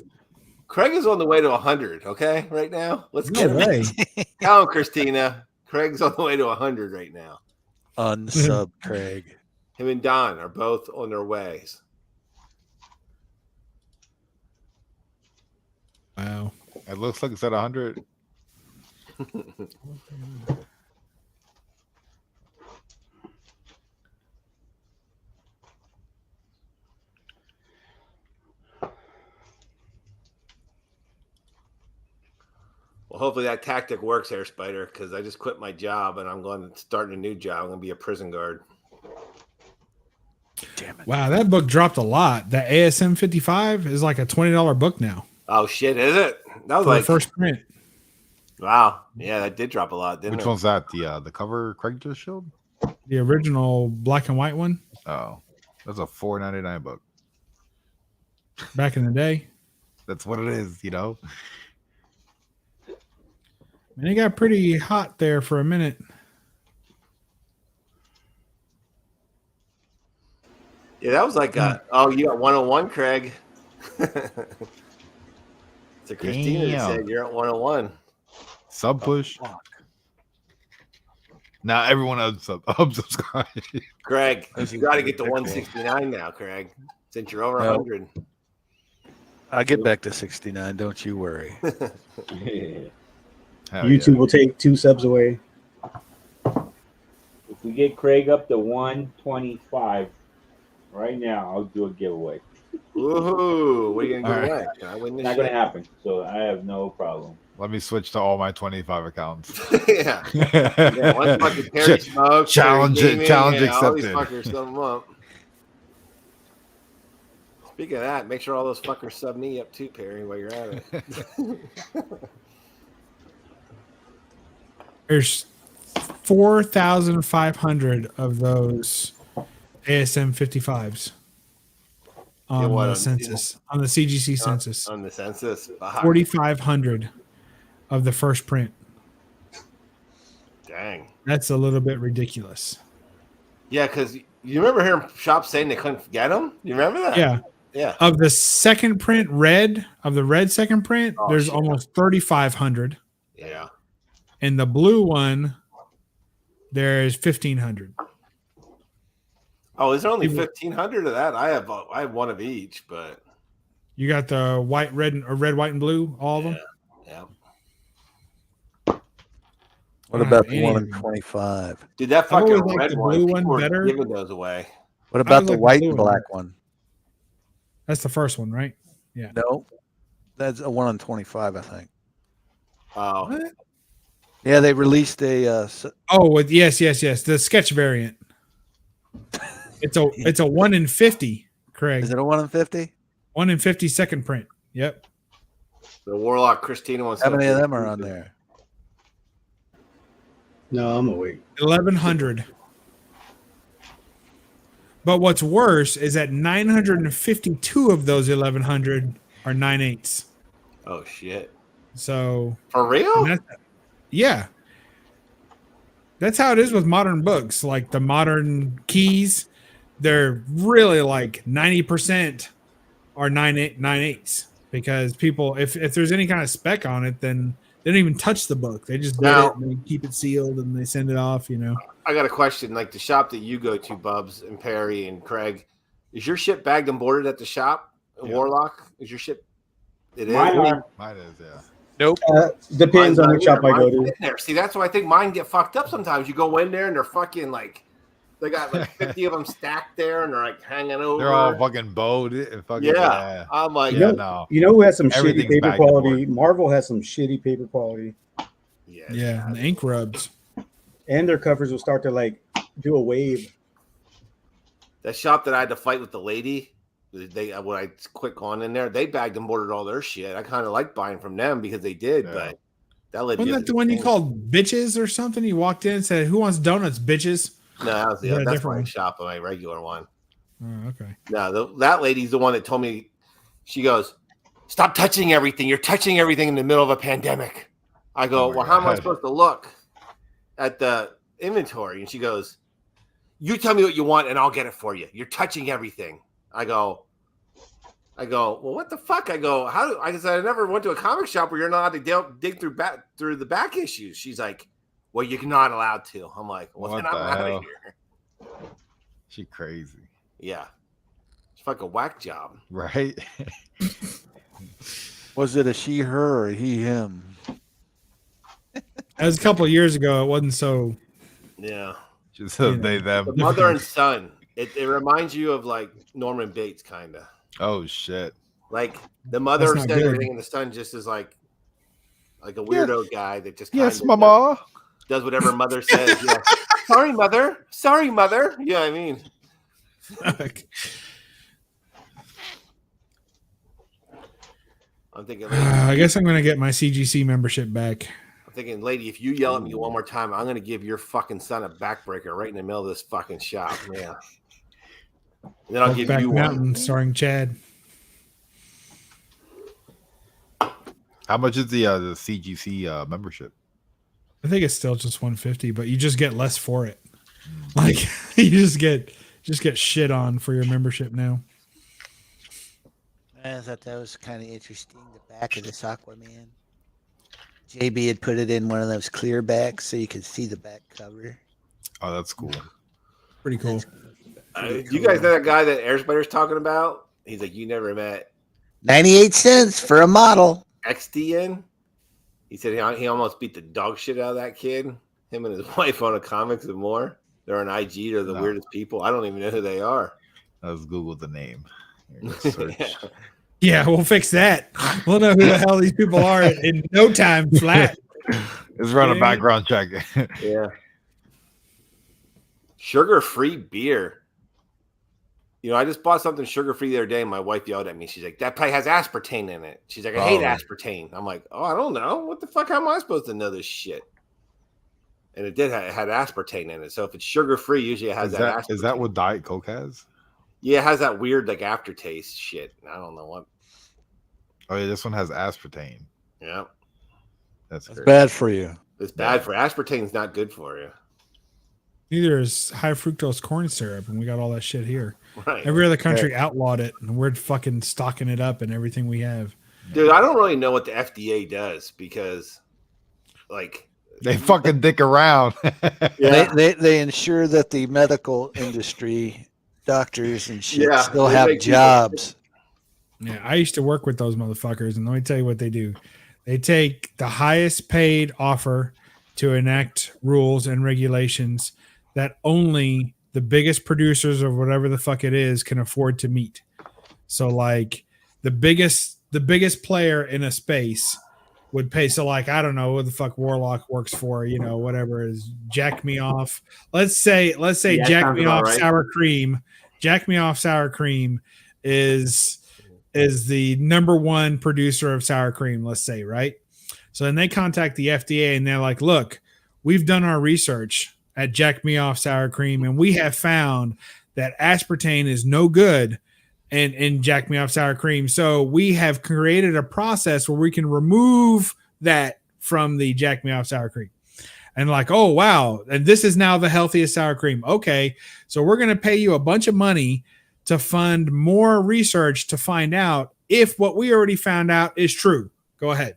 Craig is on the way to 100. Okay, right now. Let's No get him. way. Tell him, Christina. Craig's on the way to 100 right now. Unsub Craig. Him and Don are both on their ways. Wow. It looks like it's at 100. Well, hopefully that tactic works, Hair Spider, because I just quit my job and I'm going to start a new job. I'm going to be a prison guard. Damn it. Wow, that book dropped a lot. That ASM 55 is like a $20 book now. Oh shit, is it? That was For like the first print. wow. Yeah, that did drop a lot, didn't Which it? one's that? The cover Craig just showed? The original black and white one Oh, that's a $4.99 book. back in the day. That's what it is, you know. And it got pretty hot there for a minute. Yeah, that was like oh, you got 101, Craig. So Christina Damn. said you're at 101. Sub push. Now everyone unsubscribe. Craig, This you is got to get to ridiculous. 169 now, Craig. Since you're over No. 100. I'll get back to 69. Don't you worry. Hell YouTube yeah. will take 2 subs away. If we get Craig up to 125 right now, I'll do a giveaway. Woohoo! What are you gonna All give right. away? Can I win this? Not gonna shit? happen, so I have no problem. Let me switch to all my 25 accounts. Yeah. Yeah, one fucking Perry Smoke, Challenge Perry it- Gaming, challenge yeah, all these accepted. fuckers, sum them up. Speaking of that, make sure all those fuckers sub me up too, Perry, while you're at it. There's 4,500 of those ASM 55s on what, the on- census, on the CGC census. On the census. Fuck. 4,500 of the first print. Dang. That's a little bit ridiculous. Yeah, because you remember hearing shops saying they couldn't get them? You remember that? Yeah. Yeah. Of the second print, of the red second print, Oh, there's shit. almost 3,500. Yeah. And the blue one, there's 1,500. Oh, is there only People- 1,500 of that? I have one of each, but You got the white, red, or red, white, and blue, all of them. yeah. What about the any one of in them. 25? Dude, that I've fucking always liked red the one, blue people one were better. giving those away. What about the like the white blue and one. black one? That's the first one, right? No. That's a 1 in 25, I think. Oh, Yeah, they released a Oh, yes. The sketch variant. It's a 1 in 50, Craig. is it a 1 in 50? 1 in 50 second print. Yep. the Warlock Christina one. How many of them are on there? No, I'm awake. 1,100. But what's worse is that 952 of those 1,100 are 9/8. Oh shit! So For real? yeah, that's how it is with modern books. Like the modern keys, they're really like 90% are 9/8 because people, if there's any kind of spec on it, then they don't even touch the book. They just get Now- it and they keep it sealed and they send it off. I got a question. Like the shop that you go to, Bubs and Perry and Craig, is your shit bagged and boarded at the shop? Yeah. Warlock, is your shit? It is. Mine are. Mine is, yeah. Depends on Mine's the shop I not go either. Mine's to. in there. See, that's why I think mine get fucked up sometimes. You go in there and they're fucking like, they got like 50 of them stacked there and they're like hanging over. They're all fucking bowed and fucking Yeah. I'm like, Yeah, no. You know who has some shitty Everything's paper bagged and quality? Marvel has some shitty paper quality, Yeah, and the ink rubs. and their covers will start to like do a wave. That shop that I had to fight with the lady, when I quit going in there, they bagged and boarded all their shit. I kind of like buying from them because they did, Yeah. but that lady Wasn't that the one you called bitches or something? You walked in and said, "Who wants donuts, bitches?" No, that was Is that a that's different my one? shop, my regular one. Oh, okay. No, that lady's the one that told me She goes, "Stop touching everything. You're touching everything in the middle of a pandemic." I go, "Well, how am I supposed to look at the inventory?" And she goes, "You tell me what you want and I'll get it for you. You're touching everything." I go, "Well, what the fuck?" I go, I said, "I never went to a comic shop where you're not allowed to dig through the back issues." She's like, "Well, you're not allowed to." I'm like, "Well, then I'm out of here." She crazy. Yeah. It's like a whack job. Right? Was it a she, her, or he, him? That was a couple of years ago. It wasn't so. Yeah. Just they them. The mother and son. It reminds you of like Norman Bates, kind of. Oh shit! Like the mother That's not says good. everything, and the son just is like a weirdo guy that just Yes, mama. does whatever mother says. Yeah. Sorry, mother. Sorry, mother. Yeah, I mean. I'm thinking. I guess I'm gonna get my CGC membership back. I'm thinking, lady, if you yell at me one more time, I'm gonna give your fucking son a backbreaker right in the middle of this fucking shop. Yeah. And then I'll give Back you Mountain, one. starring Chad. How much is the CGC membership? I think it's still just 150, but you just get less for it. Like you just get shit on for your membership now. I thought that was kind of interesting. The back of this Aquaman. JB had put it in one of those clear backs so you could see the back cover. Oh, that's cool. Pretty cool. You guys know that guy that Airspider's talking about? He's like, you never met 98 cents for a model. XDN? He said he almost beat the dog shit out of that kid. Him and his wife own a comics and more. They're on IG. They're the weirdest people. I don't even know who they are. Let's Google the name. Yeah, we'll fix that. We'll know who the hell these people are in no time flat. Let's run a background check. Yeah. Sugar-free beer. You know, I just bought something sugar-free the other day, and my wife yelled at me. She's like, that probably has aspartame in it. She's like, I hate aspartame. I'm like, oh, I don't know. What the fuck? How am I supposed to know this shit? And it had aspartame in it. So if it's sugar-free, usually it has that aspartame. Is that what Diet Coke has? Yeah, it has that weird like aftertaste shit. I don't know what. Oh yeah, this one has aspartame. Yeah, that's bad for you. It's bad for aspartame's not good for you. Neither is high fructose corn syrup, and we got all that shit here. Right. Every other country outlawed it, and we're fucking stocking it up in everything we have. Dude, I don't really know what the FDA does because, like, they fucking dick around. Yeah. They ensure that the medical industry, doctors and shit, still they have make jobs. Yeah, I used to work with those motherfuckers, and let me tell you what they do. They take the highest paid offer to enact rules and regulations that only the biggest producers of whatever the fuck it is can afford to meet. So like the biggest player in a space would pay. So like, I don't know what the fuck Warlock works for, you know, whatever is Jack Me Off. Let's say Jack Me Off Sour Cream. Jack Me Off Sour Cream is the number one producer of sour cream, let's say, right? So then they contact the FDA and they're like, look, we've done our research at Jack Me Off Sour Cream, and we have found that aspartame is no good in Jack Me Off Sour Cream. So we have created a process where we can remove that from the Jack Me Off Sour Cream. And like, oh, wow. And this is now the healthiest sour cream. Okay. So we're going to pay you a bunch of money to fund more research to find out if what we already found out is true. Go ahead.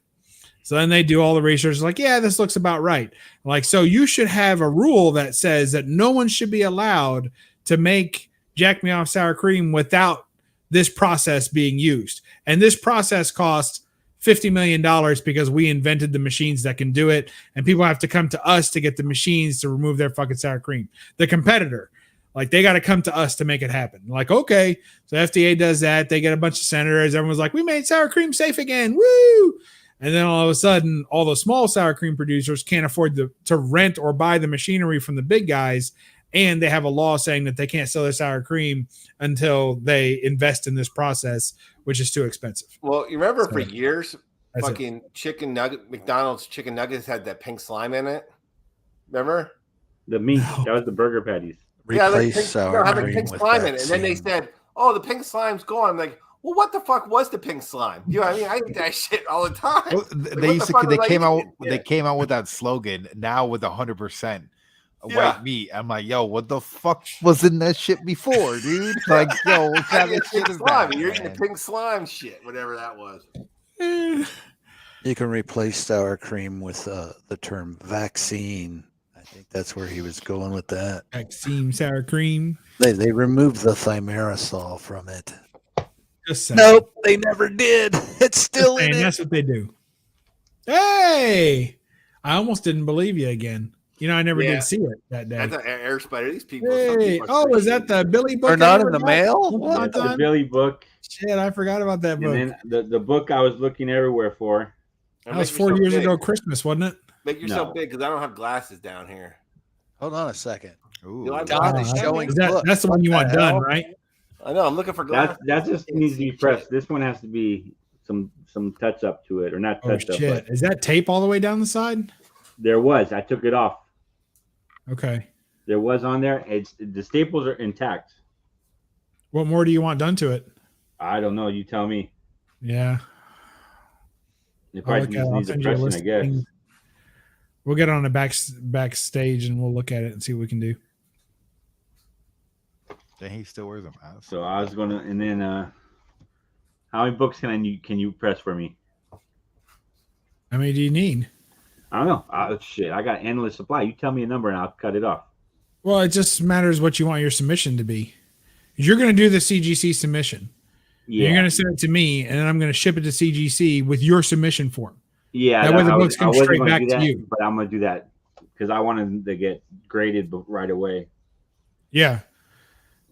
So then they do all the research. Like, yeah, this looks about right. Like, so you should have a rule that says that no one should be allowed to make Jack Me Off Sour Cream without this process being used. And this process costs $50 million because we invented the machines that can do it. And people have to come to us to get the machines to remove their fucking sour cream. The competitor, like, they got to come to us to make it happen. Like, okay. So FDA does that. They get a bunch of senators. Everyone's like, we made sour cream safe again. Woo! And then all of a sudden, all the small sour cream producers can't afford to rent or buy the machinery from the big guys. And they have a law saying that they can't sell their sour cream until they invest in this process, which is too expensive. Well, you remember for years, fucking chicken nugget, McDonald's chicken nuggets had that pink slime in it. Remember? The meat. No. That was the burger patties. Replace sour cream pink slime in it. And then they said, oh, the pink slime's gone. I'm like, Well, what the fuck was the pink slime? You know what I mean? I eat that shit all the time. Well, Like, they what used the to. fuck They was I came out. eating? They came out with that slogan. Now with 100% Yeah. white meat. I'm like, yo, what the fuck was in that shit before, dude? Like, yo, what I kind get of shit pink is slime. that? You're eating the Man? pink slime shit, whatever that was. You can replace sour cream with the term vaccine. I think that's where he was going with that. Vaccine sour cream. They removed the thimerosal from it. Just saying. Nope, they never did. It's still Just in saying, it. that's what they do. I almost didn't believe you again. You know, I never Yeah. did see it that day. That's an air spider. These people. some Hey, people are is that the Billy book? Or I not never in the got? mail? Once What? upon a That's the time? Billy book. Shit, I forgot about that book. And then the book I was looking everywhere for. That was 4 years ago Christmas, wasn't it? Make yourself No. big because I don't have glasses down here. Hold on a second. Ooh. Do I have God glasses? is showing. Look, That's the one what you the want done, hell? right? I know. I'm looking for glasses. That just needs to be pressed. This one has to be some touch up to it, or not Oh touch up. shit! But Is that tape all the way down the side? there was. I took it off. Okay. There was on there. It's the staples are intact. What more do you want done to it? I don't know. You tell me. Yeah. It I'll probably look at it. I'll needs a send you a pressing, list I of guess. things. We'll get on the backstage and we'll look at it and see what we can do. Then he still wears a mask. So I was gonna, and then how many books can you press for me? How many do you need? I don't know. Shit, I got endless supply. You tell me a number and I'll cut it off. Well, it just matters what you want your submission to be. You're going to do the CGC submission. Yeah. You're going to send it to me, and then I'm going to ship it to CGC with your submission form. Yeah. That way the books I come wasn't straight gonna back do to that, you. but I'm gonna do that because I wanted to get graded right away. Yeah.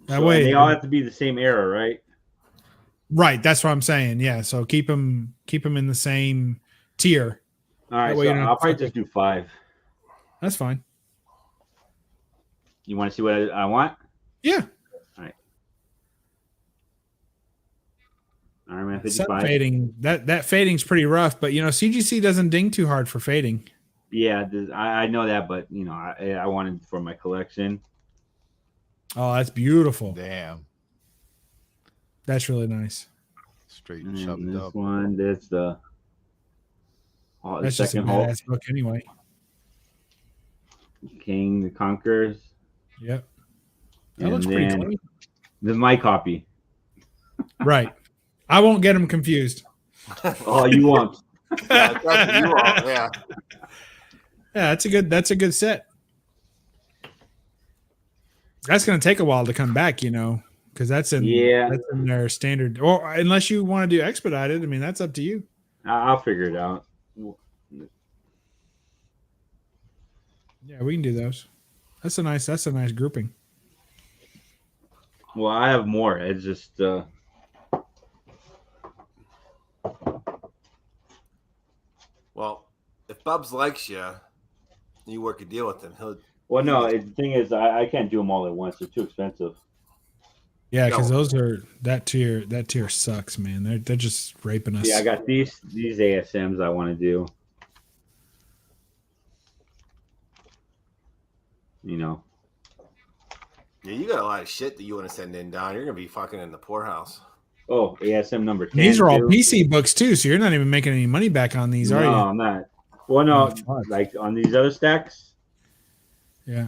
That So, way and they all have to be the same era, right? Right. That's what I'm saying. Yeah. So keep them in the same tier. All right. That way So you don't I'll have to probably fucking- just do 5. That's fine. You want to see what I want? Yeah. Iron Man Sun 55. fading. That fading's pretty rough, but CGC doesn't ding too hard for fading. Yeah, I know that, but I wanted for my collection. Oh, that's beautiful. Damn. That's really nice. Straight And shoved this up. one, that's the That's just a second Hulk, badass book anyway. King the Conquerors. Yep. That And looks pretty then clean. my copy. Right. I won't get them confused. Oh, you won't. Yeah, that's what you are. Yeah. Yeah, that's a good set. That's gonna take a while to come back, because that's in their standard. Or unless you want to do expedited, I mean that's up to you. I'll figure it out. Yeah, we can do those. That's a nice grouping. Well, I have more. It's just Well, if Bubs likes you, you work a deal with him. He'll. well, no. The thing is, I can't do them all at once. They're too expensive. Yeah, because those are that tier sucks, man. They're just raping us. Yeah, I got these ASMs I want to do. Yeah, you got a lot of shit that you want to send in, Don. You're gonna be fucking in the poorhouse. Oh, ASM number 10. These are all too. PC books too, so you're not even making any money back on these, are No, you? I'm not. Well, no, Oh, fuck. like on these other stacks, Yeah.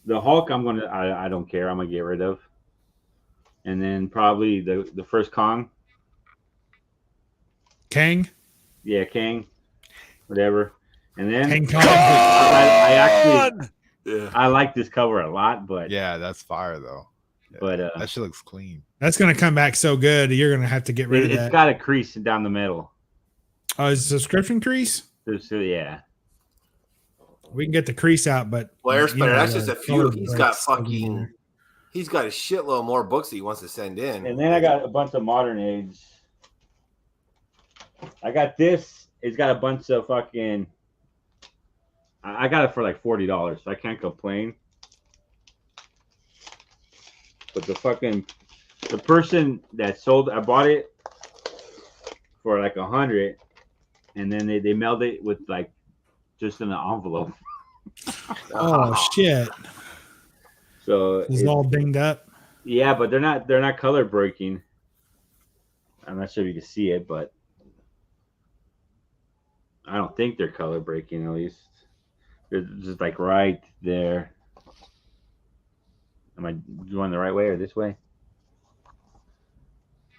the Hulk, I don't care. I'm gonna get rid of. And then probably the first Kong. Kang. Yeah, Kang. Whatever. And then Kang Kong. I actually Yeah. I like this cover a lot, but Yeah, that's fire though. Yeah, but that shit looks clean. That's gonna come back so good. You're gonna have to get rid of it's that. got a crease down the middle. Oh, is it subscription crease? So yeah. We can get the crease out, but Well, Air Spider, that's the just a few. color He's got breaks will be fucking. there. He's got a shitload more books that he wants to send in. And then I got a bunch of modern age. I got this. It's got a bunch of fucking. I got it for like $40, so I can't complain. But the person that sold, I bought it for like 100, and then they mailed it with like just in an envelope. Oh shit! So It's all dinged up. yeah, but they're not color breaking. I'm not sure if you can see it, but I don't think they're color breaking. At least they're just like right there. Am I going the right way or this way?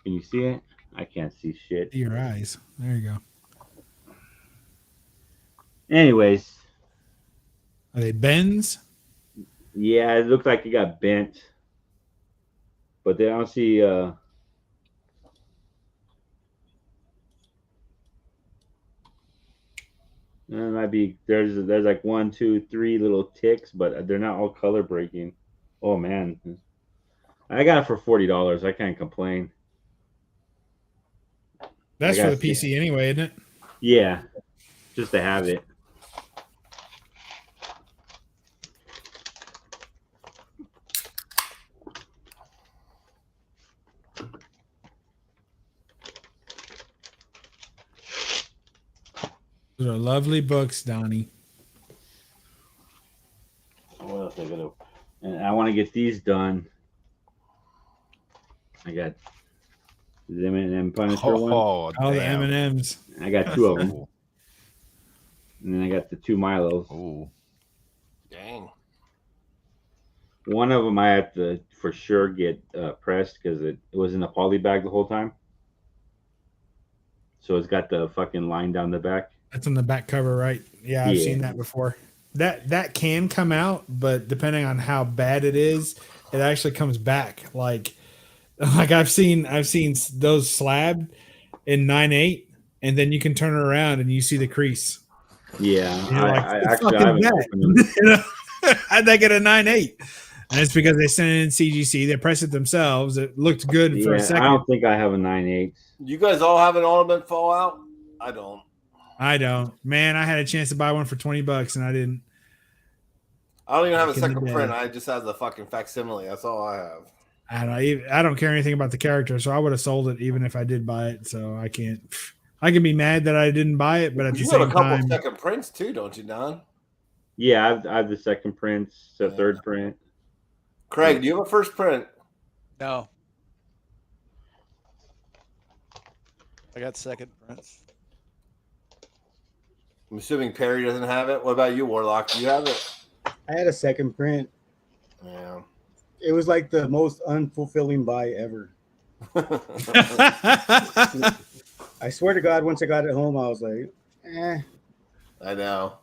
Can you see it? I can't see shit. Your eyes. There you go. Anyways, Are they bends? yeah, it looks like it got bent, but they don't see. It might be there's like 1, 2, 3 little ticks, but they're not all color breaking. Oh man, I got it for $40. I can't complain. That's I for got the PC anyway, isn't it? Yeah, just to have it. Those are lovely books, Donnie. What else I gotta? And I want to get these done. I got the M&M Punisher one. Oh, All the damn. M&Ms. I got 2 of them, and then I got the 2 Milos. Ooh. Dang. One of them I have to for sure get pressed because it was in a poly bag the whole time. So it's got the fucking line down the back. That's on the back cover, right? Yeah, I've Yeah. seen that before. That can come out, but depending on how bad it is, it actually comes back. Like I've seen those slabbed in 9/8, and then you can turn it around and you see the crease. Yeah, You're like, I "It's actually I fucking haven't bad." opened them. You know? How'd they get a 9/8? And it's because they sent it in CGC. They pressed it themselves. It looked good for a Yeah, second. I don't think I have a 9/8. You guys all have an Ultimate Fallout? I don't. I don't. Man, I had a chance to buy one for $20 and I didn't. I don't even have a Back in the second day. print. I just have the fucking facsimile. That's all I have. I don't care anything about the character, so I would have sold it even if I did buy it. So I can't. I can be mad that I didn't buy it, but at the You have same a couple time, of second prints too, don't you, Don? Yeah, I have the second print, the Yeah. third print. Craig, do you have a first print? No. I got second prints. I'm assuming Perry doesn't have it. What about you, Warlock? Do you have it? I had a second print. Yeah. It was like the most unfulfilling buy ever. I swear to God, once I got it home, I was like, eh. I know.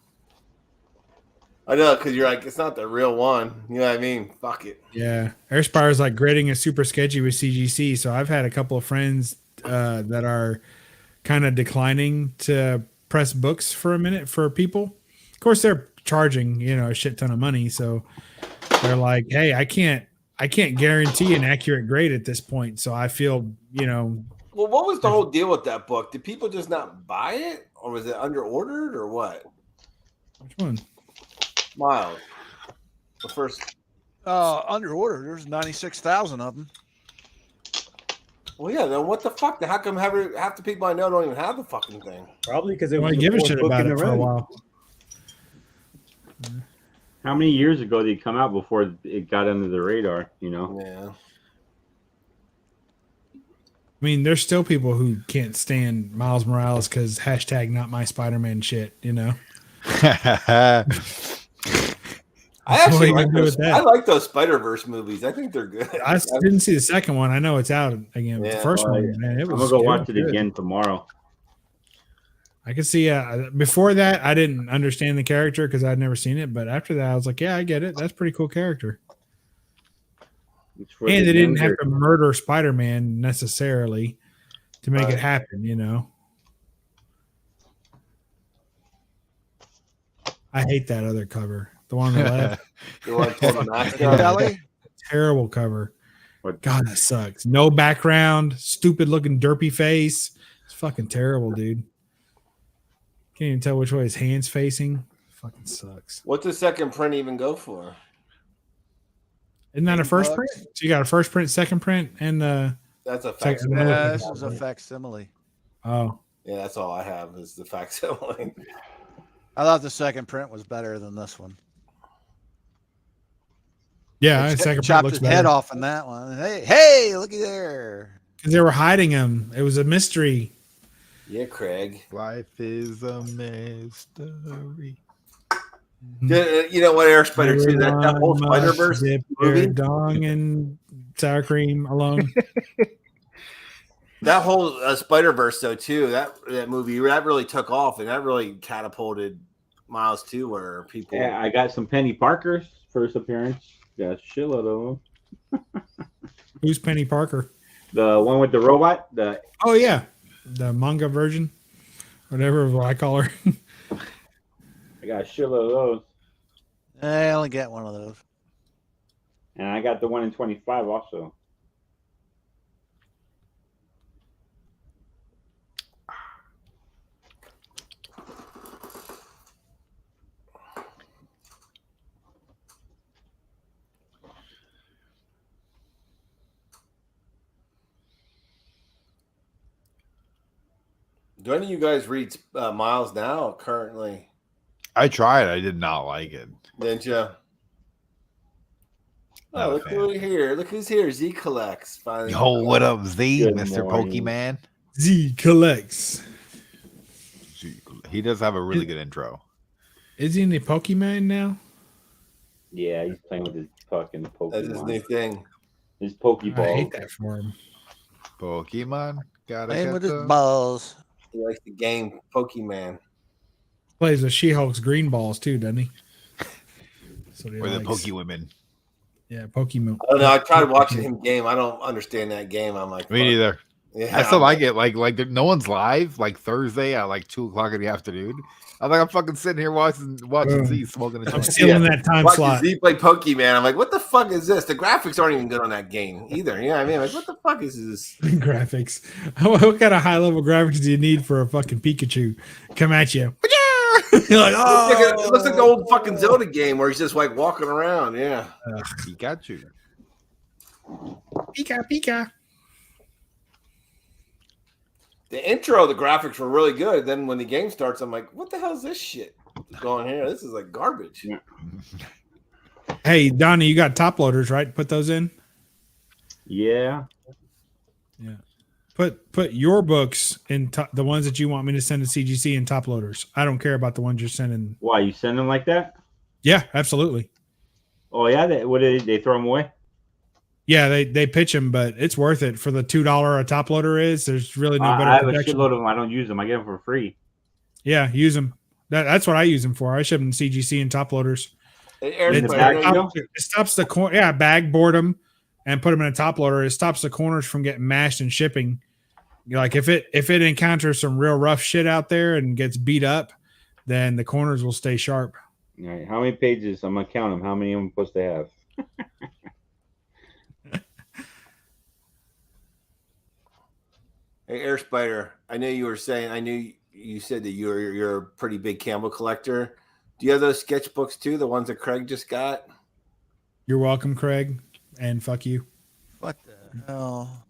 Because you're like, it's not the real one. You know what I mean? Fuck it. yeah, Airspire's like grading is super sketchy with CGC. So I've had a couple of friends that are kind of declining to press books for a minute for people. Of course, they're charging a shit ton of money, so they're like, hey, I can't guarantee an accurate grade at this point. So I feel Well, what was the whole deal with that book? Did people just not buy it? Or was it under ordered or what? which one? Miles. The first. Under order. There's 96,000 of them. Well, yeah, then what the fuck? How come half the people I know don't even have the fucking thing? Probably because it Well, was I the give a fourth shit book about in it the for a run. while. How many years ago did it come out before it got under the radar? Yeah. I mean, there's still people who can't stand Miles Morales because hashtag not my Spider-Man shit. I That's actually what you like do those. with that. I like those Spider-Verse movies. I think they're good. I didn't see the second one. I know it's out again. But Yeah, the first well, one, man, it I'm was. gonna go watch it good. again tomorrow. I could see. Before that, I didn't understand the character because I'd never seen it. But after that, I was like, yeah, I get it. That's a pretty cool character. It's for And the they didn't have younger- to murder Spider-Man necessarily to make it happen. I hate that other cover. The one on the left. You want to pull the mask Yeah. out? Kelly? Terrible cover. What- God, that sucks. No background, stupid looking derpy face. It's fucking terrible, dude. Can't even tell which way his hand's facing. Fucking sucks. What's the second print even go for? Isn't that a first $8. print? So you got a first print, second print, and That's a Second- facsimile. another Yeah, thing. this is a facsimile. oh, Yeah, that's all I have is the facsimile. I thought the second print was better than this one. yeah, They second print chopped looks his head better. off in that one. Hey, looky there. Because they were hiding him. It was a mystery. Yeah, Craig. Life is a mystery. You know what, Air Spider too? That whole Everyone Spider must Verse dip their movie. dong in sour cream alone. That whole Spider Verse though too. That movie that really took off, and that really catapulted Miles too, where people. Yeah, I got some Penny Parker's first appearance. Got a shitload of them. Who's Penny Parker? The one with the robot. Oh yeah, the manga version, whatever I call her. I got a shitload of those, I only got one of those. and I got the one in 25 also. Do any of you guys read Miles now currently? I tried. I did not like it. Didn't you? Not Oh, a look fan. who's here! Look who's here! Z collects. Finally. Yo, what up, Z, Good Mr. morning. Pokemon? Z collects. He does have a really good intro. Is he in the Pokemon now? Yeah, he's playing with his fucking Pokemon. That's his new thing. His I Pokeball. hate that for him. Pokemon, gotta Playing get with his the... balls. He likes the game Pokemon. Plays with She-Hulk's green balls too, doesn't he? That's what he Or the likes. Pokewomen. Yeah, Pokemon. I don't know. I tried watching him game. I don't understand that game. I'm like, Me fuck. neither. Yeah, I still like it. Like no one's live. Like Thursday at like 2:00 in the afternoon. I'm like, I'm fucking sitting here watching Z smoking a I'm joint. stealing that time Watching slot. Z play Pokemon. I'm like, what the fuck is this? The graphics aren't even good on that game either. You know what I mean? Like, what the fuck is this? Graphics. What kind of high level graphics do you need for a fucking Pikachu? Come at you. You're like, oh, It looks like the old fucking Zelda game where he's just like walking around. Yeah. Pikachu. Pika Pika. The intro, the graphics were really good. Then when the game starts, I'm like, what the hell is this shit going here? This is like garbage. Yeah. Hey, Donnie, you got top loaders, right? Put those in. Yeah. Yeah. Put your books in the ones that you want me to send to CGC in top loaders. I don't care about the ones you're sending. Why, you send them like that? Yeah, absolutely. Oh yeah. What did they throw them away? Yeah, they pitch them, but it's worth it for the $2 a top loader is. There's really no better I have protection. a shitload of them. I don't use them. I get them for free. Yeah, use them. That's what I use them for. I ship them to CGC and top loaders. It stops the corner. Yeah, bag board them and put them in a top loader. It stops the corners from getting mashed and shipping. Like if it encounters some real rough shit out there and gets beat up, then the corners will stay sharp. All right. How many pages? I'm gonna count them. How many am I supposed to have? Hey, Air Spider, I knew you were saying. I knew you said that you're a pretty big Campbell collector. Do you have those sketchbooks too? The ones that Craig just got? You're welcome, Craig, and fuck you. What the hell?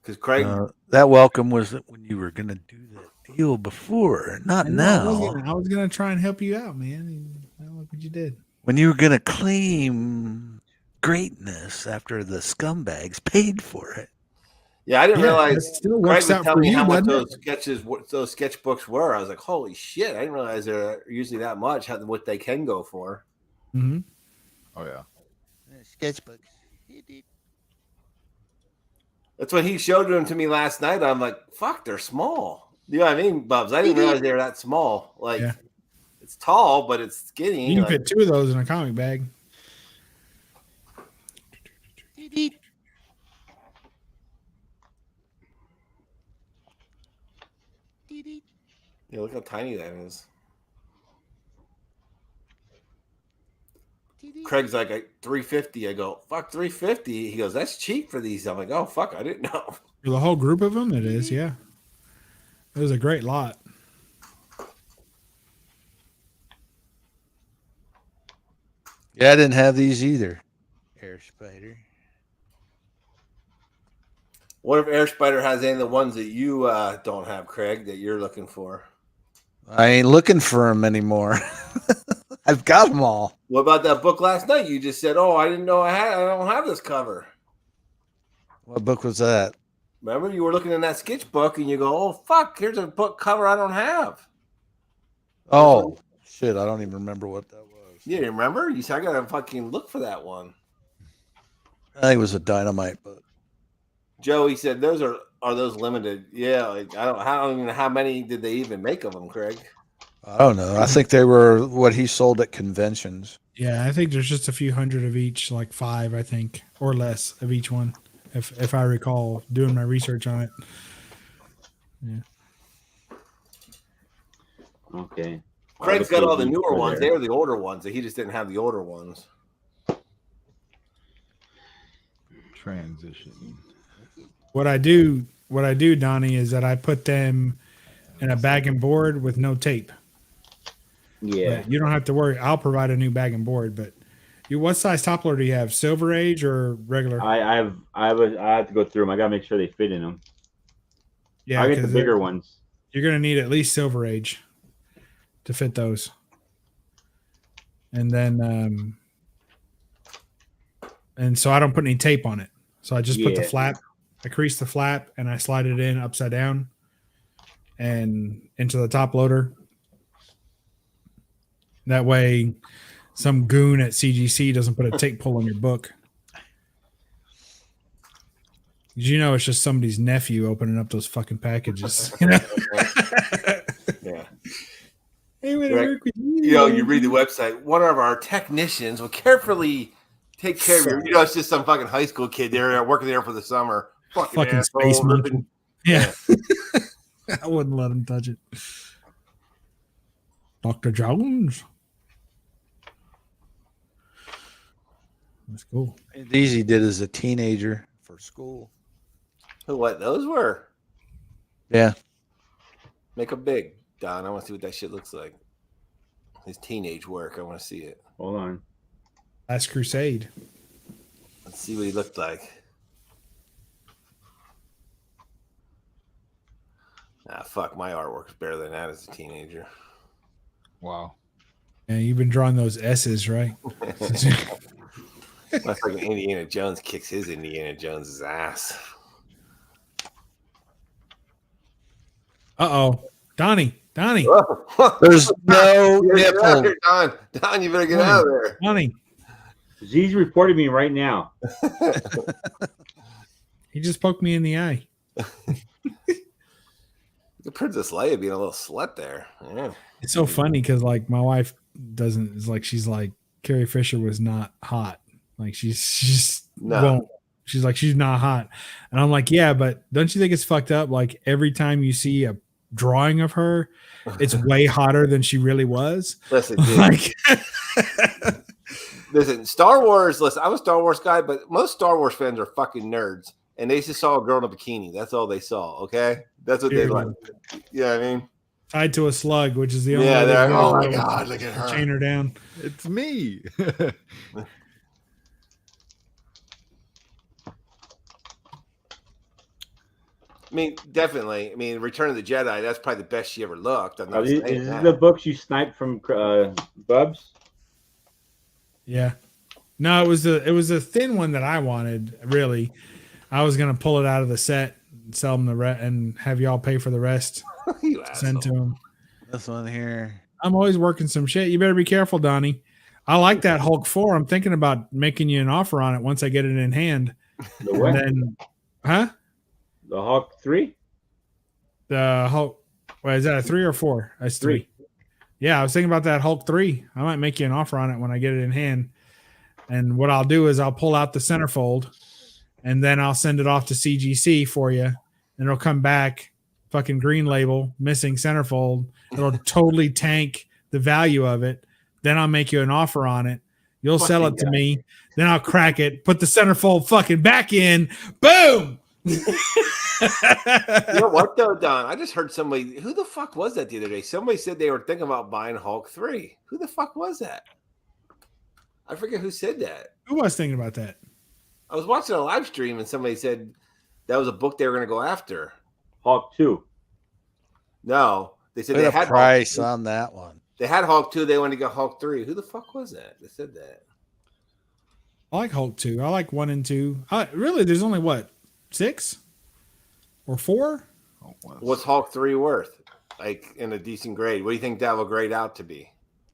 Because Craig, that welcome was when you were going to do that deal before, not now. I was gonna try and help you out, man. Look what you did. When you were going to claim greatness after the scumbags paid for it. yeah, I didn't realize. It still Craig works was out telling for me you, how much doesn't it? those sketchbooks were. I was like, holy shit! I didn't realize they're usually that much. What they can go for. Mm-hmm. Oh yeah. Sketchbooks. That's what he showed them to me last night. I'm like, fuck, they're small. You know what I mean, Bubs? I didn't realize they were that small. Like, Yeah. it's tall, but it's skinny. You can like, fit 2 of those in a comic bag. yeah, look how tiny that is. Craig's like $350. I go, fuck, $350. He goes, that's cheap for these. I'm like, oh fuck, I didn't know. For the whole group of them, it is, yeah. It was a great lot. Yeah, I didn't have these either. Air Spider. What if Air Spider has any of the ones that you don't have, Craig, that you're looking for? I ain't looking for them anymore. I've got them all. What about that book last night? You just said, oh, I didn't know I don't have this cover. What book was that? Remember, you were looking in that sketchbook and you go, "Oh fuck, here's a book cover I don't have." Oh shit, I don't even remember what that was. You remember? You said I gotta fucking look for that one. I think it was a Dynamite book. Joey said those are those limited? Yeah, like I don't even know how many did they even make of them, Craig? I don't know. I think they were what he sold at conventions. Yeah, I think there's just a few hundred of each, like 5, I think, or less of each one, if I recall doing my research on it. Yeah. Okay. Craig's got all the newer ones. They were the older ones. He just didn't have the older ones. Transition. What I do, Donnie, is that I put them in a bag and board with no tape. Yeah. But you don't have to worry. I'll provide a new bag and board. But what size top loader do you have? Silver Age or regular? I have to go through them. I gotta make sure they fit in them. Yeah, I get the bigger ones. You're gonna need at least Silver Age to fit those. And then and so I don't put any tape on it. So I just put the flap, I crease the flap and I slide it in upside down and into the top loader. That way some goon at CGC doesn't put a tape pull on your book. You know, it's just somebody's nephew opening up those fucking packages. You know? Yeah. Hey, right. You read the website. One of our technicians will carefully take care of you. You know, it's just some fucking high school kid there working there for the summer. Fucking space monkey. Yeah. I wouldn't let him touch it. Dr. Jones. That's cool. These he did as a teenager for school. What those were? Yeah. Make them big, Don. I want to see what that shit looks like. His teenage work. I want to see it. Hold on. Last Crusade. Let's see what he looked like. Fuck. My artwork's better than that as a teenager. Wow. Yeah, you've been drawing those S's, right? That's like Indiana Jones kicks his Indiana Jones's ass. Uh-oh. Donnie. There's no nipple. Don, you better get out of there. Donnie. Z's reported me right now. He just poked me in the eye. The Princess Leia being a little slut there. Yeah. It's so funny because like my wife doesn't. It's like she's like Carrie Fisher was not hot. Like she's won't. She's like she's not hot, and I'm like yeah, but don't you think it's fucked up? Like every time you see a drawing of her, it's way hotter than she really was. Listen, dude. Listen, Star Wars. Listen, I'm a Star Wars guy, but most Star Wars fans are fucking nerds, and they just saw a girl in a bikini. That's all they saw. Okay, that's what they like. You know what I mean? Tied to a slug, which is the only. Yeah, they're oh my god, look at her. Chain her down. It's me. I mean, definitely. I mean, Return of the Jedi. That's probably the best she ever looked. I'm not is this the books you sniped from Bubs? Yeah. No, it was a thin one that I wanted. Really, I was gonna pull it out of the set, and sell them the rest, and have y'all pay for the rest. Send to them. This one here. I'm always working some shit. You better be careful, Donnie. I like that Hulk 4. I'm thinking about making you an offer on it once I get it in hand. The what? And then, huh? The Hulk 3? The Hulk. What is that? A 3 or 4? That's 3. Yeah, I was thinking about that Hulk 3. I might make you an offer on it when I get it in hand. And what I'll do is I'll pull out the centerfold, and then I'll send it off to CGC for you, and it'll come back fucking green label, missing centerfold. It'll totally tank the value of it. Then I'll make you an offer on it. You'll sell it to me. Then I'll crack it, put the centerfold fucking back in. Boom! You know what though, Don? I just heard somebody. Who the fuck was that the other day? Somebody said they were thinking about buying Hulk 3. Who the fuck was that? I forget who said that. Who was thinking about that? I was watching a live stream and somebody said that was a book they were going to go after. Hulk 2. No, they said Put they a had price on that one. They had Hulk 2. They wanted to get Hulk 3. Who the fuck was that? They said that. I like Hulk 2. I like 1 and 2. Really, there's only what? 6 or 4. What's Hulk 3 worth? Like in a decent grade. What do you think that will grade out to be?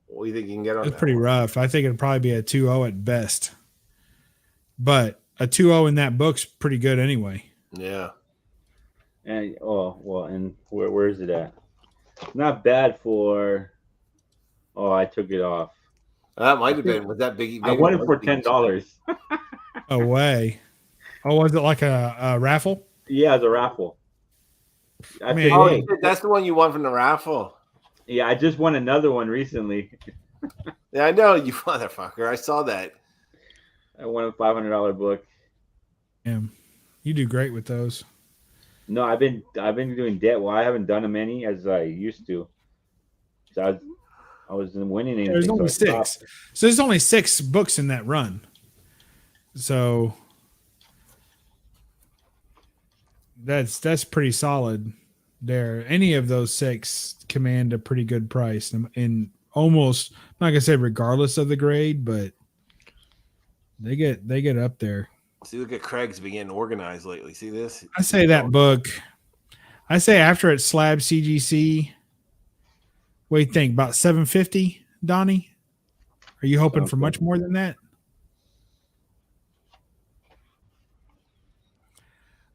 What do you think you can get on It's that? pretty rough. I think it'd probably be a 2.0 at best. But a 2.0 in that book's pretty good anyway. Yeah. And and where is it at? Not bad for. Oh, I took it off. That might have been with that big. I won it for $10. Away. Oh, was it like a raffle? Yeah, it's a raffle. I Man, Oh, hey, that's the one you won from the raffle. yeah, I just won another one recently. Yeah, I know you motherfucker. I saw that. I won a $500 book. Damn. You do great with those. No, I've been doing debt. Well, I haven't done them many as I used to. So I wasn't winning anything. There's only so I 6. So there's only 6 books in that run. So that's pretty solid there. Any of those 6 command a pretty good price. And almost, I'm not gonna say regardless of the grade, but they get up there. See, look at Craig's been getting organized lately. See this? I say that book. I say after it's slab CGC. What do you think? About 750, Donnie? Are you hoping for much more than that?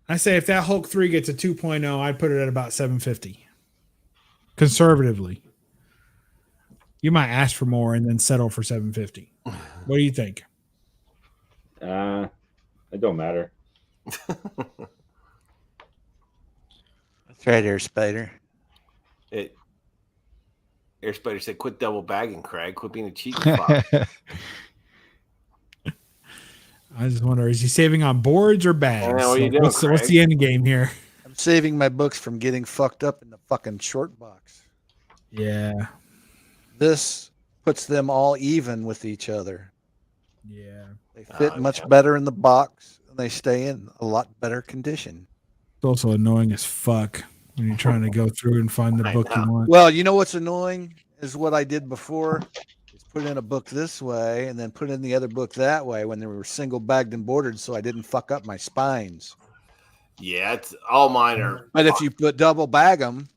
I say if that Hulk 3 gets a 2.0, I'd put it at about 750. Conservatively. You might ask for more and then settle for 750. What do you think? It don't matter. That's right, Air Spider. Air Spider said, "Quit double bagging, Craig. Quit being a cheat fox." I just wonder, is he saving on boards or bags? What are you doing, what's Craig? the end game here? I'm saving my books from getting fucked up in the fucking short box. Yeah. This puts them all even with each other. Yeah. They fit much better in the box and they stay in a lot better condition. It's also annoying as fuck when you're trying to go through and find the book you want. Well, you know what's annoying is what I did before. Is put in a book this way and then put in the other book that way when they were single bagged and bordered, so I didn't fuck up my spines. Yeah, it's all mine are. But if you put double bag them,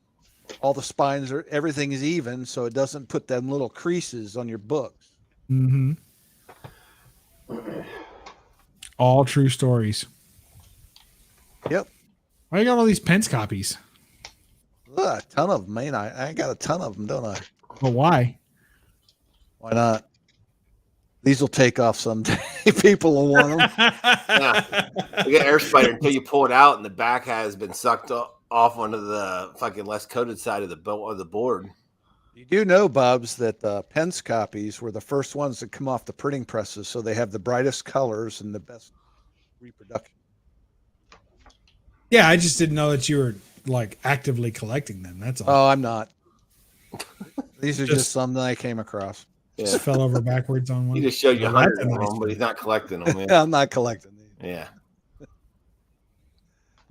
all the spines are everything is even, so it doesn't put them little creases on your books. Mm-hmm. All true stories. Yep. Why you got all these Pence copies? Ugh, a ton of them, man. I got a ton of them, don't I? Well, why? Why not? These will take off someday. People will want them. Yeah. You get Air Spider until you pull it out, and the back has been sucked off onto the fucking less coated side of the board. You do know, Bubs, that the Pence copies were the first ones that come off the printing presses, so they have the brightest colors and the best reproduction. Yeah, I just didn't know that you were like actively collecting them. That's all. Oh, I'm not. These are just some that I came across. Just fell over backwards on one. He just showed you Well, 100 that's a of nice them, but he's not collecting them. Yeah, I'm not collecting these. Yeah.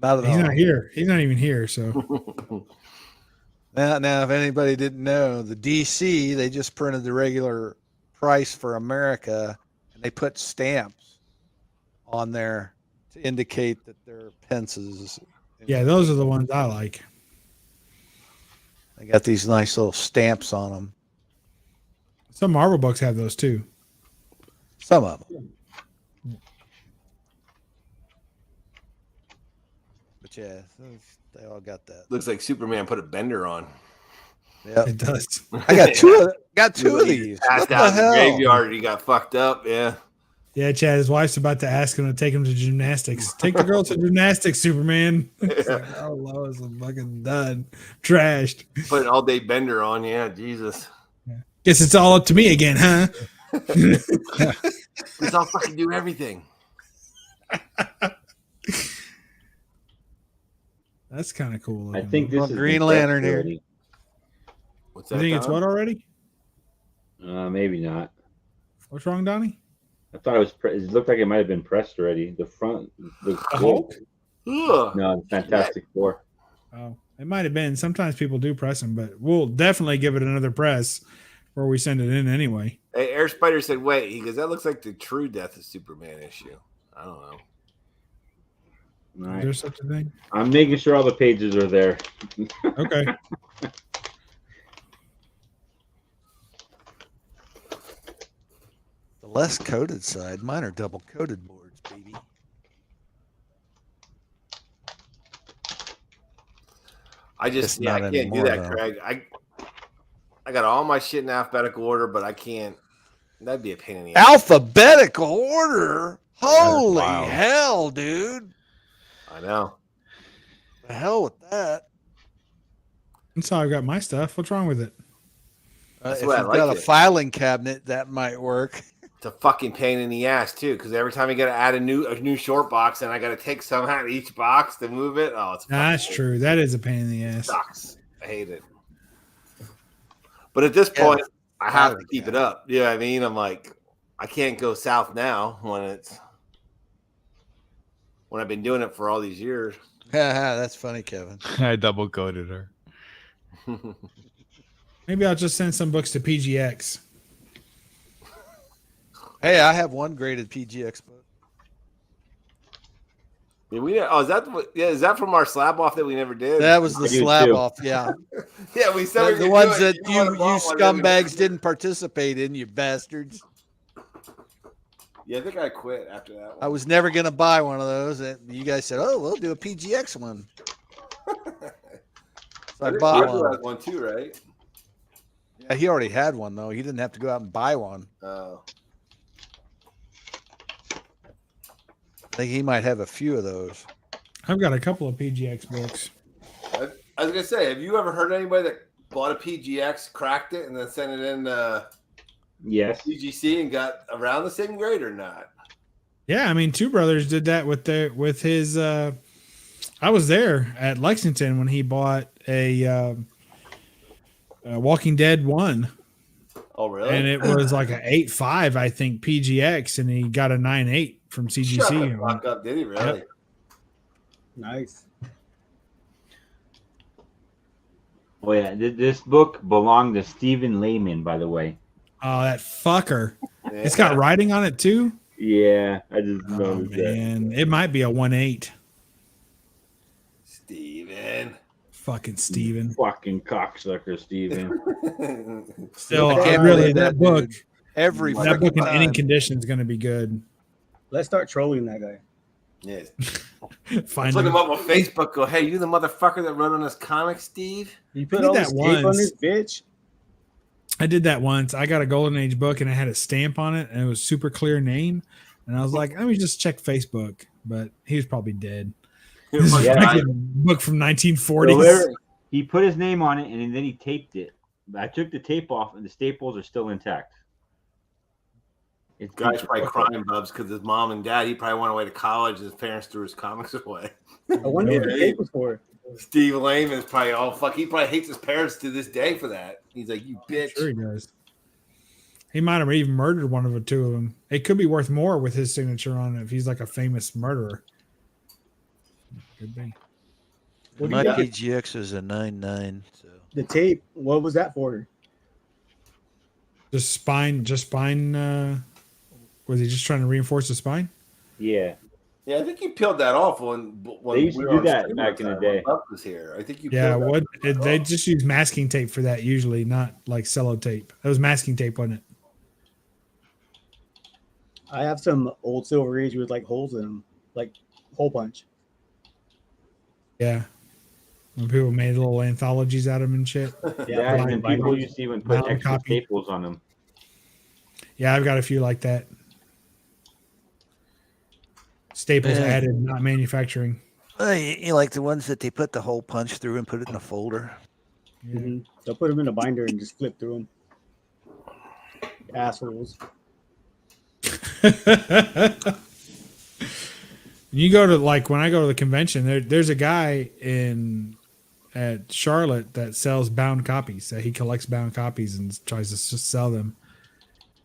Not at He's all. not here. He's not even here. So Now, if anybody didn't know, the DC, they just printed the regular price for America, and they put stamps on there to indicate that they're pences. yeah, those are the ones I like. They got these nice little stamps on them. Some Marvel books have those too. Some of them. But yeah, they all got that. Looks like Superman put a bender on. Yeah, It does. I got two of these. Passed What the out in the hell? graveyard. He got fucked up. Yeah. Yeah, Chad, his wife's about to ask him to take him to gymnastics. Take the girl to gymnastics, Superman. It's like, oh, Lois, I'm fucking done. Trashed. Put an all day bender on. Yeah. Jesus. Guess it's all up to me again, huh? It's all fucking do everything. That's kind of cool. I think this Well, is Green Lantern here. already. What's You that? think it's Don? what already? Maybe not. What's wrong, Donnie? I thought it was. It looked like it might have been pressed already. The front. The Hulk? Ugh. No, the Fantastic Four. Oh, it might have been. Sometimes people do press them, but we'll definitely give it another press before we send it in anyway. Hey, Air Spider said, "Wait." He goes, "That looks like the True Death of Superman issue." I don't know. Is there such a thing? I'm making sure all the pages are there. Okay. The less coated side, mine are double coated boards, baby. I It's can't not do anymore, that, though. Craig. I got all my shit in alphabetical order, but I can't. That'd be a pain in the ass. Alphabetical order? Holy wild. hell, dude. I know. The hell with that. That's how I got my stuff. What's wrong with it? That's If the way I you've got like a it. filing cabinet, that might work. It's a fucking pain in the ass too, because every time you got to add a new short box, and I got to take some out of each box to move it. Oh, it's That's true. That is a pain in the ass. sucks. I hate it. But at this point, I have to keep it up. You know what I mean? I'm like, I can't go south now when I've been doing it for all these years. That's funny, Kevin. I double coded her. Maybe I'll just send some books to PGX. Hey, I have one graded PGX book. Yeah, is that from our slab off that we never did? That was the I do slab too. off, yeah. Yeah, we said we The could ones do it. that you scumbags didn't participate in, you bastards. Yeah, I think I quit after that one. I was never going to buy one of those. And you guys said, oh, we'll do a PGX one. So I bought Arthur one. has one too, right? Yeah, he already had one, though. He didn't have to go out and buy one. Oh. I think he might have a few of those. I've got a couple of PGX books. I was gonna say, have you ever heard anybody that bought a PGX, cracked it, and then sent it in Yes. UGC and got around the same grade or not? Yeah, I mean, Two Brothers did that with his. I was there at Lexington when he bought a Walking Dead 1. Oh, really? And it was like an 8.5, I think, PGX, and he got a 9.8 from CGC. Shut the fuck up, did he really? Yep. Nice. Oh yeah, this book belonged to Stephen Lehman, by the way. Oh, that fucker! Yeah. It's got writing on it too. Yeah, I just Oh noticed that. man, it might be a 1.8. Steven. Fucking Steven. Fucking cocksucker, Stephen. Still, I can't really, believe that that, book, dude. Every that book freaking in any time. condition is going to be good. Let's start trolling that guy. Yes. Find Put him. him up on Facebook. Go, hey, you the motherfucker that wrote on this comic, Steve? You put did all that this tape on once. this bitch. I did that once. I got a Golden Age book and it had a stamp on it and it was super clear name. And I was like, let me just check Facebook. But he was probably dead. This is Yeah. like a book from 1940s. So he put his name on it and then he taped it. I took the tape off and the staples are still intact. It's Guy's probably crying, Bubs, because his mom and dad, he probably went away to college and his parents threw his comics away. I wonder what the tape was for. Steve Lehman is probably all fuck. He probably hates his parents to this day for that. He's like, you bitch. Sure he does. He might have even murdered one of the two of them. It could be worth more with his signature on it if he's like a famous murderer. Could be. What do My you got? PGX is a 9.9. So The tape. What was that for? Just spine. Was he just trying to reinforce the spine? Yeah. Yeah, I think you peeled that off when They used to were do on that stream back one in the time day. when Bubs was here. I think you Yeah, peeled what that they off. just use masking tape for that usually, not like cello tape. That was masking tape, wasn't it? I have some old Silver Age with like holes in them, like hole punch. Yeah. When people made little anthologies out of them and shit. Yeah, and then people binders. used to even put Bound extra copy. staples on them. Yeah, I've got a few like that. Staples Yeah. added, not manufacturing. you like the ones that they put the hole punch through and put it in a folder. Yeah. Mm-hmm. They'll put them in a binder and just flip through them. Assholes. You go to like when I go to the convention, there's a guy at Charlotte that sells bound copies. That he collects bound copies and tries to just sell them,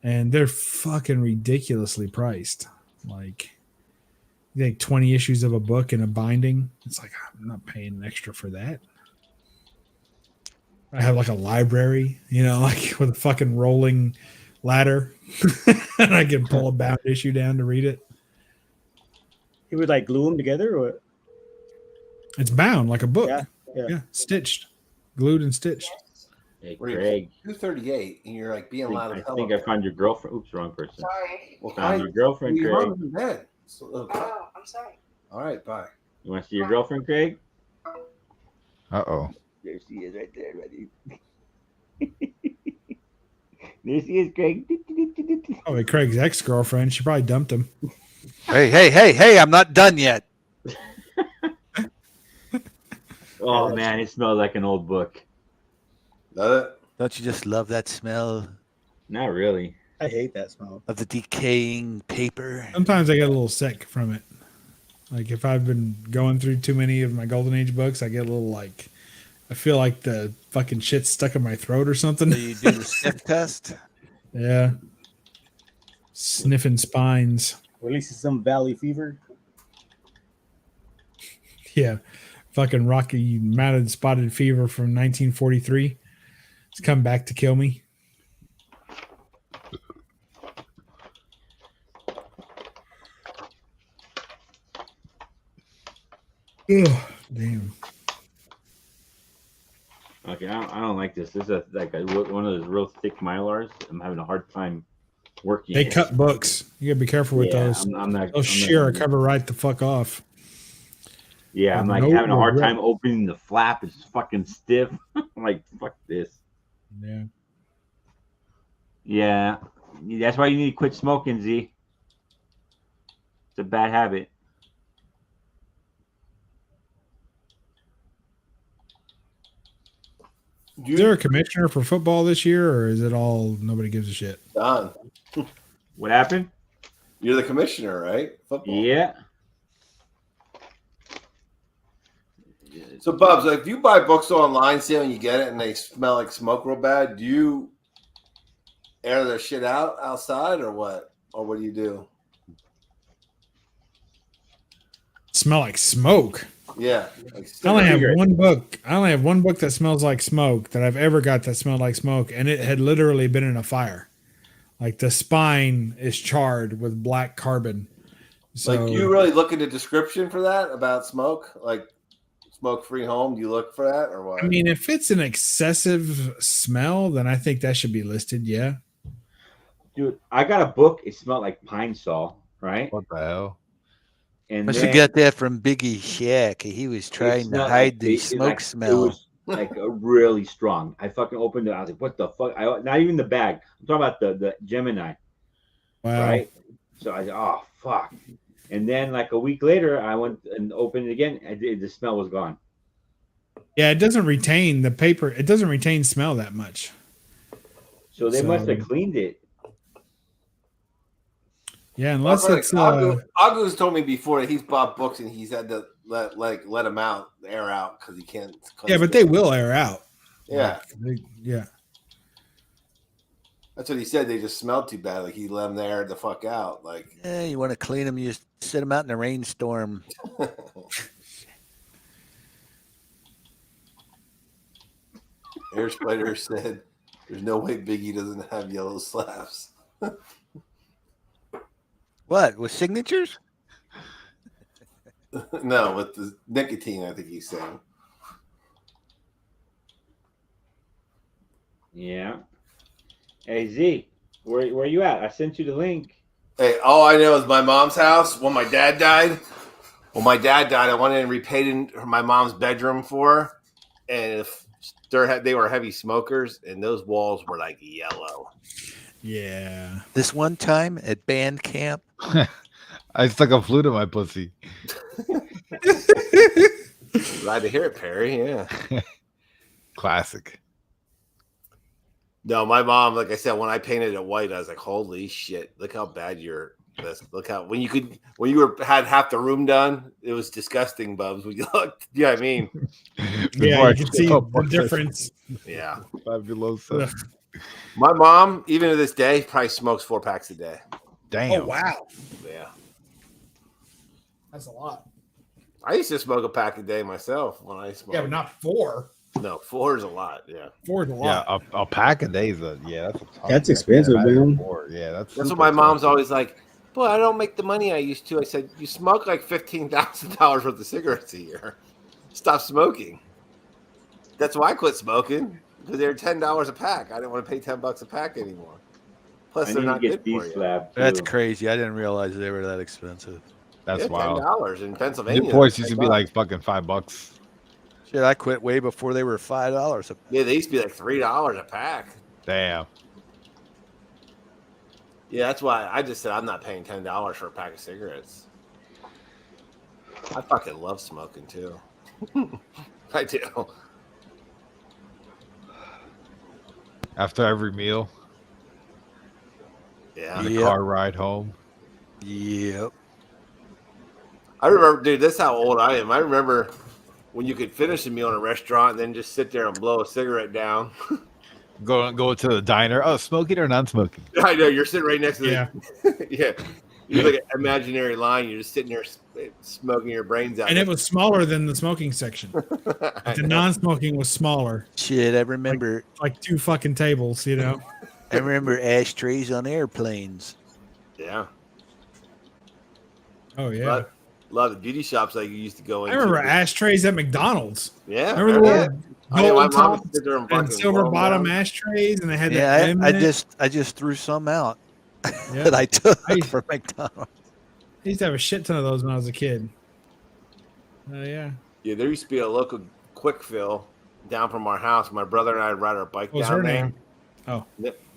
and they're fucking ridiculously priced. Like, you think 20 issues of a book in a binding. It's like I'm not paying extra for that. I have like a library, like with a fucking rolling ladder, and I can pull a bound issue down to read it. He would like glue them together, or what? It's bound like a book. Yeah. Yeah, stitched, glued and stitched. Hey, Where you're Craig. 238, and you're like being loud I as hell. think I found your girlfriend. Oops, wrong person. Sorry. Well, Found your girlfriend, your Craig. mom in bed. So, okay. Oh, I'm sorry. All right, bye. You want to see your girlfriend, Craig? Uh-oh. There she is, right there, ready. There she is, Craig. Probably Craig's ex-girlfriend. She probably dumped him. Hey! I'm not done yet. Oh man, it smells like an old book. That it? Don't you just love that smell Not really. I hate that smell. of the decaying paper? Sometimes I get a little sick from it. Like if I've been going through too many of my Golden Age books, I get a little like, I feel like the fucking shit's stuck in my throat or something. So you do the sniff test? Yeah. Sniffing spines. Releasing some valley fever. Yeah. Fucking Rocky Mountain Spotted Fever from 1943. It's come back to kill me. Ugh, damn. Okay, I don't like this. This is one of those real thick Mylars. I'm having a hard time working. They it. cut books. You gotta be careful with Yeah, those. I'm not. Those shear are cover right the fuck off. Yeah, I'm like No having a hard regret. time opening the flap. It's fucking stiff. I'm like, fuck this. Yeah. Yeah, that's why you need to quit smoking, Z. It's a bad habit. Is there a commissioner for football this year, or is it all nobody gives a shit? Don, What happened? you're the commissioner, right? Football. Yeah. So, Bubs, if you buy books online, say when you get it and they smell like smoke real bad, do you air their shit out outside or what? Or what do you do? Smell like smoke. Yeah. Like, I only have cigarette. one book. I only have one book that smells like smoke that I've ever got that smelled like smoke, and it had literally been in a fire. Like the spine is charred with black carbon. So, like, do you really look at the description for that about smoke? Like, smoke-free home? Do you look for that or what? I mean, if it's an excessive smell, then I think that should be listed. Yeah. Dude, I got a book. It smelled like pine saw, right? What the hell? And Must then have got that from Biggie Shack. He was it trying to smelled hide like the it smoke It smell. was like a really strong. I fucking opened it. I was like, "What the fuck?" Not even the bag. I'm talking about the Gemini, Wow. right? So I said, "Oh fuck!" And then like a week later, I went and opened it again. The smell was gone. Yeah, it doesn't retain the paper. It doesn't retain smell that much. So they must So- have cleaned it. Yeah, unless it's Agu's told me before that he's bought books and he's had to let them out, air out because he can't. yeah, but they will air out. Yeah, Yeah. that's what he said. They just smelled too bad. Like he let them air the fuck out. Like Yeah, you want to clean them, you just sit them out in a rainstorm. Air Spider said, "There's no way Biggie doesn't have yellow slaps." What, with signatures? No, with the nicotine, I think he's saying. Yeah. Hey Z, where you at? I sent you the link. Hey, all I know is my mom's house. When my dad died, I went in and repainted my mom's bedroom for her, and if they were heavy smokers, and those walls were like yellow. Yeah. This one time at band camp, I stuck a flute in my pussy. Glad to hear it, Perry. Yeah. Classic. No, my mom, like I said, when I painted it white, I was like, "Holy shit! Look how bad you're." Look how when you had half the room done, it was disgusting, Bubs. When you looked, yeah, I mean, Yeah, you can see the difference. yeah. 5 below 7. My mom, even to this day, probably smokes 4 packs a day. Damn. Oh wow, Yeah, that's a lot. I used to smoke a pack a day myself when I smoked. Yeah, but not 4. No, 4 is a lot. Yeah, 4 is a Yeah, lot. a pack a day is that's a ton. That's expensive, man. Yeah, that's what super my mom's expensive. always like. Boy, I don't make the money I used to. I said, you smoke like $15,000 worth of cigarettes a year. stop smoking. That's why I quit smoking, because they're $10 a pack. I didn't want to pay $10 a pack anymore. Plus, I they're need to not good get for you. D-slab too. That's crazy. I didn't realize they were that expensive. That's Yeah, wild. $10 in Pennsylvania. Newports they're used to be $10. like fucking $5. Shit, I quit way before they were $5 a pack. Yeah, they used to be like $3 a pack. Damn. Yeah, that's why I just said I'm not paying $10 for a pack of cigarettes. I fucking love smoking too. I do. After every meal, Yeah. the Yep. car ride home. Yep. I remember, dude, that's how old I am. I remember when you could finish a meal in a restaurant and then just sit there and blow a cigarette down. Go to the diner. Oh, smoking or non-smoking? I know, you're sitting right next to Yeah. the yeah. You're like an imaginary line. You're just sitting there smoking your brains out. And it was smaller than the smoking section. I The know. non-smoking was smaller, Shit, I remember. like 2 fucking tables. You know. I remember ashtrays on airplanes. Yeah. Oh yeah. A lot of the beauty shops I used to go I into. remember ashtrays at McDonald's. Yeah. Remember the little I know, my gold mom would top sit there and and fucking silver blow 'em bottom down. ashtrays, and they had that Yeah, M I in it. just threw some out Yeah. that I took I- for McDonald's. I used to have a shit ton of those when I was a kid. Oh yeah. Yeah, there used to be a local quick fill down from our house. My brother and I would ride our bike What was down her there. name? Oh.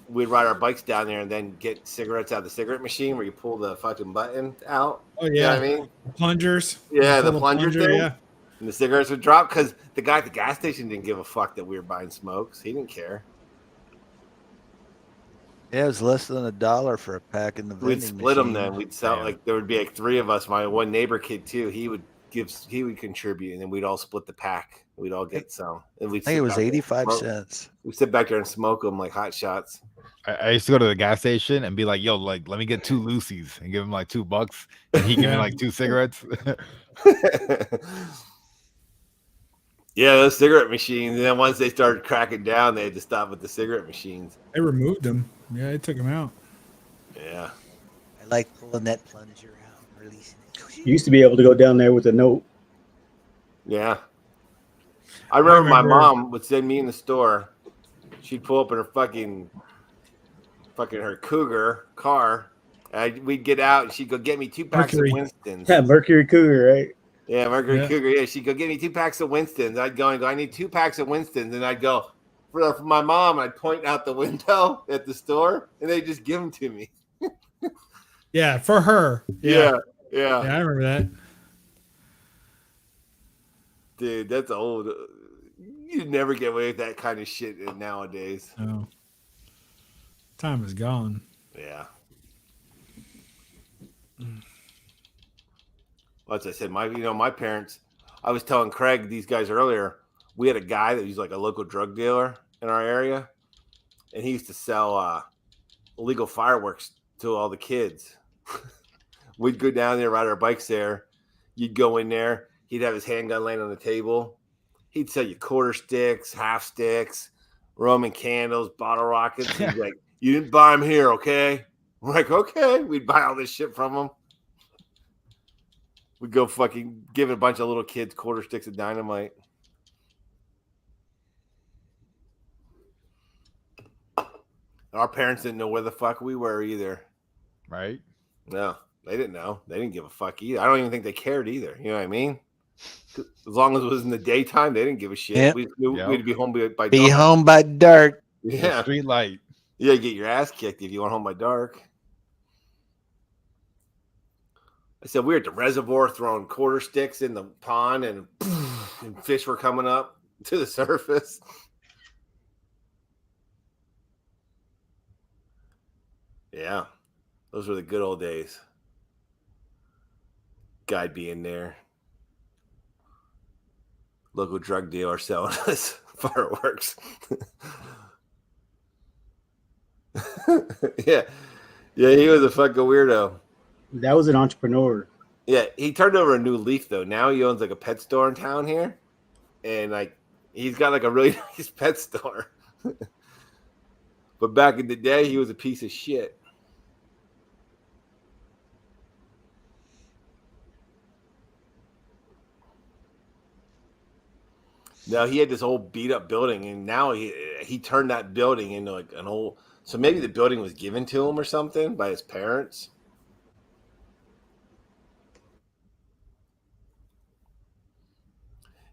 We'd ride our bikes down there and then get cigarettes out of the cigarette machine where you pull the fucking button out. Oh You yeah. know what I mean? Plungers. Yeah, the Pull plunger thing. Yeah. And the cigarettes would drop because the guy at the gas station didn't give a fuck that we were buying smokes. He didn't care. Yeah, it was less than $1 for a pack in the vending We'd split them machine. then. We'd sell like there would be like 3 of us. My one neighbor kid too. He would contribute, and then we'd all split the pack. We'd all get some. And we'd I think it was 85 cents. cents. We'd sit back there and smoke them like hot shots. I used to go to the gas station and be like, "Yo, like, let me get 2 Lucy's," and give him like $2, and he give me like 2 cigarettes. Yeah, those cigarette machines. And then once they started cracking down, they had to stop with the cigarette machines. They removed them. Yeah, they took them out. Yeah. I like pulling that plunger out, releasing it. You used to be able to go down there with a note. Yeah. I remember my remember- mom would send me in the store. She'd pull up in her fucking her Cougar car. And we'd get out and she'd go get me 2 packs Mercury. of Winston's. Yeah, Mercury Cougar, right? Yeah, Mercury Yeah. Cougar. Yeah, she'd go get me 2 packs of Winston's. I'd go and go, I need 2 packs of Winston's. And I'd go, for my mom, I'd point out the window at the store and they'd just give them to me. Yeah, for her. Yeah. Yeah, I remember that. Dude, that's old. You'd never get away with that kind of shit nowadays. Oh. Time is gone. Yeah. Well, as I said, my parents, I was telling Craig, these guys earlier, we had a guy that was like a local drug dealer in our area, and he used to sell illegal fireworks to all the kids. We'd go down there, ride our bikes there. You'd go in there. He'd have his handgun laying on the table. He'd sell you quarter sticks, half sticks, Roman candles, bottle rockets. He'd be like, you didn't buy them here, okay? We're like, okay. We'd buy all this shit from him. We'd go fucking give a bunch of little kids quarter sticks of dynamite. Our parents didn't know where the fuck we were either. Right? No, they didn't know. They didn't give a fuck either. I don't even think they cared either. You know what I mean? As long as it was in the daytime, they didn't give a shit. Yep. We'd be home by Be dark. home by dark. Yeah. Street light. Yeah, get your ass kicked if you went home by dark. I said we were at the reservoir throwing quarter sticks in the pond and fish were coming up to the surface. Yeah. Those were the good old days. Guy being there. Local drug dealer selling us fireworks. Yeah. Yeah, he was a fucking weirdo. That was an entrepreneur. Yeah, he turned over a new leaf though. Now he owns like a pet store in town here. And like he's got like a really nice pet store. But back in the day, he was a piece of shit. No, he had this old beat up building, and now he turned that building into like an old. So maybe the building was given to him or something by his parents.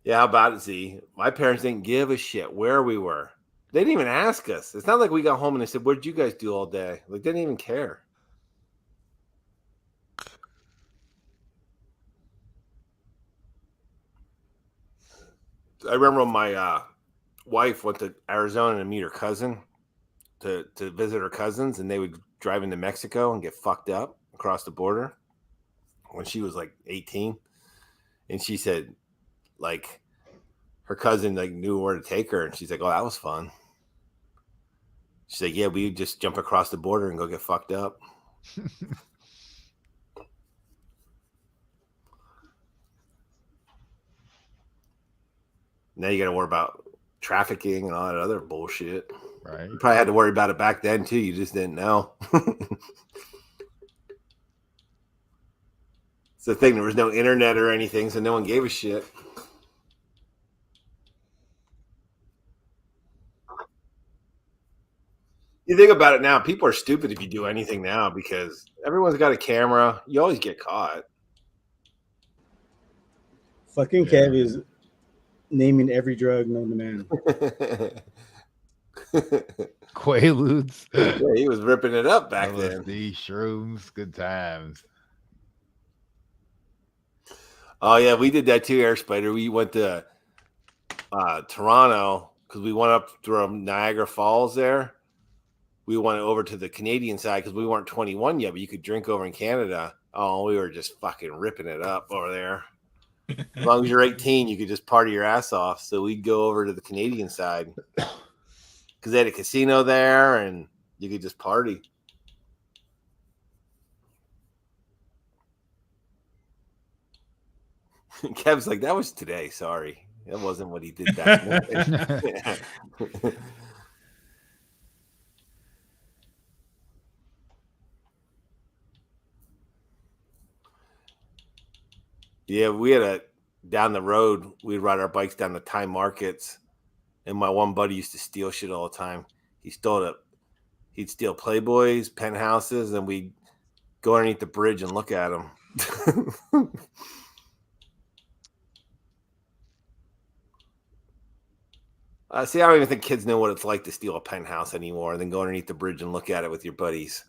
Yeah, how about it, Z? My parents didn't give a shit where we were. They didn't even ask us. It's not like we got home and they said, "What did you guys do all day?" Like, they didn't even care. I remember when my wife went to Arizona to meet her cousin to visit her cousins, and they would drive into Mexico and get fucked up across the border when she was like 18. And she said, like, her cousin like knew where to take her, and she's like, "Oh, that was fun." She's like, "Yeah, we just jump across the border and go get fucked up." Now you got to worry about trafficking and all that other bullshit. Right. You probably had to worry about it back then too. You just didn't know. It's the thing. There was no internet or anything, so no one gave a shit. You think about it now, people are stupid if you do anything now because everyone's got a camera. You always get caught. Fucking Kev is naming every drug known to man. Quaaludes. Yeah, he was ripping it up back then. LSD, shrooms, good times. Oh yeah, we did that too, Air Spider. We went to Toronto because we went up through Niagara Falls there. We went over to the Canadian side because we weren't 21 yet, but you could drink over in Canada. Oh, we were just fucking ripping it up over there. As long as you're 18, you could just party your ass off. So we'd go over to the Canadian side because they had a casino there and you could just party. Kev's like, that was today. Sorry. That wasn't what he did that. Yeah, we had down the road, we'd ride our bikes down the Thai markets, and my one buddy used to steal shit all the time. He'd steal Playboys, penthouses, and we'd go underneath the bridge and look at them. See, I don't even think kids know what it's like to steal a penthouse anymore and then go underneath the bridge and look at it with your buddies.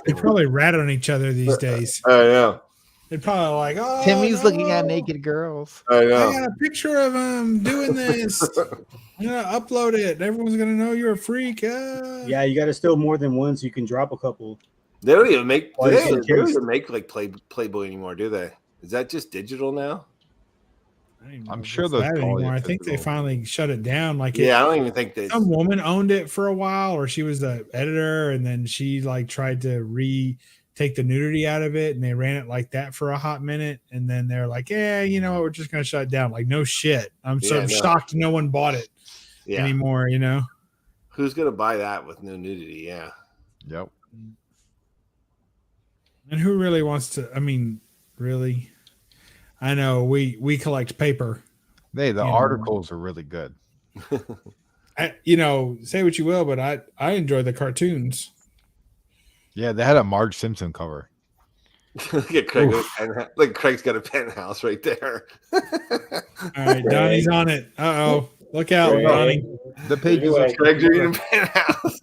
They probably rat on each other these days. I know. They're probably like, "Oh, Timmy's looking at naked girls." I know. I got a picture of him doing this. I'm gonna upload it. Everyone's gonna know you're a freak." Yeah, you got to steal more than one so you can drop a couple. They don't even make Why they is it don't even just- make like Playboy anymore, do they? Is that just digital now? I'm sure those those anymore. I think they finally shut it down. Like, Yeah, I don't even think they. some woman owned it for a while, or she was the editor, and then she like tried to take the nudity out of it, and they ran it like that for a hot minute, and then they're like, "Yeah, you know what? We're just gonna shut it down." Like, no shit. I'm so shocked no one bought it anymore. You know, who's gonna buy that with no nudity? Yeah. Yep. And who really wants to? I mean, really. I know we collect paper. The articles are really good. Say what you will, but I enjoy the cartoons. Yeah, they had a Marge Simpson cover. Look at Craig. Look, Craig's got a penthouse right there. All right, Donnie's on it. Uh-oh. Look out, Donnie. The pages are Craig's reading penthouse.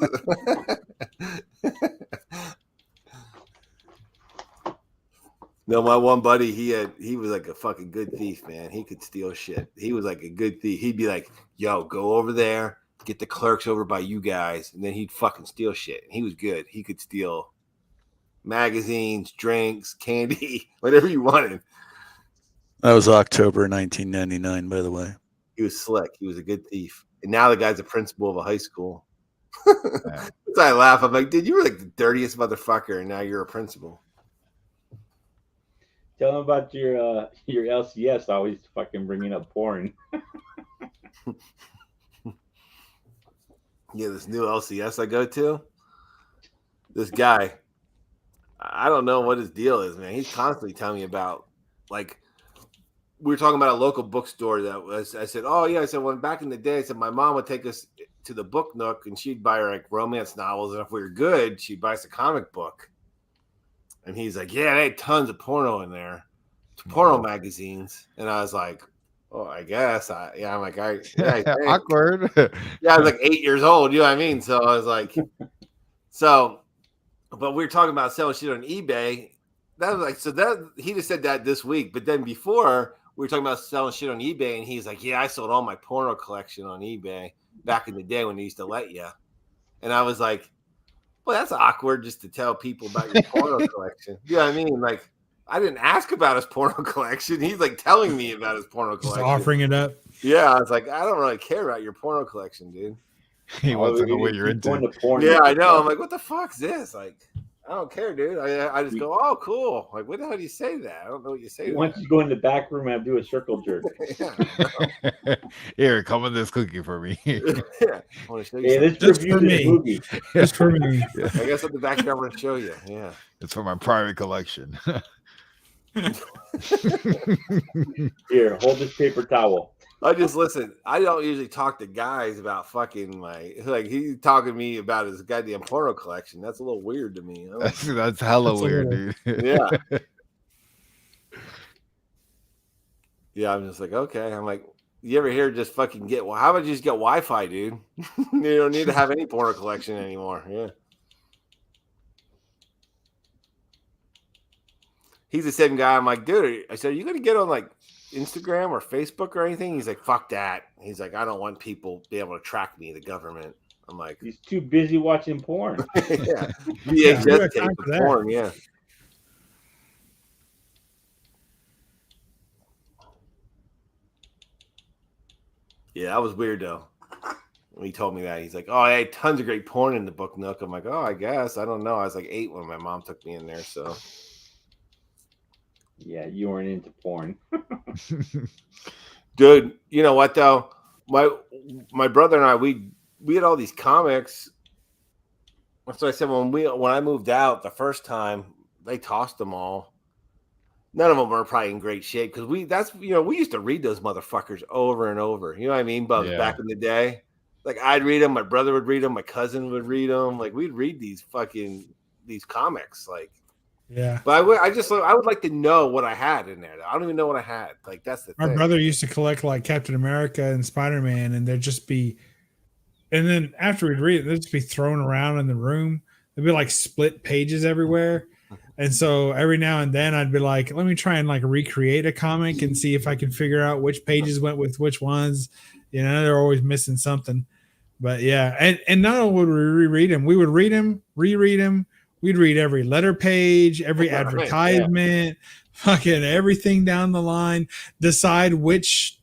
No, my one buddy, he was like a fucking good thief, man. He could steal shit. He was like a good thief. He'd be like, "Yo, go over there, get the clerks over by you guys," and then he'd fucking steal shit. And he was good. He could steal magazines, drinks, candy, whatever you wanted. That was October 1999, by the way. He was slick. He was a good thief. And now the guy's a principal of a high school. So I laugh. I'm like, dude, you were like the dirtiest motherfucker, and now you're a principal. Tell them about your LCS always fucking bringing up porn. Yeah, this new LCS I go to, this guy, I don't know what his deal is, man. He's constantly telling me about, like, we were talking about a local bookstore that was. I said, "Oh yeah," I said, "When back in the day, I said my mom would take us to the book nook and she'd buy her like romance novels, and if we were good, she'd buy us a comic book." And he's like, "Yeah, they had tons of porno in there, porno magazines." And I was like, "Oh, I guess." I'm like, Awkward. Yeah, I was like 8 years old. You know what I mean? So I was like, so, but we were talking about selling shit on eBay. That was like, so that he just said that this week. But then before we were talking about selling shit on eBay, and he's like, "Yeah, I sold all my porno collection on eBay back in the day when they used to let you." And I was like, "Well, that's awkward just to tell people about your porno collection." You know what I mean? Like, I didn't ask about his porno collection. He's like telling me about his porno Just collection. offering it up. Yeah, I was like, I don't really care about your porno collection, dude. He wants to know what you're into. Yeah, I know. I'm like, what the fuck's this? Like, I don't care, dude. I just go, oh, cool. Like, what the hell do you say that? I don't know what you say. Once you go in the back room and do a circle jerk. Here, come with this cookie for me. Yeah, I want to show you. Hey, let's Just review for this me. movie. Just for me. I guess at the back I'm going to show you. Yeah. It's for my private collection. Here, hold this paper towel. I just listen. I don't usually talk to guys about fucking he's talking to me about his goddamn porno collection. That's a little weird to me. That's hella That's a weird, little- dude. Yeah. Yeah, I'm just like, okay. I'm like, you ever hear just fucking get? Well, how about you just get Wi-Fi, dude? You don't need to have any porno collection anymore. Yeah. He's the same guy. I'm like, dude. I said, are you gonna get on like Instagram or Facebook or anything? He's like, fuck that. He's like, I don't want people be able to track me, the government. I'm like, He's too busy watching porn. yeah, Yeah, VHS tape time of for that. porn, yeah. Yeah, that was weird though. When he told me that, he's like, "Oh, I had tons of great porn in the book nook." I'm like, "Oh, I guess I don't know." I was like 8 when my mom took me in there, so Yeah, you weren't into porn. dude. You know what though? My brother and I we had all these comics. So I said when I moved out the first time, they tossed them all. None of them were probably in great shape because we used to read those motherfuckers over and over. You know what I mean? But Yeah. back in the day, like I'd read them, my brother would read them, my cousin would read them. Like we'd read these comics. Like, Yeah. but I would like to know what I had in there. I don't even know what I had. Like that's the My thing. brother used to collect like Captain America and Spider-Man, and there'd just be, and then after we'd read it, they'd just be thrown around in the room. There'd be like split pages everywhere. And so every now and then I'd be like, let me try and like recreate a comic and see if I can figure out which pages went with which ones. You know, they're always missing something. But yeah, and not only would we reread them, we would read them, reread them. We'd read every letter page, every Right, advertisement, fucking everything down the line, decide which,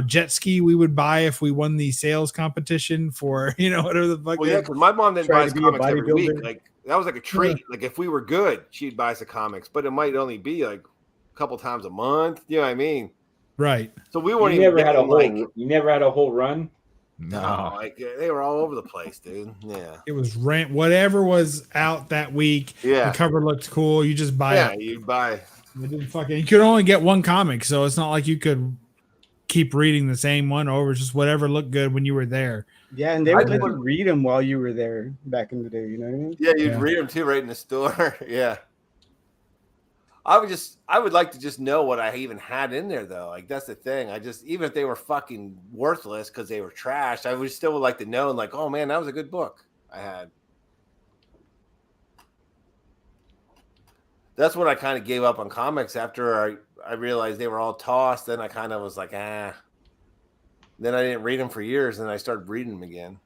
jet ski we would buy if we won the sales competition for, whatever the fuck. Well, yeah, because my mom didn't Try buy to us be a comics every week. bodybuilder. Like that was like a treat. Like if we were good, she'd buy us the comics, but it might only be like a couple times a month. You know what I mean? Right. So we You weren't never even had a getting, whole. You never had a whole run. No. like they were all over the place, dude. Yeah. It was rent, whatever was out that week. Yeah. The cover looked cool. You just buy Yeah, it. you'd buy. It didn't fucking. You could only get one comic, so it's not like you could keep reading the same one over. Just whatever looked good when you were there. Yeah, and they would I let would- you read them while you were there back in the day. You know what I mean? Yeah, you'd Yeah. read them too, right in the store. Yeah. I would like to just know what I even had in there though. Like that's the thing. Even if they were fucking worthless because they were trash, I would still like to know. Like, oh man, that was a good book I had. That's what I kind of gave up on comics after I realized they were all tossed. Then I kind of was like, ah. Then I didn't read them for years, and I started reading them again.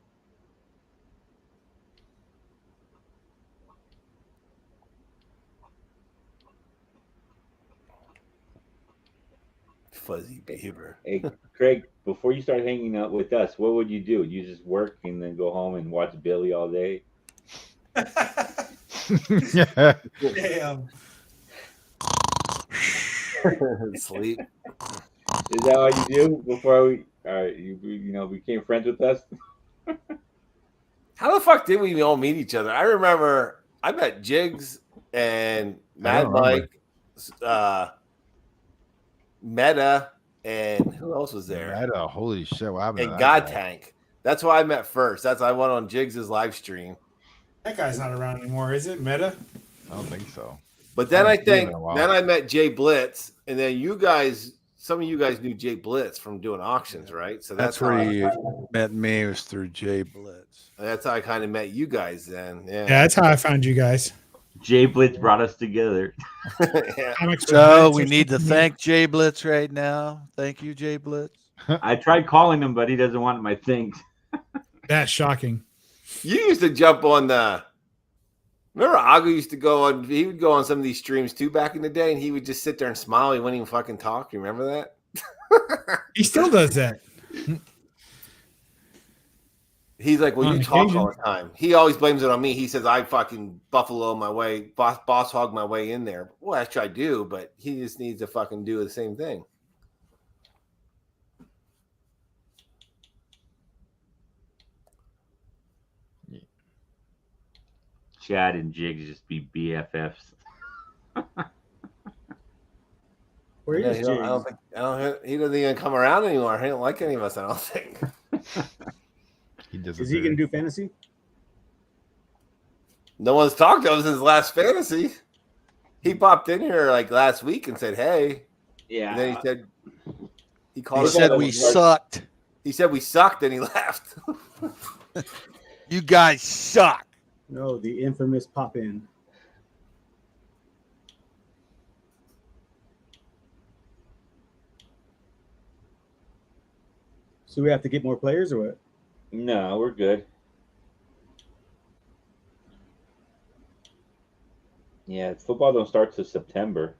Fuzzy Beaver. Hey, Craig, before you start hanging out with us, what would you do? You just work and then go home and watch Billy all day? Yeah. Damn. Sleep. Is that all you do before you became friends with us? How the fuck did we all meet each other? I remember I met Jigs and Mad don't remember. Mike. Meta, and who else was there? Meta, holy shit! What happened And to that God guy? Tank. That's who I met first. I went on Jigs' live stream. That guy's not around anymore, is it? Meta? I don't think so. But then I haven't seen him think in a while. then I met Jay Blitz, and then you guys, some of you guys knew Jay Blitz from doing auctions, right? So That's where you met me, was through Jay Blitz. that's how I kind of met you guys then. Yeah, that's how I found you guys. Jay Blitz brought us together. Yeah. So we need to thank Jay Blitz right now. Thank you, Jay Blitz. I tried calling him, but he doesn't want my things. That's shocking. You used to jump on the. Remember, Agu used to go on. He would go on some of these streams too back in the day, and he would just sit there and smile. He wouldn't even fucking talk. You remember that? He still does that. He's like, well, On you talk occasion. all the time. He always blames it on me. He says I fucking buffalo my way, boss hog my way in there. Well, that's what I do, but he just needs to fucking do the same thing. Chad and Jigs just be BFFs. Where Yeah, is he Jigs? he doesn't even come around anymore. He don't like any of us, I don't think. Is he going to do fantasy? No one's talked to him since last fantasy. He popped in here like last week and said, "Hey." Yeah. And then he said he He called us. said we sucked. He said we sucked, and he left. You guys suck. No, the infamous pop in. So we have to get more players or what? No, we're good. Yeah, football don't start till September.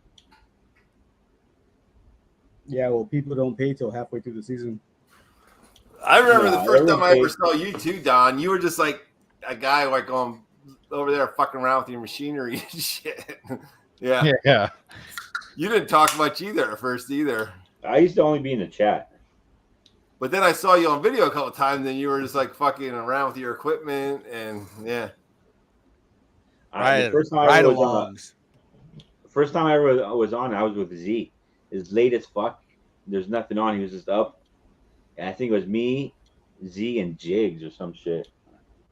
Yeah, well, people don't pay till halfway through the season. I remember Yeah, the first time I ever everyone saw you too, Don. You were just like a guy like going over there fucking around with your machinery and shit. Yeah. Yeah. You didn't talk much either at first either. I used to only be in the chat. But then I saw you on video a couple of times, and you were just like fucking around with your equipment, and yeah. The first time I ever was on, I was with Z. It's late as fuck. There's nothing on. He was just up. And I think it was me, Z, and Jigs or some shit.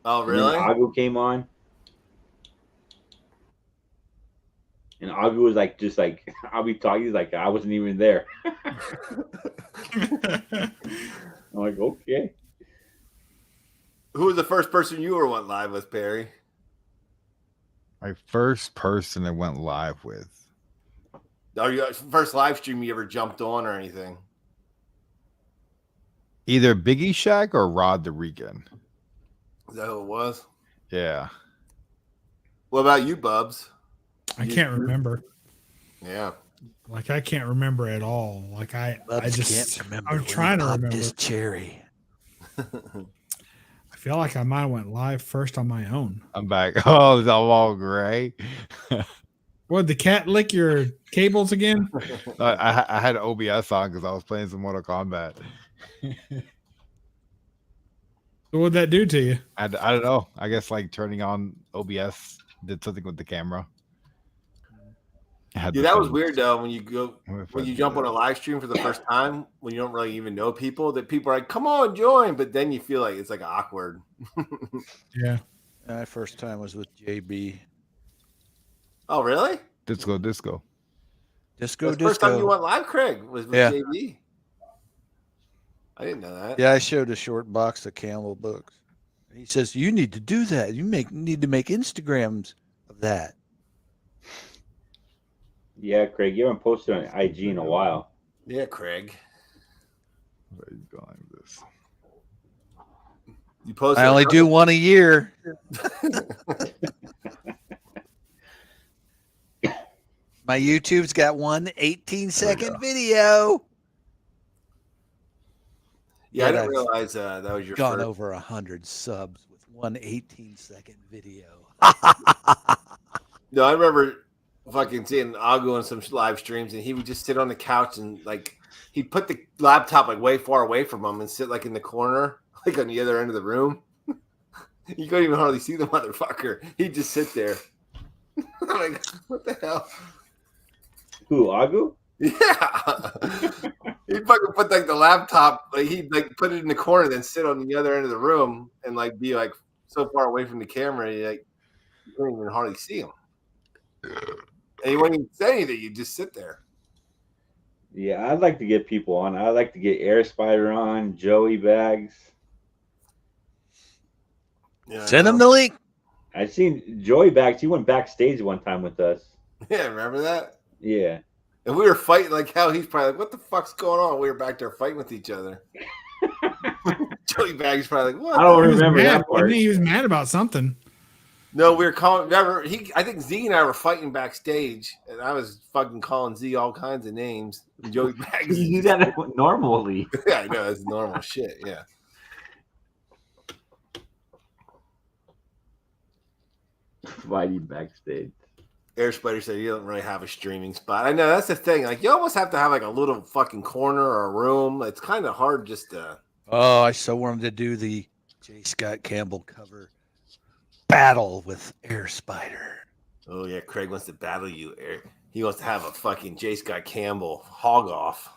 Oh, And then really? Agu came on. And Agu was like, just like, I'll be talking. He's like, I wasn't even there. I'm like, okay. Who was the first person you ever went live with, Perry? My first person I went live with. Or your first live stream you ever jumped on or anything? Either Biggie Shack or Rod the Regan. Is that who it was? Yeah. What about you, Bubs? I can't remember. Yeah. Like I can't remember at all. Like I just can't remember. I'm trying to remember. This cherry. I feel like I might have went live first on my own. I'm back. Oh, it's all gray. What, the cat lick your cables again? I had OBS on because I was playing some Mortal Kombat. So what'd that do to you? I don't know. I guess like turning on OBS did something with the camera. Yeah, that was weird though. When you jump on a live stream for the first time, when you don't really even know people, that people are like, "Come on, join," but then you feel like it's like awkward. Yeah. My first time was with JB. Oh, really? Disco. That's the first time you went live, Craig, was with JB. I didn't know that. Yeah, I showed a short box of Camel books. He says, "You need to do that. You need to make Instagrams of that." Yeah, Craig, you haven't posted on IG in a while. Yeah, Craig. Where are you going with this? You posted. I only do one a year. My YouTube's got one 18-second video. Yeah, I didn't I've realize that was your gone first. over 100 subs with one 18-second video. No, I remember fucking seeing Agu on some live streams, and he would just sit on the couch and like he'd put the laptop like way far away from him and sit like in the corner, like on the other end of the room. You couldn't even hardly see the motherfucker. He'd just sit there. I'm like, what the hell? Who, Agu? Yeah. He'd fucking put like the laptop, like he'd like put it in the corner, then sit on the other end of the room and like be like so far away from the camera, you couldn't even hardly see him. And he wouldn't even say anything, you just sit there. Yeah, I'd like to get people on. I'd like to get Air Spider on, Joey Bags. Yeah, Send him the link. I've seen Joey Bags. He went backstage one time with us. Yeah, remember that? Yeah. And we were fighting like hell. He's probably like, "What the fuck's going on?" We were back there fighting with each other. Joey Bag's probably like, "What?" I don't He was remember mad, that part. wasn't he? He was mad about something. No, we were calling. Remember, I think Z and I were fighting backstage, and I was fucking calling Z all kinds of names. And Joey Bags. You do that normally. Yeah, I know that's normal shit. Yeah. Fighting backstage. Air Spider said you don't really have a streaming spot. I know that's the thing. Like you almost have to have like a little fucking corner or a room. It's kind of hard just to. Oh, I so wanted to do the J. Scott Campbell cover battle with Air Spider. Oh yeah, Craig wants to battle you. He wants to have a fucking J. Scott Campbell hog off.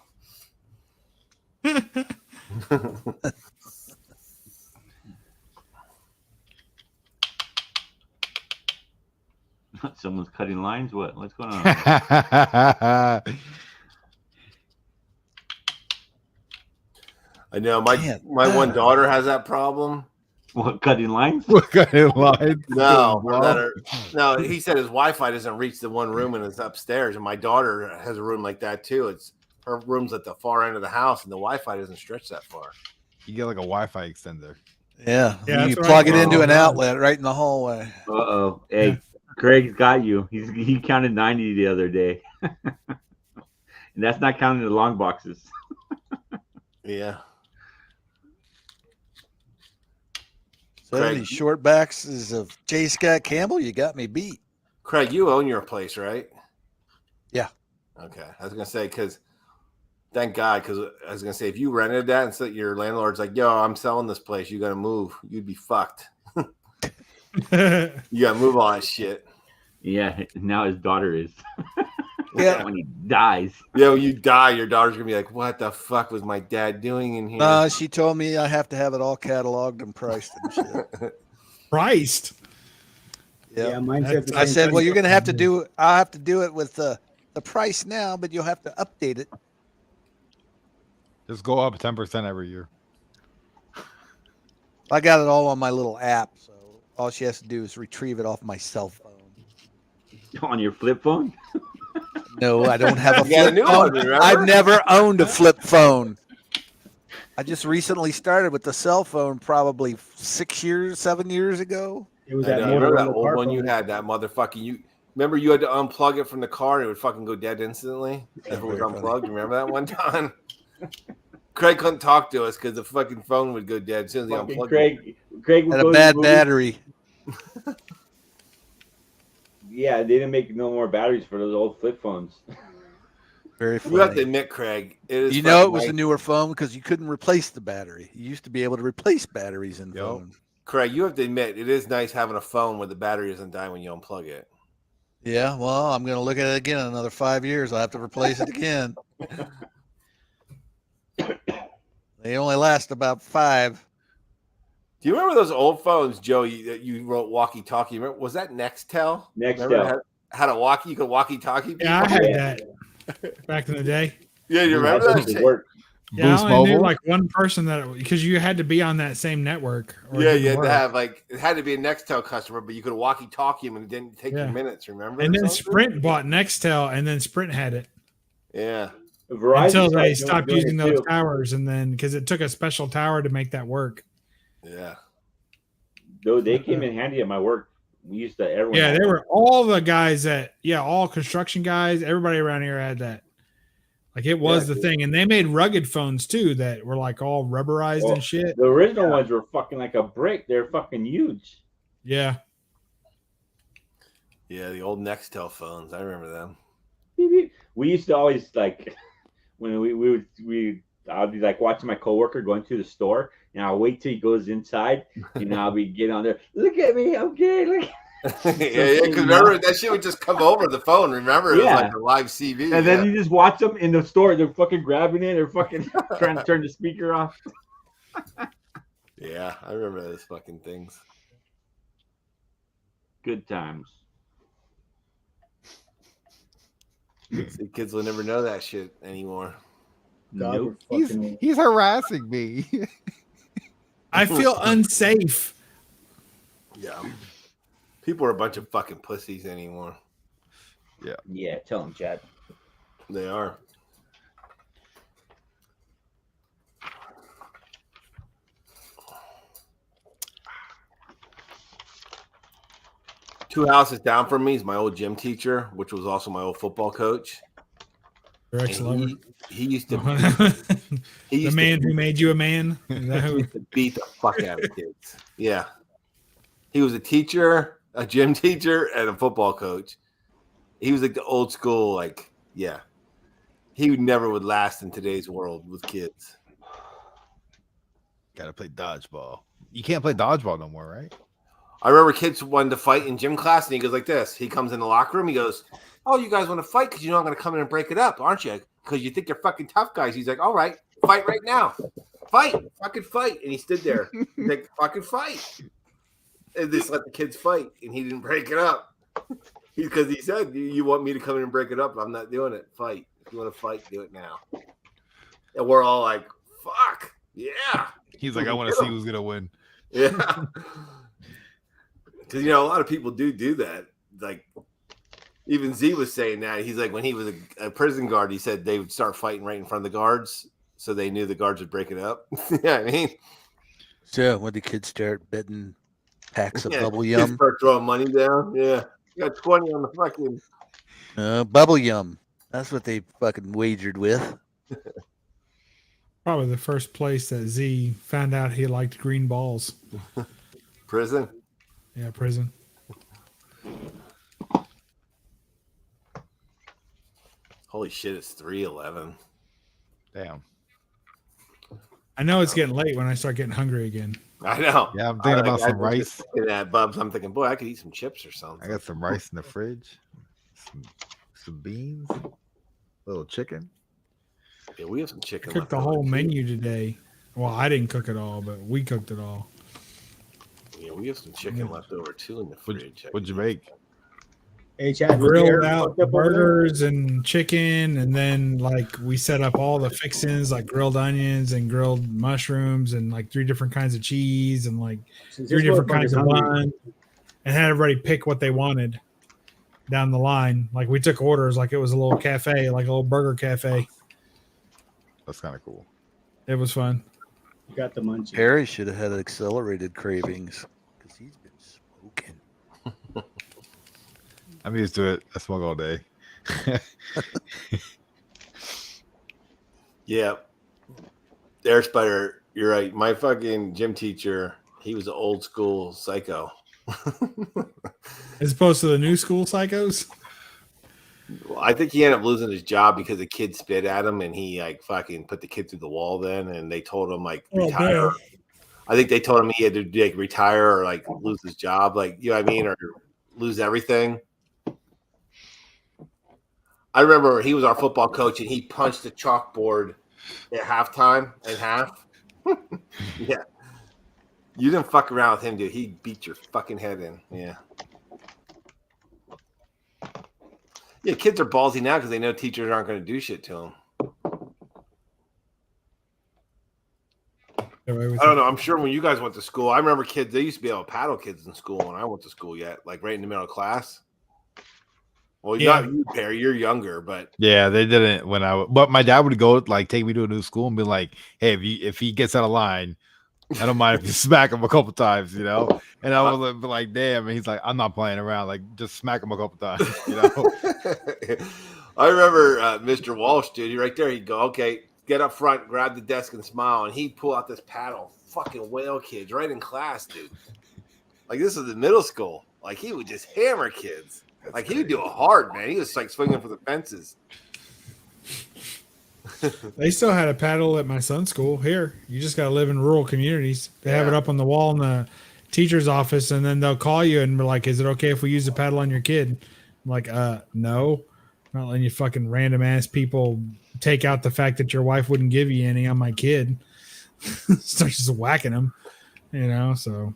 Someone's cutting lines. What's going on? I I know my one daughter has that problem. What, cutting lines? What kind of lines? No, no. He said his Wi-Fi doesn't reach the one room and it's upstairs, and my daughter has a room like that too. It's her room's at the far end of the house, and the Wi-Fi doesn't stretch that far. You get like a Wi-Fi extender. Yeah, Yeah, you that's what plug I it into thought. an outlet right in the hallway. Uh-oh. Hey, Craig's got you. He counted 90 the other day. And that's not counting the long boxes. Yeah. 70 Craig. short boxes of J. Scott Campbell. You got me beat. Craig, you own your place, right? Yeah. Okay. I was gonna say because thank God, because I was gonna say if you rented that and so your landlord's like, "Yo, I'm selling this place. You gotta move." You'd be fucked. You gotta move all that shit. Yeah, now his daughter is. Yeah. When he dies. Yeah, when you die, your daughter's gonna be like, "What the fuck was my dad doing in here?" She told me I have to have it all cataloged and priced and shit. Priced. Yeah. mine said the I same said, thing. well, you're going to have to do it. I'll have to do it with the price now, but you'll have to update it. Just go up 10% every year. I got it all on my little app. So all she has to do is retrieve it off my cell phone. On your flip phone? No, I don't have a You got a flip new phone. one, remember? I've never owned a flip phone. I just recently started with the cell phone probably 7 years ago. It was I that know, remember that Motorola old car one you phone. had, that motherfucking you. Remember you had to unplug it from the car and it would fucking go dead instantly if it was very funny. unplugged. Remember that one time? Craig couldn't talk to us because the fucking phone would go dead as soon as he Fucking unplugged it. Craig would Had go a to bad the movie. battery. Yeah, they didn't make no more batteries for those old flip phones. Very You have to funny. admit, Craig, it is. You know it fucking was a nice. newer phone because you couldn't replace the battery. You used to be able to replace batteries in Yep. phones. Craig, you have to admit it is nice having a phone where the battery doesn't die when you unplug it. Yeah, well, I'm going to look at it again in another 5 years. I'll have to replace it again. They only last about 5. Do you remember those old phones, Joe? That you wrote walkie-talkie. Remember, was that Nextel? Nextel. Remember it had a walkie. You could walkie-talkie. Yeah, I people? had that back in the day. Yeah, you remember That that? doesn't shit? work. Yeah, Boost I only knew Mobile? like one person that because you had to be on that same network. or it Yeah, didn't you had work. to have like it had to be a Nextel customer, but you could walkie-talkie him and it didn't take Yeah. you minutes. Remember? And or then something? Sprint bought Nextel, and then Sprint had it Yeah. Verizon until they started stopped doing using it those too. towers, and then because it took a special tower to make that work. Yeah. Though they came in handy at my work. We used to everyone. Yeah, had they them. were all the guys all construction guys. Everybody around here had that. Like it was Yeah, the thing, and they made rugged phones too that were like all rubberized Well, and shit. The original ones were fucking like a brick. They're fucking huge. Yeah, Yeah, the old Nextel phones. I remember them. Beep, beep. We used to always like when I'll be like watching my coworker going to the store, and I'll wait till he goes inside, and I'll be get on there. Look at me, I'm gay. Look. yeah, because remember that shit would just come over the phone. Remember, it was like Yeah. a live CV. And then you just watch them in the store. They're fucking grabbing it. They're fucking trying to turn the speaker off. Yeah, I remember those fucking things. Good times. See, kids will never know that shit anymore. God, Nope. we're fucking. He's harassing me. I feel unsafe. Yeah. People are a bunch of fucking pussies anymore. Yeah, tell him, Chad. They are. Two houses down from me is my old gym teacher, which was also my old football coach. Your ex-lover. He used to The man who made you a man. Is that who? beat the fuck out of kids. Yeah. He was a teacher, a gym teacher, and a football coach. He was like the old school, like, yeah. He never would last in today's world with kids. Gotta play dodgeball. You can't play dodgeball no more, right? I remember kids wanted to fight in gym class, and he goes like this. He comes in the locker room. He goes, "Oh, you guys want to fight because you know I'm going to come in and break it up, aren't you? Because you think you're fucking tough guys." He's like, "All right, fight right now. Fight. Fucking fight." And he stood there. He's like, "Fucking fight." And just let the kids fight, and he didn't break it up. Because he said, "You want me to come in and break it up? I'm not doing it. Fight. If you want to fight, do it now." And we're all like, "Fuck. Yeah." He's like, I want to see who's gonna win. Yeah. Because, you know, a lot of people do that. Like, even Z was saying that. He's like, when he was a prison guard, he said they would start fighting right in front of the guards so they knew the guards would break it up. Yeah, I mean. So when the kids start betting packs of bubble Kids yum, start throwing money down. Yeah. You got 20 on the fucking. bubble yum. That's what they fucking wagered with. Probably the first place that Z found out he liked green balls. Prison. Yeah, prison. Holy shit, it's 3:11. Damn. I know it's getting late when I start getting hungry again. I know. Yeah, I'm thinking about some was rice. just thinking that, Bubs. I'm thinking, boy, I could eat some chips or something. I got some rice in the fridge, some beans, a little chicken. Yeah, we have some chicken. I cooked the left whole over, too. menu today. Well, I didn't cook it all, but we cooked it all. Yeah, we have some chicken left over too in the fridge. What'd you make? Hey, Chad, Grilled out burgers and chicken, and then like we set up all the fixings like grilled onions and grilled mushrooms and like 3 different kinds of cheese and like 3 different kinds of buns, and had everybody pick what they wanted down the line. Like we took orders like it was a little cafe, like a little burger cafe. That's kind of cool. It was fun. You got the munchies. Harry should have had accelerated cravings because he's been smoking. I'm used to it. I smoke all day. Yeah. Air Spider, you're right. My fucking gym teacher, he was an old school psycho. As opposed to the new school psychos. Well, I think he ended up losing his job because the kid spit at him and he like fucking put the kid through the wall then, and they told him like retire. man. I think they told him he had to like retire or like lose his job, like, you know what I mean, or lose everything. I remember he was our football coach and he punched the chalkboard at halftime in half. Yeah. You didn't fuck around with him, dude. He beat your fucking head in. Yeah. Yeah, kids are ballsy now because they know teachers aren't going to do shit to them. I don't know. I'm sure when you guys went to school, I remember kids, they used to be able to paddle kids in school when I went to school yet, like right in the middle of class. Well, Yeah. not you, Perry. You're younger, but Yeah, they didn't when but my dad would go like take me to a new school and be like, "Hey, if he gets out of line, I don't mind if you smack him a couple times, you know." And I was like, "Damn!" And he's like, "I'm not playing around. Like, just smack him a couple times, you know." I remember Mr. Walsh, dude. Right there, he'd go, "Okay, get up front, grab the desk, and smile." And he'd pull out this paddle, fucking whale kids right in class, dude. Like this is in middle school. Like he would just hammer kids. Like he would do it hard, man. He was like swinging for the fences. They still had a paddle at my son's school. Here, you just got to live in rural communities. They have it up on the wall in the teacher's office, and then they'll call you and be like, "Is it okay if we use the paddle on your kid?" I'm like, no, I'm not letting you fucking random ass people take out the fact that your wife wouldn't give you any on my kid. Start just whacking them, So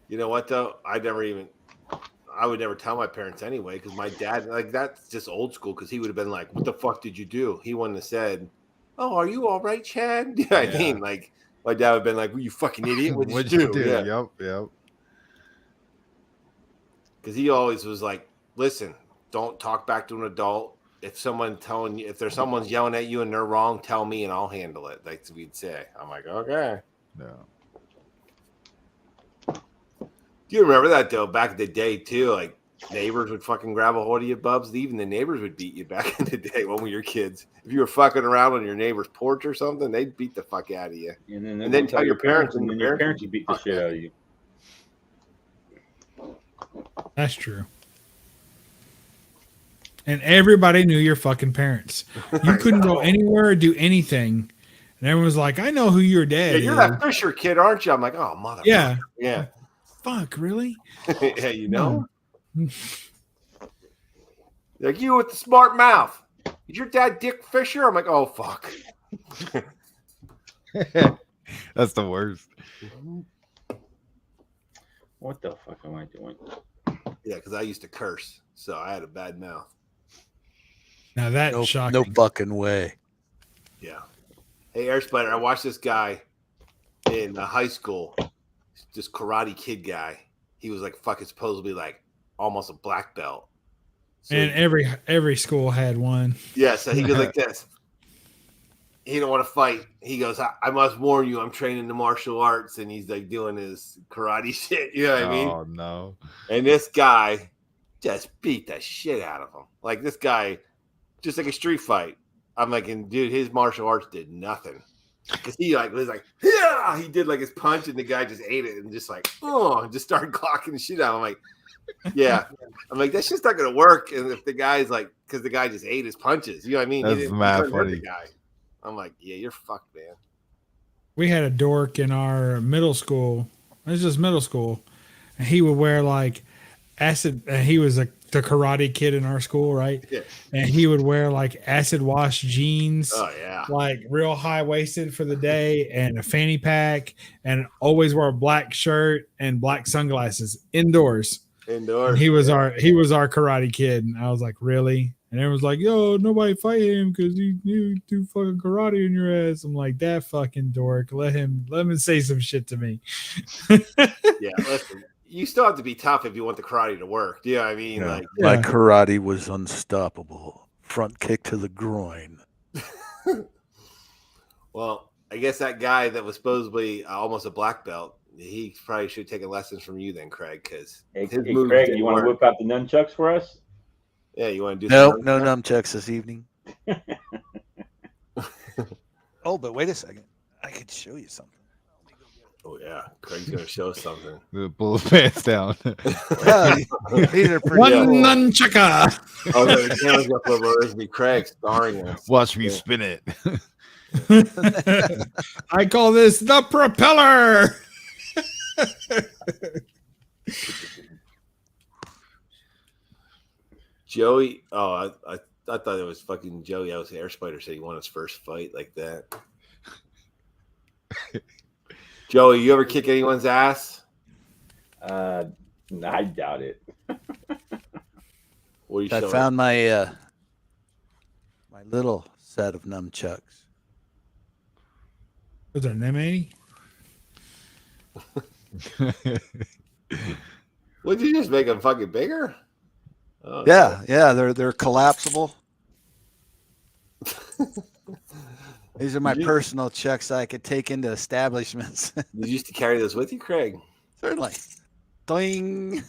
You know what though? I would never tell my parents anyway, because my dad, like, that's just old school, because he would have been like, "What the fuck did you do?" He wouldn't have said, "Oh, are you all right, Chad?" You know what I mean? Like, my dad would have been like, "Well, you fucking idiot, what did you do?" Yeah. Yep. Because he always was like, "Listen, don't talk back to an adult. If there's someone's yelling at you and they're wrong, tell me and I'll handle it." Like we'd say. I'm like, okay. Yeah. Do you remember that though? Back in the day too, like neighbors would fucking grab a hold of you, bubs. Even the neighbors would beat you back in the day when we were kids. If you were fucking around on your neighbor's porch or something, they'd beat the fuck out of you. And then tell your parents, and then your parents would beat the shit out of you. that's true. And everybody knew your fucking parents. You couldn't go anywhere or do anything. And everyone was like, "I know who your dad is. You're that Fisher kid, aren't you?" I'm like, "Oh, mother." Yeah. Yeah. Fuck, really? Yeah, Like, you with the smart mouth. Is your dad Dick Fisher? I'm like, "Oh, fuck." That's the worst. What the fuck am I doing? Yeah, because I used to curse, so I had a bad mouth. Now that's shocking. No fucking way. Yeah. Hey, Air Spider, I watched this guy in high school, this Karate Kid guy. He was like fucking supposedly like almost a black belt. So And every school had one. yeah, so he goes like this. He don't want to fight. He goes, I must warn you, I'm training the martial arts, and he's like doing his karate shit. You know what I mean? Oh no. And this guy just beat the shit out of him. Like this guy, just like a street fight. I'm like, and dude, his martial arts did nothing. Because he like was like, yeah, he did like his punch, and the guy just ate it and just like, just started clocking the shit out. I'm like, yeah. I'm like, that's just not gonna work. And if the guy's like, because the guy just ate his punches, you know what I mean? That's mad funny. The guy. I'm like, yeah, you're fucked, man. We had a dork in our middle school. It was just middle school. And he would wear like acid. He was the karate kid in our school, right? Yeah. And he would wear like acid wash jeans. Oh, yeah. Like real high waisted for the day and a fanny pack, and always wore a black shirt and black sunglasses indoors. Indoors. And he was our karate kid. And I was like, really? And everyone's like, yo, nobody fight him because you do fucking karate in your ass. I'm like, that fucking dork. Let him say some shit to me. Yeah, listen, you still have to be tough if you want the karate to work. Do you know what I mean? Yeah. Like, my karate was unstoppable. Front kick to the groin. Well, I guess that guy that was supposedly almost a black belt, he probably should take lessons from you then, Craig. Because hey, Craig, you want to whip out the nunchucks for us? Yeah, you want to do no nunchucks this evening. Oh, but wait a second. I could show you something. Oh, yeah. Craig's going to show us something. Pull his pants down. Yeah, these are pretty One cool. nunchucker. Oh, the camera's up over. There's me, Craig, starring us. Watch me spin it. I call this the propeller. Joey, I thought it was fucking Joey. I was Air Spider said he won his first fight like that. Joey, you ever kick anyone's ass? I doubt it. What are you I showing? found my my little set of nunchucks. Was there an M80? Would you just make them fucking bigger? Oh, Yeah, they're collapsible. These are my personal checks I could take into establishments. You used to carry those with you, Craig? Certainly. Doing.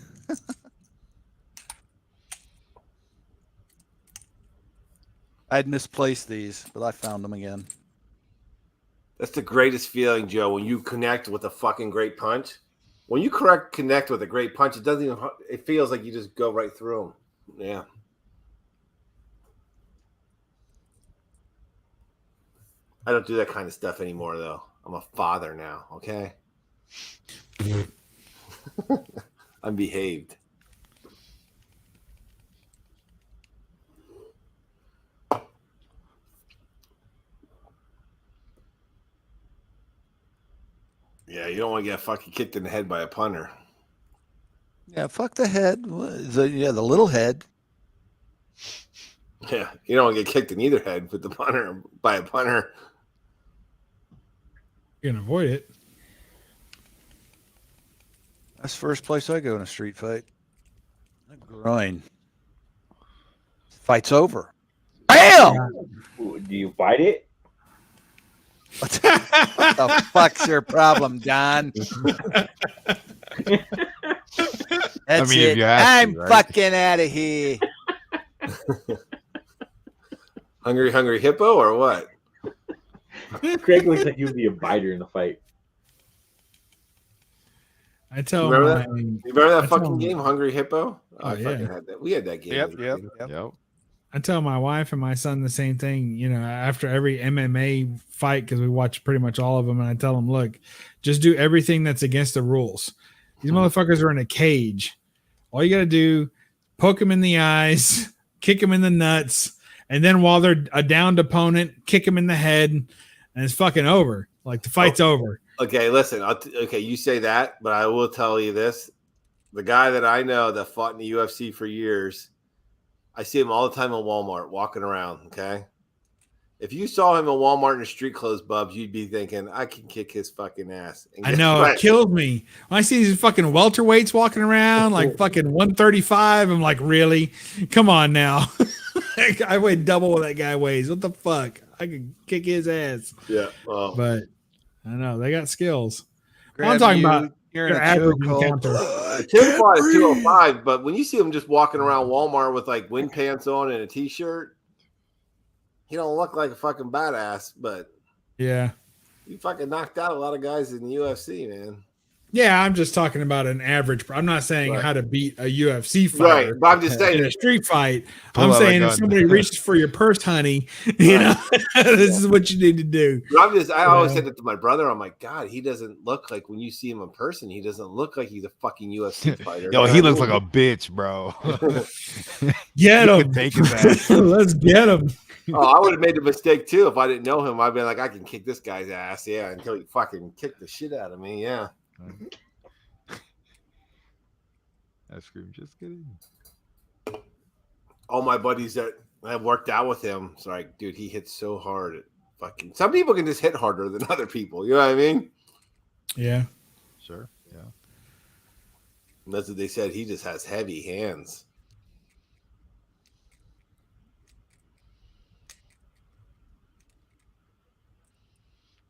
I'd misplaced these, but I found them again. That's the greatest feeling, Joe, when you connect with a fucking great punch. When you connect with a great punch, it feels like you just go right through them. Yeah. I don't do that kind of stuff anymore, though. I'm a father now, okay? Unbehaved. Yeah, you don't want to get fucking kicked in the head by a punter. Yeah, fuck the head. The little head. Yeah, you don't want to get kicked in either head with the punter by a punter. You can avoid it. That's the first place I go in a street fight. The groin. Fight's over. Bam! Do you bite it? What the fuck's your problem, Don? That's mean, if it. you have to, I'm right? fucking out of here. Hungry hippo or what? Craig looks like he would be a biter in the fight. I tell Remember my, that? You remember that I fucking tell- game, Hungry Hippo? Oh, I yeah. fucking had that. We had that game. as a kid. Yep. I tell my wife and my son the same thing, you know, after every MMA fight, because we watch pretty much all of them. And I tell them, look, just do everything that's against the rules. These motherfuckers are in a cage. All you got to do, poke them in the eyes, kick them in the nuts. And then while they're a downed opponent, kick them in the head. And it's fucking over. Like the fight's over. Okay, listen. Okay, you say that, but I will tell you this: the guy that I know that fought in the UFC for years, I see him all the time in Walmart walking around. Okay, if you saw him in Walmart in the street clothes, Bubs, you'd be thinking, "I can kick his fucking ass." And I guess know what? it kills me. When I see these fucking welterweights walking around like fucking 135, I'm like, really? Come on now. I weigh double what that guy weighs. What the fuck? I could kick his ass. Yeah, well, But I know they got skills. Grab I'm talking you, about you're in your a average chokehold. encounter. Tim fought at 205, but when you see him just walking around Walmart with like wind pants on and a t-shirt, he don't look like a fucking badass, but Yeah. he fucking knocked out a lot of guys in the UFC, man. Yeah, I'm just talking about an average. I'm not saying Right. how to beat a UFC Right, fighter but I'm just in saying. a street fight. Pull I'm out a saying if gun. somebody reaches for your purse, honey, you know, this is what you need to do. But I always Yeah. said that to my brother. I'm like, God, he doesn't look like when you see him in person, he doesn't look like he's a fucking UFC fighter. Yo, he looks like a bitch, bro. Get You him. could take his ass. Let's get him. Oh, I would have made the mistake too if I didn't know him. I'd been like, I can kick this guy's ass, yeah, until he fucking kicked the shit out of me, yeah. I scream, just kidding. All my buddies that have worked out with him, it's like, dude, he hits so hard. Fucking some people can just hit harder than other people. You know what I mean? Yeah. Sure. Yeah. And that's what they said. He just has heavy hands.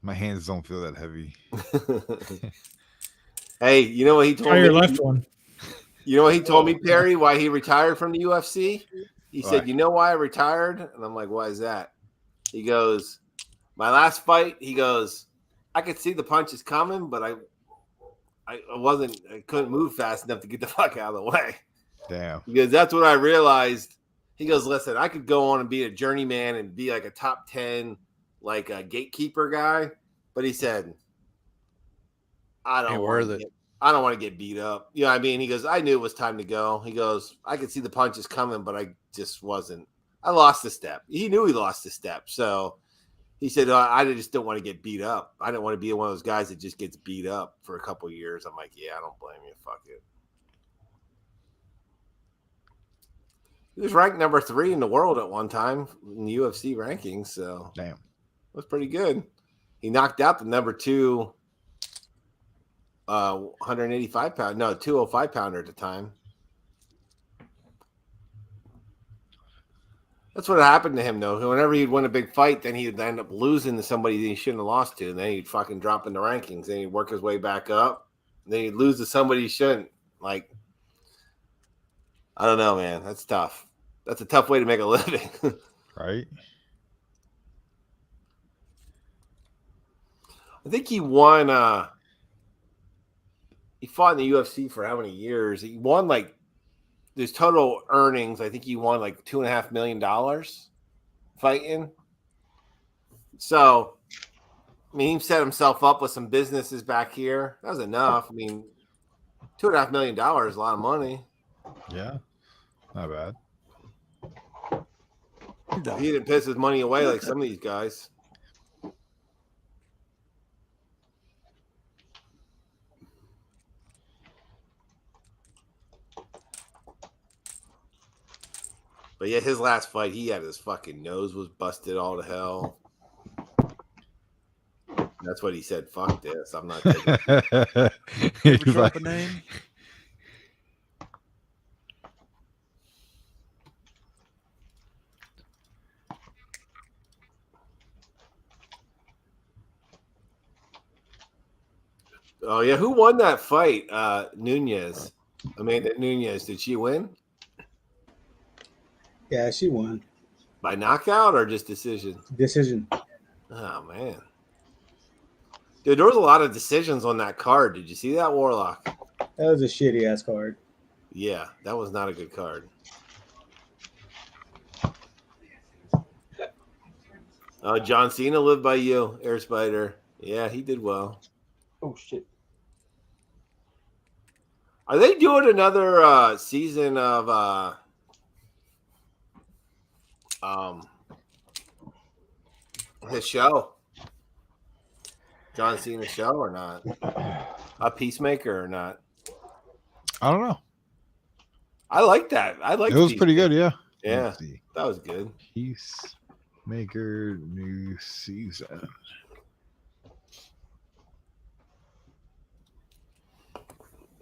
My hands don't feel that heavy. Hey, you know what he told Try me? your left one. You know what he told me, Perry, why he retired from the UFC? He Why? said, you know why I retired? And I'm like, why is that? He goes, my last fight, he goes, I could see the punches coming, but I couldn't move fast enough to get the fuck out of the way. Damn. Because that's what I realized. He goes, listen, I could go on and be a journeyman and be like a top 10, like a gatekeeper guy. But he said, I don't Ain't want worth to it. I don't want to get beat up. You know what I mean? He goes, I knew it was time to go. He goes, I could see the punches coming, but I just wasn't. I lost a step. He knew he lost a step. So he said, I just don't want to get beat up. I didn't want to be one of those guys that just gets beat up for a couple of years. I'm like, yeah, I don't blame you. Fuck it. He was ranked number 3 in the world at one time in the UFC rankings. So Damn. it was pretty good. He knocked out the number 2 185 pound, no, 205 pounder at the time. That's what happened to him, though. Whenever he'd win a big fight, then he'd end up losing to somebody that he shouldn't have lost to. And then he'd fucking drop in the rankings. Then he'd work his way back up. And then he'd lose to somebody he shouldn't. Like, I don't know, man. That's tough. That's a tough way to make a living. Right? I think he won. He fought in the UFC for how many years? He won like his total earnings. I think he won like $2.5 million fighting. So, I mean, he set himself up with some businesses back here. That was enough. I mean, $2.5 million is a lot of money. Yeah, not bad. He didn't piss his money away like some of these guys. But yeah, his last fight, he had his fucking nose was busted all to hell. That's what he said. Fuck this. I'm not taking it. Ever drop a name? Oh yeah, who won that fight? Nunez. Amanda Nunez. Did she win Yeah, she won. by knockout or just decision? Decision. Oh man, dude, there was a lot of decisions on that card. Did you see that, Warlock? That was a shitty ass card. Yeah, that was not a good card. John Cena lived by you, Air Spider. Yeah, he did well. Oh shit. Are they doing another season of his show? John Cena's show or not? A Peacemaker or not? I don't know. I like that. I like It was pretty good, yeah. Yeah, Let's see. that was good. Peacemaker new season.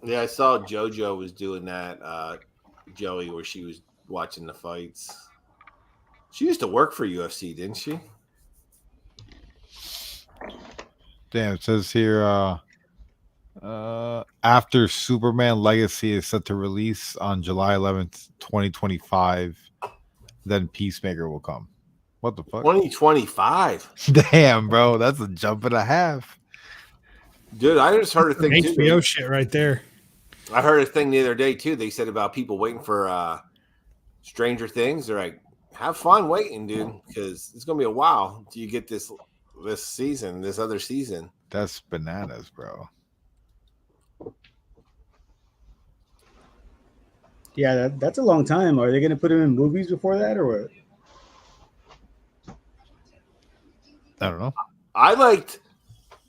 Yeah, I saw JoJo was doing that, Joey, where she was watching the fights. She used to work for UFC, didn't she? Damn, it says here after Superman Legacy is set to release on July 11th, 2025, then Peacemaker will come. What the fuck? 2025. Damn, bro, that's a jump and a half. Dude, I just heard a thing too. HBO shit right there. I heard a thing the other day too. They said about people waiting for Stranger Things. They're like, have fun waiting, dude, because it's gonna be a while till you get this season, this other season. That's bananas, bro. Yeah, that's a long time. Are they going to put him in movies before that or what? I don't know. I liked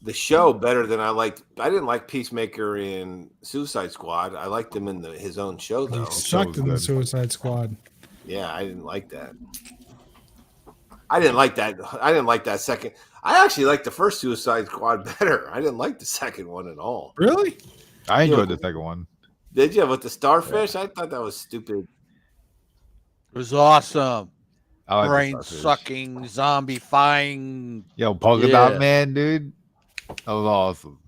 the show better than I didn't like Peacemaker in Suicide Squad. I liked him in his own show though. He sucked in the good. Suicide Squad. Yeah, I didn't like that. I didn't like that second. I actually liked the first Suicide Squad better. I didn't like the second one at all. Really? I enjoyed the second one. Did you? With the starfish? I thought that was stupid. It was awesome. I like the Brain Starfish. sucking, zombie-fying. Yo, Polka Dot Man, dude. That was awesome.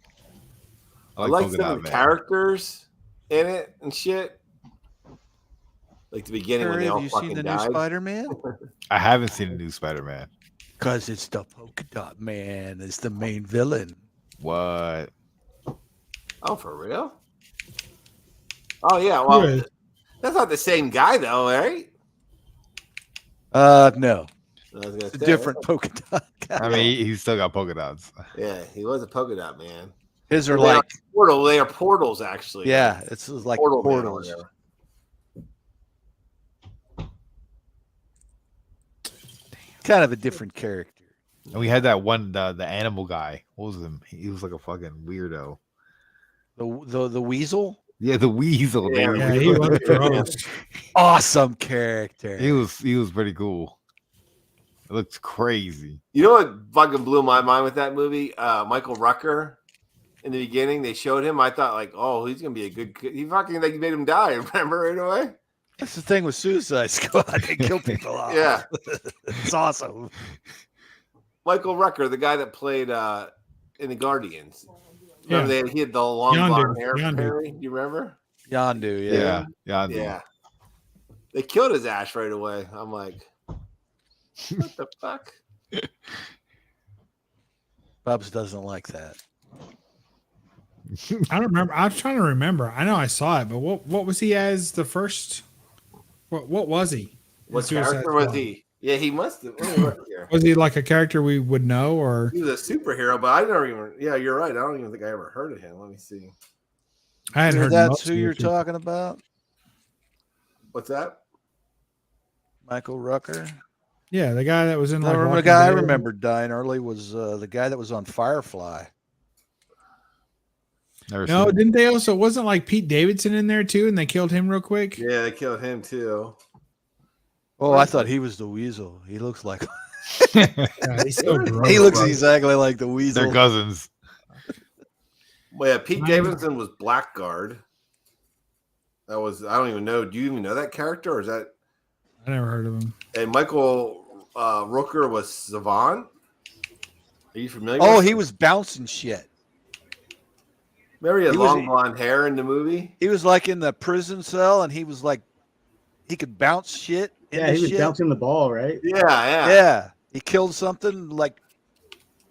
I like Polka some Dot of the Man. characters in it and shit. Like the beginning when Harry, they all have you seen fucking the new died. Spider-Man? I haven't seen a new Spider-Man. Because it's the polka dot man is the main villain. What? Oh, for real? Oh yeah. Well, Really? that's not the same guy though, right? No. I was gonna It's a say, different polka dot guy. I mean, he's still got polka dots. Yeah, he was a polka dot man. His are They like, They are portals actually. yeah, it's like Portal man or portals. whatever. Kind of a different character. And we had that one, the animal guy. What was him? He was like a fucking weirdo. The weasel? Yeah, the weasel. Yeah, dude. Yeah, he was gross. Awesome character. He was pretty cool. It looks crazy. You know what fucking blew my mind with that movie? Michael Rucker. In the beginning, they showed him. I thought like, oh, he's gonna be a good. He fucking like made him die. Remember right away? That's the thing with Suicide Squad. They kill people off. Yeah. It's awesome. Michael Rucker, the guy that played in the Guardians. Remember Yeah. he had the long Yondu, blonde hair. Yondu. Harry? Do you remember? Yondu, yeah. Yeah. Yeah. They killed his ass right away. I'm like, what the fuck? Bubs doesn't like that. I don't remember. I'm trying to remember. I know I saw it, but what was he as the first? What was he? in What Suicide character was Squad? he? Yeah, he must have. Let me look here. Was he like a character we would know, or He was a superhero, but I never even. Yeah, you're right. I don't even think I ever heard of him. Let me see. I hadn't heard That's most who of you're it. talking about, What's that? Michael Rucker. Yeah, the guy that was in The like remember Walking guy I Dead. remember dying early was the guy that was on Firefly. Never No, seen it. didn't they also? Wasn't like Pete Davidson in there too, and they killed him real quick. Yeah, they killed him too. Oh, I thought he was the Weasel. He looks like God, he's so gross. he looks exactly like the Weasel. They're cousins. Well, yeah, Pete Davidson was Blackguard. That was, I don't even know. Do you even know that character, or is that? I never heard of him. And Michael Rooker was Savant. Are you familiar? Oh, with he him? was bouncing shit. Remember he had he was- long blonde hair in the movie? He was like in the prison cell, and he was like, he could bounce shit. Yeah, into he was shit. bouncing the ball, right? Yeah. Yeah, he killed something like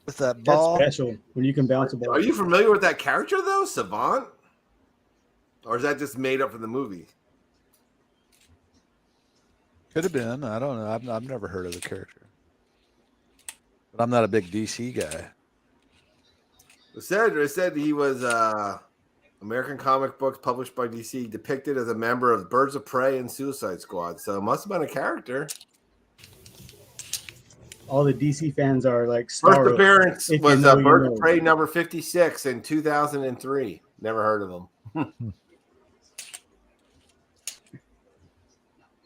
with that That's ball. special when you can bounce a ball. Are you familiar with that character though, Savant? Or is that just made up for the movie? Could have been. I don't know. I've never heard of the character, but I'm not a big DC guy. It said he was American comic books published by DC, depicted as a member of Birds of Prey and Suicide Squad. So it must have been a character. All the DC fans are like First Starro. appearance If you was know, you Birds know. of Prey number 56 in 2003. Never heard of him.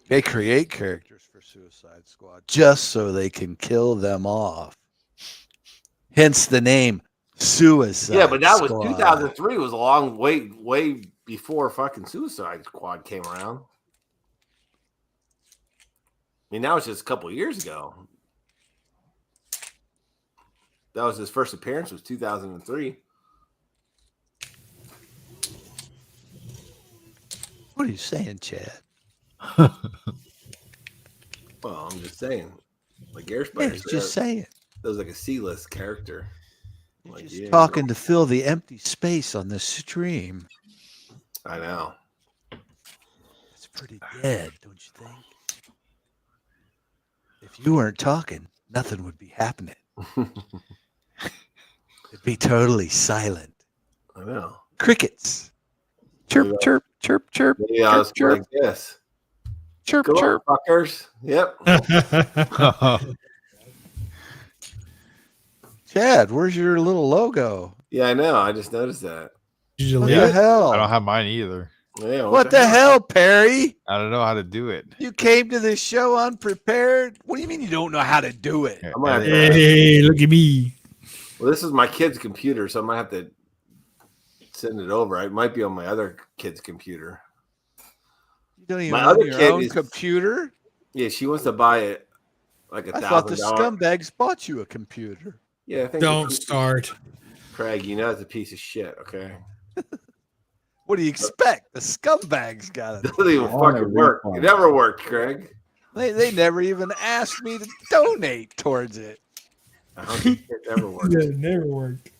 They create characters for Suicide Squad just so they can kill them off. Hence the name Suicide. Yeah, but that was Squad. 2003. Was a long way before fucking Suicide Squad came around. I mean, that was just a couple of years ago. That was his first appearance. Was 2003. What are you saying, Chad? Well, I'm just saying. Like Air Yeah, Spider just saying. that was like a C-list character. You're Like, just yeah, talking to fill the empty space on this stream. I know. It's pretty dead, don't you think? If you weren't talking, nothing would be happening. It'd be totally silent. I know. Crickets. Chirp, Yeah. chirp, chirp, chirp. Maybe I was chirp, like this. chirp, Go chirp. on, fuckers. Yep. Chad, where's your little logo? Yeah, I know. I just noticed that. Did you What leave the it? hell? I don't have mine either. Yeah. What the hell, Perry? I don't know how to do it. You came to this show unprepared? What do you mean you don't know how to do it? I might have to- Hey, look at me. Well, this is my kid's computer, so I might have to send it over. It might be on my other kid's computer. You don't even My own other your kid own is- computer? Yeah, she wants to buy it like I thought the $1,000. scumbags bought you a computer. Yeah, I think Don't start. Craig, you know it's a piece of shit, okay? What do you expect? The scumbags got It it. doesn't even I want a fucking work. It refund. never worked, Craig. They never even asked me to donate towards it. I don't think it ever worked. It never worked.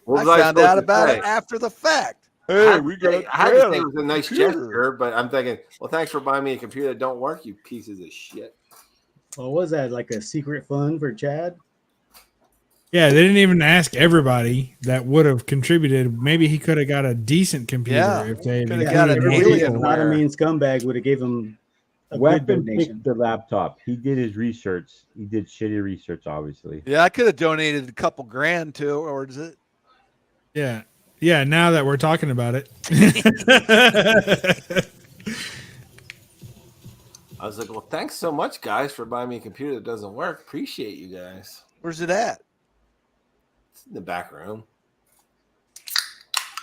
What I was found supposed out to about say? it after the fact. I Hey, had we to say- got I had to Chad say a it was a nice computer. gesture, but I'm thinking, well, thanks for buying me a computer that don't work, you pieces of shit. What was that? Like a secret fund for Chad? Yeah, they didn't even ask everybody that would have contributed. Maybe he could have got a decent computer Yeah, if they coulda included got an everybody. alien else. Not a Alienware. mean scumbag would have gave him a good Weapon donation. picked the laptop. He did his research. He did shitty research, obviously. Yeah, I could have donated a couple grand too, or is it? Yeah. Yeah, now that we're talking about it. I was like, well, thanks so much, guys, for buying me a computer that doesn't work. Appreciate you guys. Where's it at? It's in the back room.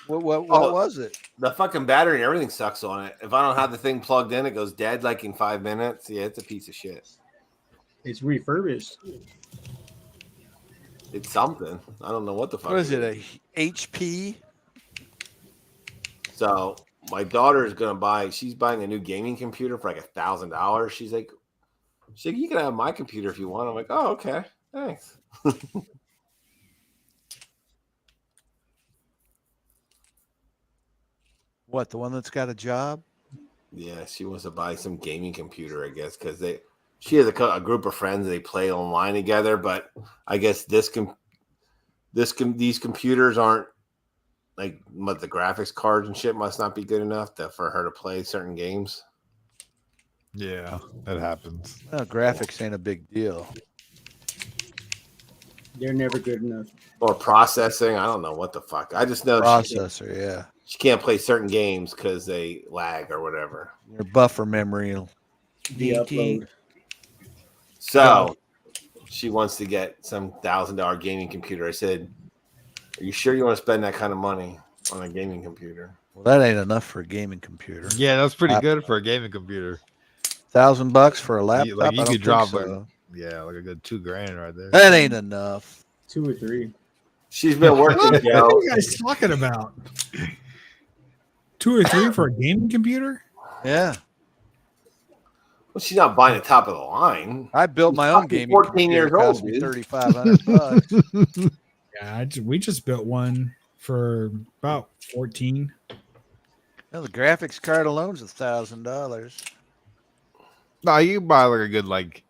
What Oh. was it? The fucking battery and everything sucks on it. If I don't have the thing plugged in, it goes dead like in 5 minutes. Yeah, it's a piece of shit. It's refurbished. It's something. I don't know what the fuck. What is it? A HP? So my daughter is gonna buy. She's buying a new gaming computer for like $1,000. She's like, you can have my computer if you want. I'm like, oh, okay, thanks. What, the one that's got a job? Yeah, she wants to buy some gaming computer, I guess, because she has a group of friends. They play online together, but I guess these computers aren't like what the graphics cards and shit must not be good enough for her to play certain games. Yeah, that happens. Well, graphics ain't a big deal. They're never good enough. Or processing. I don't know what the fuck. I just know Processor, yeah. she can't play certain games because they lag or whatever. Your buffer memory will The upload. So she wants to get some $1,000 gaming computer. I said, "Are you sure you want to spend that kind of money on a gaming computer?" Well, that ain't enough for a gaming computer. Yeah, that's pretty good for a gaming computer. $1,000 for a laptop. Like you I don't could drop think so. like a good $2,000 right there. That ain't enough. 2 or 3. She's been working, What Joe. are you guys talking about? 2 or 3 for a gaming computer? Yeah. Well, she's not buying the top of the line. I built my own gaming 14 years computer. It cost old, me dude. $3,500. Yeah, we just built one for about 14. Well, the graphics card alone's $1,000. No, you can buy like a good like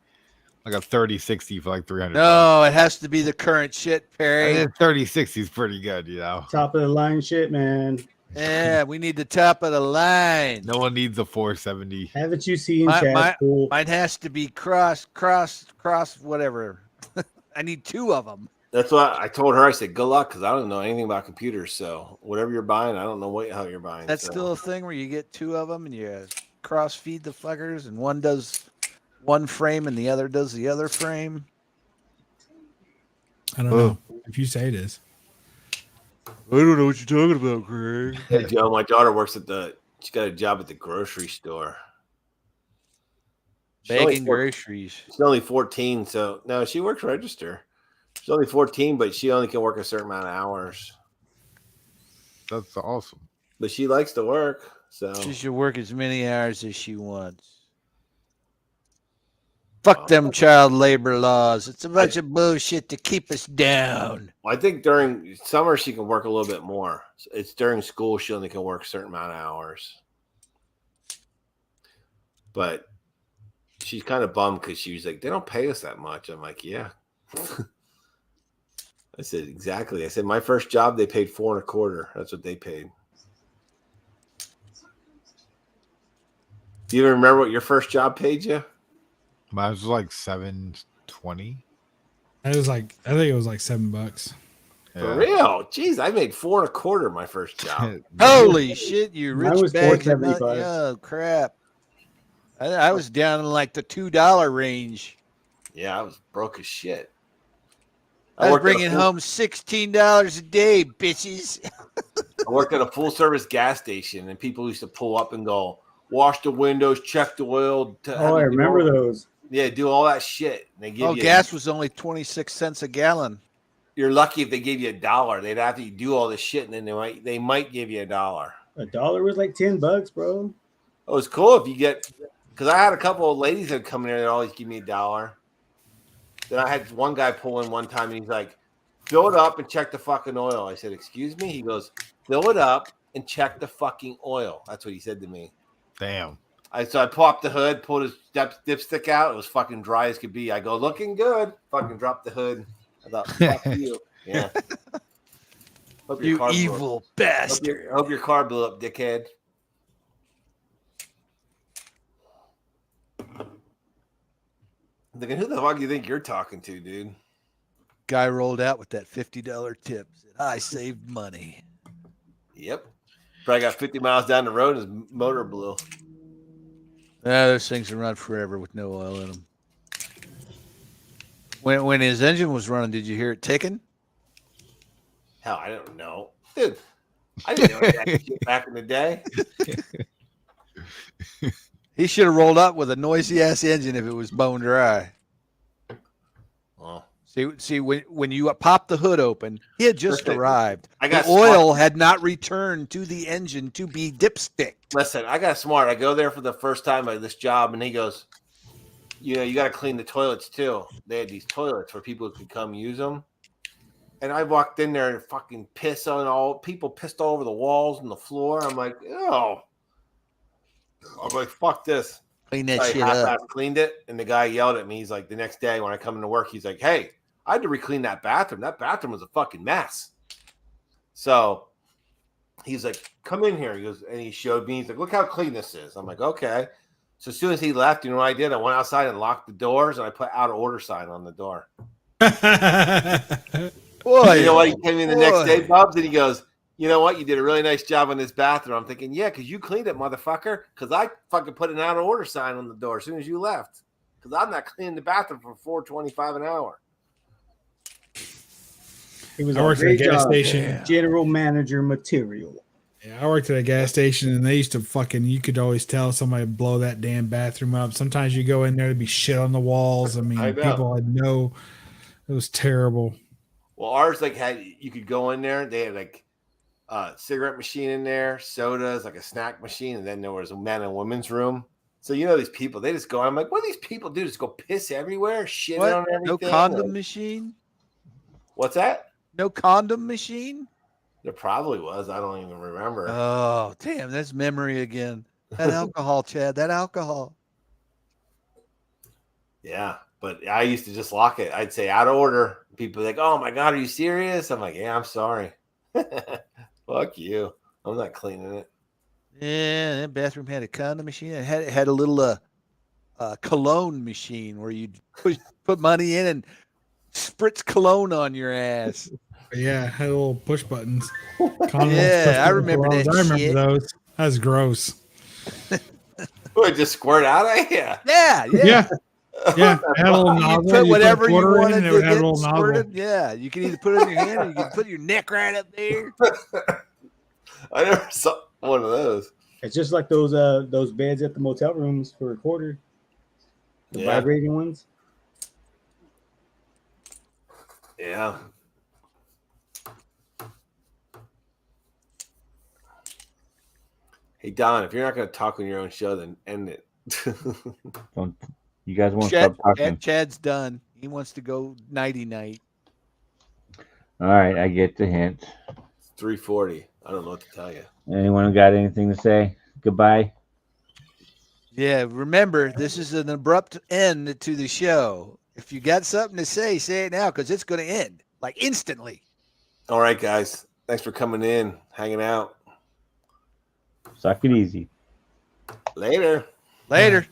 a 3060 for like 300. No, it has to be the current shit, I Perry. mean, 3060 is pretty good, you know. Top of the line shit, man. Yeah, we need the top of the line. No one needs a 470. Haven't you seen My- Chad's pool? Mine has to be cross, whatever. I need 2 of them. That's why I told her. I said, "Good luck," because I don't know anything about computers. So whatever you're buying, I don't know how you're buying. That's so. still a thing where you get 2 of them and you cross feed the fuckers, and one does one frame and the other does the other frame. I don't know. If you say it is. I don't know what you're talking about, Craig. Hey, Joe, my daughter works she got a job at the grocery store. Bagging groceries. She's only 14, so no, she works register. She's only 14, but she only can work a certain amount of hours. That's awesome. But she likes to work, so She should work as many hours as she wants. Fuck them child labor laws. It's a bunch of bullshit to keep us down. I think during summer she can work a little bit more. It's during school she only can work a certain amount of hours. But she's kind of bummed because she was like, "They don't pay us that much." I'm like, "Yeah." I said, "Exactly." I said, "My first job they paid $4.25. That's what they paid." Do you even remember what your first job paid you? Mine was like $720. I think it was like $7. For real? Jeez, I made $4.25 my first job. Holy shit, you Mine rich was bag. $4.75. Oh, crap. I was down in like the $2 range. Yeah, I was broke as shit. I was worked at a bringing full- home $16 a day, bitches. I worked at a full service gas station, and people used to pull up and go, "Wash the windows, check the oil." Oh, I remember those. Yeah, do all that shit. And they give you Gas was only 26 cents a gallon. You're lucky if they gave you $1. They'd have to do all this shit, and then they might give you $1. $1 was like $10, bro. It was cool if you get, because I had a couple of ladies that come in there that always give me $1. Then I had one guy pull in one time, and he's like, "Fill it up and check the fucking oil." I said, "Excuse me?" He goes, "Fill it up and check the fucking oil." That's what he said to me. Damn. So I popped the hood, pulled his dipstick out. It was fucking dry as could be. I go, "Looking good." Fucking dropped the hood. I thought, "Fuck you." Yeah. Hope your You car blew up. evil bastard. Hope your car blew up, dickhead. I'm thinking, who the fuck do you think you're talking to, dude? Guy rolled out with that $50 tip. Said, I saved money. Yep. Probably got 50 miles down the road and his motor blew. Those things will run forever with no oil in them. When his engine was running, did you hear it ticking? Hell, I don't know. Dude, I didn't know that shit back in the day. He should have rolled up with a noisy ass engine if it was bone dry. Well, See, when you pop the hood open, he had just Perfect. arrived. I got The oil had not returned to the engine to be dipstick. listen, I got smart. I go there for the first time at this job, and he goes, "You know, you got to clean the toilets too." They had these toilets for people who could come use them. And I walked in there and fucking piss on people pissed all over the walls and the floor. I'm like, "Oh." I'm like, "Fuck this." Clean that I shit up. half-ass cleaned it, and the guy yelled at me. He's like, the next day when I come into work, he's like, "Hey, I had to re-clean that bathroom. That bathroom was a fucking mess." So he's like, come in here. He goes, and he showed me. He's like, look how clean this is. I'm like, okay. So as soon as he left, you know what I did? I went outside and locked the doors, and I put out of order sign on the door. Boy, You know what? He came in the next day, Bubs, and he goes, you know what? You did a really nice job on this bathroom. I'm thinking, yeah, because you cleaned it, motherfucker. Because I fucking put an out of order sign on the door as soon as you left. Because I'm not cleaning the bathroom for $4.25 an hour. He was I on worked at a great gas job. station. General manager material. Yeah, I worked at a gas station, and they used to you could always tell somebody would blow that damn bathroom up. Sometimes you go in there, there'd be shit on the walls. I mean, I know. people had it was terrible. Well, ours you could go in there. They had like a cigarette machine in there, sodas, like a snack machine, and then there was a men and women's room. So you know these people, they just go. I'm like, what do these people do? Just go piss everywhere, shit what? on everything. No condom machine? What's that? No condom machine? There probably was. I don't even remember. Oh, damn, that's memory again. That alcohol, Chad. That alcohol. Yeah, but I used to just lock it. I'd say out of order. People like, oh my God, are you serious? I'm like, yeah, I'm sorry. Fuck you. I'm not cleaning it. Yeah, that bathroom had a condom machine. It had a little cologne machine where you'd put money in and spritz cologne on your ass. Yeah, had little push buttons. Yeah, I remember that I remember shit. those. That was gross. Would it just squirt out of you? Yeah. Yeah. Yeah. It had a little You nozzle. put whatever you quarter in, wanted and it to would have a get little nozzle. squirted. Yeah, you can either put it in your hand or you can put your neck right up there. I never saw one of those. It's just like those beds at the motel rooms for a quarter. The vibrating ones. Yeah. Hey Don, if you're not going to talk on your own show, then end it. Don't you guys won't stop talking? Chad's done. He wants to go nighty night. All right, I get the hint. It's 3:40. I don't know what to tell you. Anyone got anything to say? Goodbye. Yeah, remember, this is an abrupt end to the show. If you got something to say it now because it's going to end like instantly. All right, guys. Thanks for coming in, hanging out. Suck it easy. Later. Later.